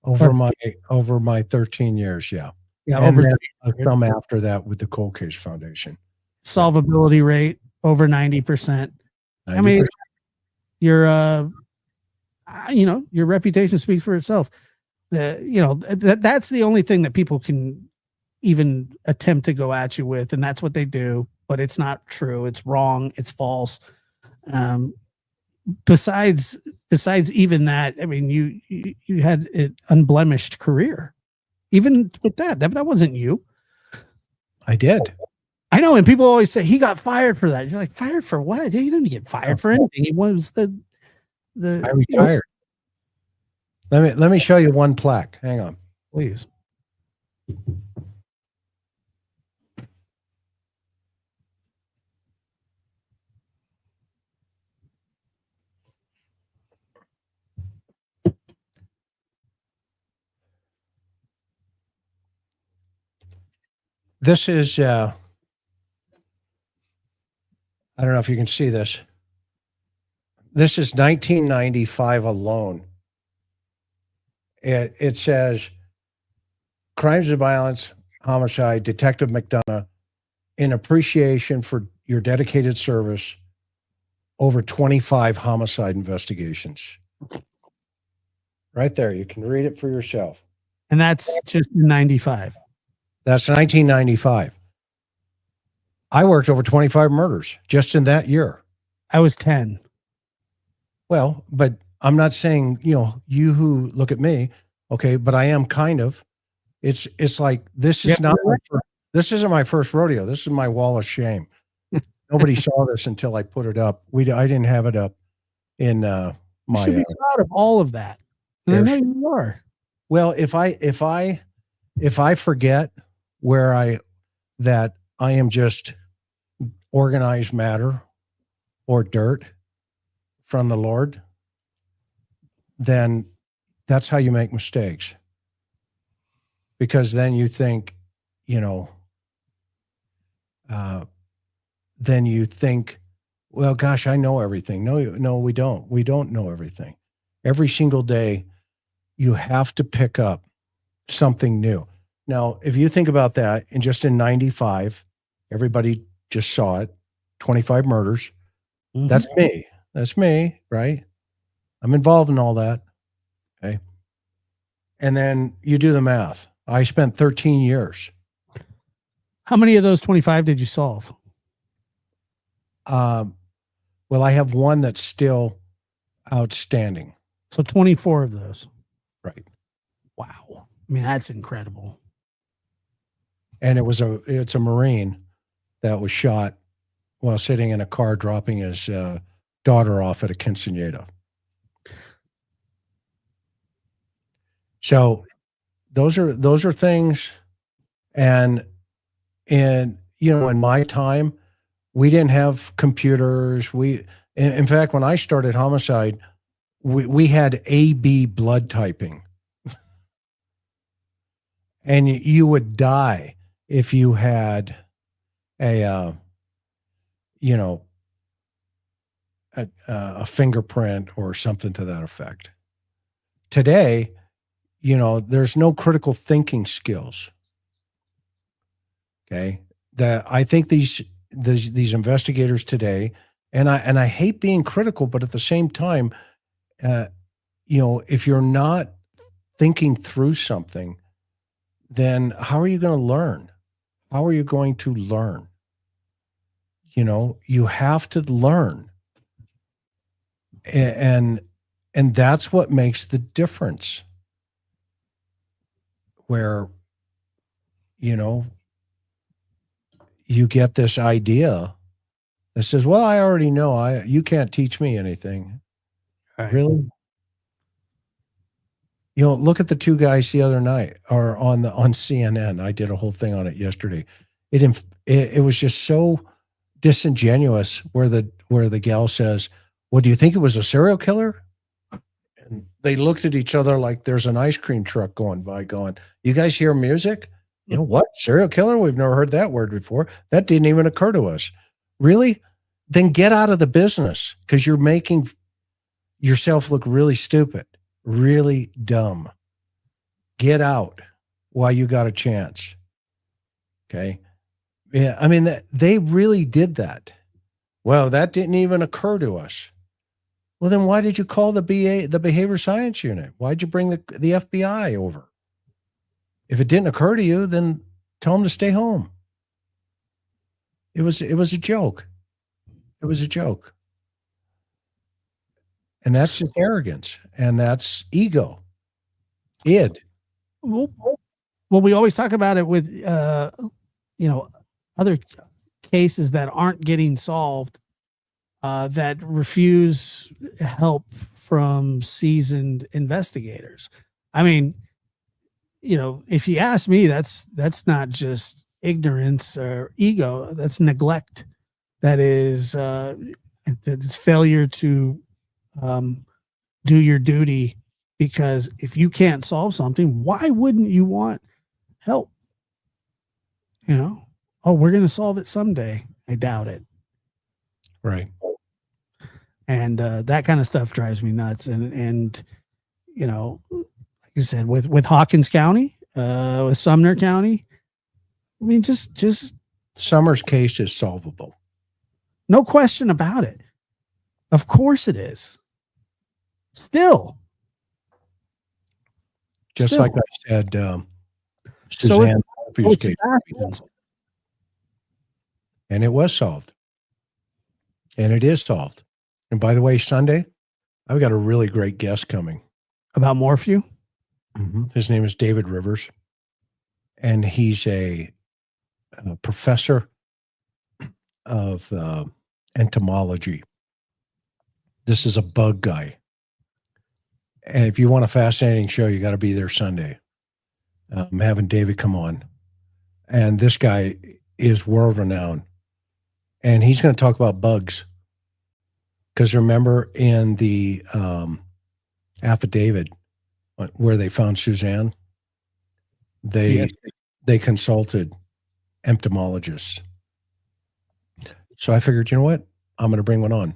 Over my 13 years, yeah. Yeah, And over then 300. some after that with the Cold Case Foundation. Solvability rate over 90%. I mean, 90%. your your reputation speaks for itself. That's the only thing that people can even attempt to go at you with, and that's what they do. But it's not true. It's wrong. It's false. Um, besides even that, I mean, you had an unblemished career. Even with that wasn't you. I did. I know, and people always say he got fired for that. You're like, fired for what? He didn't get fired for anything. He was the I retired. Let me show you one plaque. Hang on. Please. This is I don't know if you can see this. This is 1995 alone. It says crimes of violence, homicide, Detective McDonough, in appreciation for your dedicated service, over 25 homicide investigations. Right there. You can read it for yourself. And that's just 95. That's 1995. I worked over 25 murders just in that year. I was 10. Well, but I'm not saying, you who look at me, okay, but I am kind of. It's like this is this isn't my first rodeo. This is my wall of shame. Nobody saw this until I put it up. I didn't have it up in my. You should be proud of all of that. And I know you are. Well, if I forget that I am just organized matter or dirt from the Lord, then that's how you make mistakes. Because then you think, well, gosh, I know everything. No, we don't. We don't know everything. Every single day, you have to pick up something new. Now, if you think about that, and just in 95, everybody just saw it, 25 murders. Mm-hmm. That's me. That's me, right? I'm involved in all that. Okay. And then you do the math. I spent 13 years. How many of those 25 did you solve? Well, I have one that's still outstanding. So 24 of those. Right. Wow. I mean, that's incredible. And it's a Marine that was shot while sitting in a car dropping his daughter off at a quinceañera. So those are things. And in my time, we didn't have computers. In fact, when I started homicide, we had AB blood typing. And you would die if you had a fingerprint or something to that effect. Today, there's no critical thinking skills. Okay, that I think these investigators today, and I hate being critical, but at the same time, if you're not thinking through something, then how are you going to learn? How are you going to learn? You have to learn. And that's what makes the difference. Where, you get this idea that says, well, I already know, you can't teach me anything. Right. Really? Look at the two guys the other night, or on CNN. I did a whole thing on it yesterday. It was just so disingenuous where the gal says, well, do you think it was a serial killer? And they looked at each other like there's an ice cream truck going by going, you guys hear music? What? Serial killer? We've never heard that word before. That didn't even occur to us. Really? Then get out of the business, because you're making yourself look really stupid, really dumb. Get out while you got a chance. Okay. Yeah. I mean, they really did that. Well, that didn't even occur to us. Well, then why did you call the behavior science unit? Why'd you bring the FBI over? If it didn't occur to you, then tell them to stay home. It was a joke. It was a joke. And that's just arrogance, and that's ego. Id. Well, we always talk about it with, other cases that aren't getting solved, that refuse help from seasoned investigators. I mean, if you ask me, that's not just ignorance or ego. That's neglect. That is failure to do your duty. Because if you can't solve something, why wouldn't you want help? Oh, we're going to solve it someday. I doubt it. Right. And that kind of stuff drives me nuts. And like I said, with Hawkins County, with Sumner County, I mean, just Summer's case is solvable. No question about it. Of course it is. Still. Just like I said, Suzanne Murphy's case. And it was solved. And it is solved. And by the way, Sunday, I've got a really great guest coming. About Morphew? Mm-hmm. His name is David Rivers. And he's a professor of entomology. This is a bug guy. And if you want a fascinating show, you got to be there Sunday. I'm having David come on. And this guy is world renowned. And he's going to talk about bugs. Because remember in the affidavit where they found Suzanne, they consulted entomologists. So I figured, you know what? I'm going to bring one on.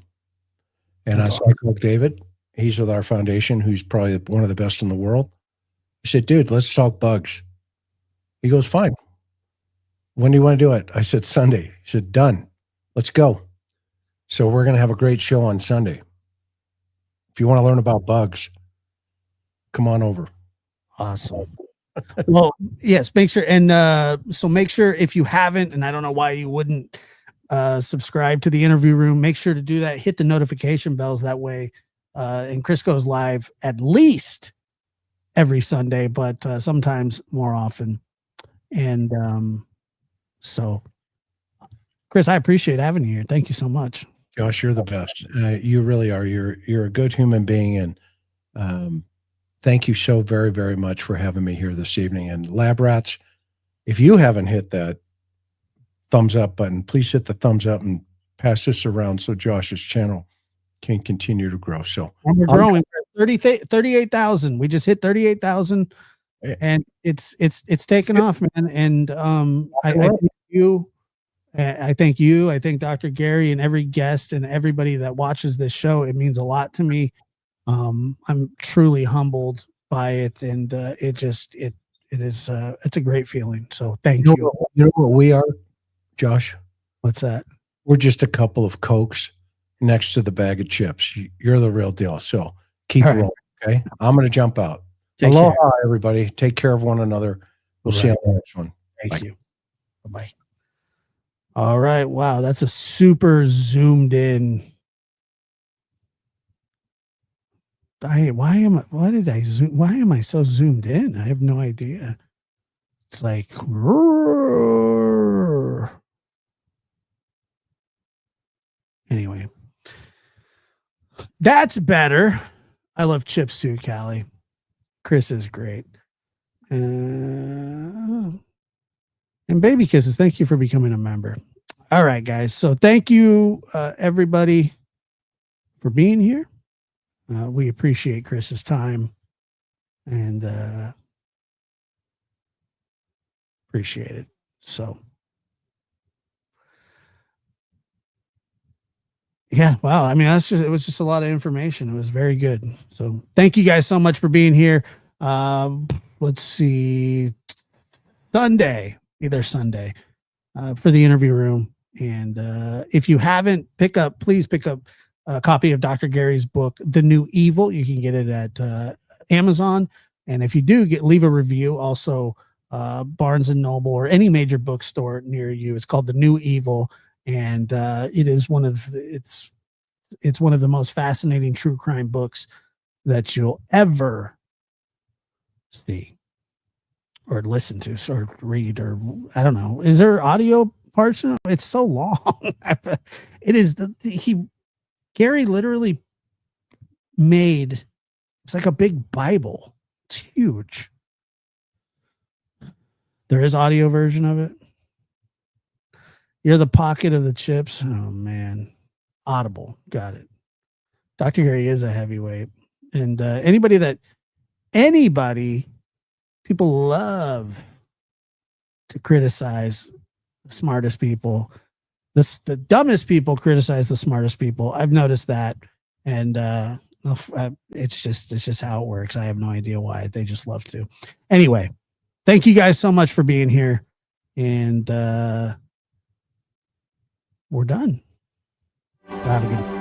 And I called David. He's with our foundation, who's probably one of the best in the world. I said, dude, let's talk bugs. He goes, fine. When do you want to do it? I said, Sunday. He said, done. Let's go. So we're going to have a great show on Sunday. If you want to learn about bugs, come on over. Awesome. Well, yes, make sure. And so make sure if you haven't, and I don't know why you wouldn't subscribe to the interview room, make sure to do that. Hit the notification bells that way. And Chris goes live at least every Sunday, but sometimes more often. And so, Chris, I appreciate having you here. Thank you so much. Josh, you're the best. You really are. You're a good human being. And thank you so very, very much for having me here this evening. And Lab Rats, if you haven't hit that thumbs up button, please hit the thumbs up and pass this around so Josh's channel can continue to grow. So and we're growing. 38,000. We just hit 38,000, and it's taken off, man. And I thank you. I thank you. I thank Dr. Gary and every guest and everybody that watches this show. It means a lot to me. I'm truly humbled by it, and it's a great feeling. So thank you. You know what we are, Josh? What's that? We're just a couple of Cokes next to the bag of chips. You're the real deal. So keep rolling. Okay. I'm going to jump out. Aloha, everybody. Take care of one another. We'll see you on the next one. Thank you. Bye-bye. All right. Wow. That's a super zoomed in. Why am I so zoomed in? I have no idea. It's like, anyway, that's better. I love chips too, Callie. Chris is great. And baby kisses. Thank you for becoming a member. All right, guys. So thank you, everybody, for being here. We appreciate Chris's time and appreciate it. So, yeah, wow. I mean, it was just a lot of information. It was very good. So thank you guys so much for being here. Let's see. Sunday. either Sunday for the interview room. And if you haven't, please pick up a copy of Dr. Gary's book, The New Evil. You can get it at Amazon. And if you do, leave a review. Also, Barnes and Noble or any major bookstore near you. It's called The New Evil, and it is it's one of the most fascinating true crime books that you'll ever see or listen to or read, or I don't know. Is there audio parts? It's so long. It is Gary literally made, it's like a big Bible. It's huge. There is audio version of it. You're the pocket of the chips. Oh man. Audible. Got it. Dr. Gary is a heavyweight. And people love to criticize the smartest people. The dumbest people criticize the smartest people. I've noticed that. And it's just how it works. I have no idea why. They just love to. Anyway, thank you guys so much for being here. And we're done. Have a good one.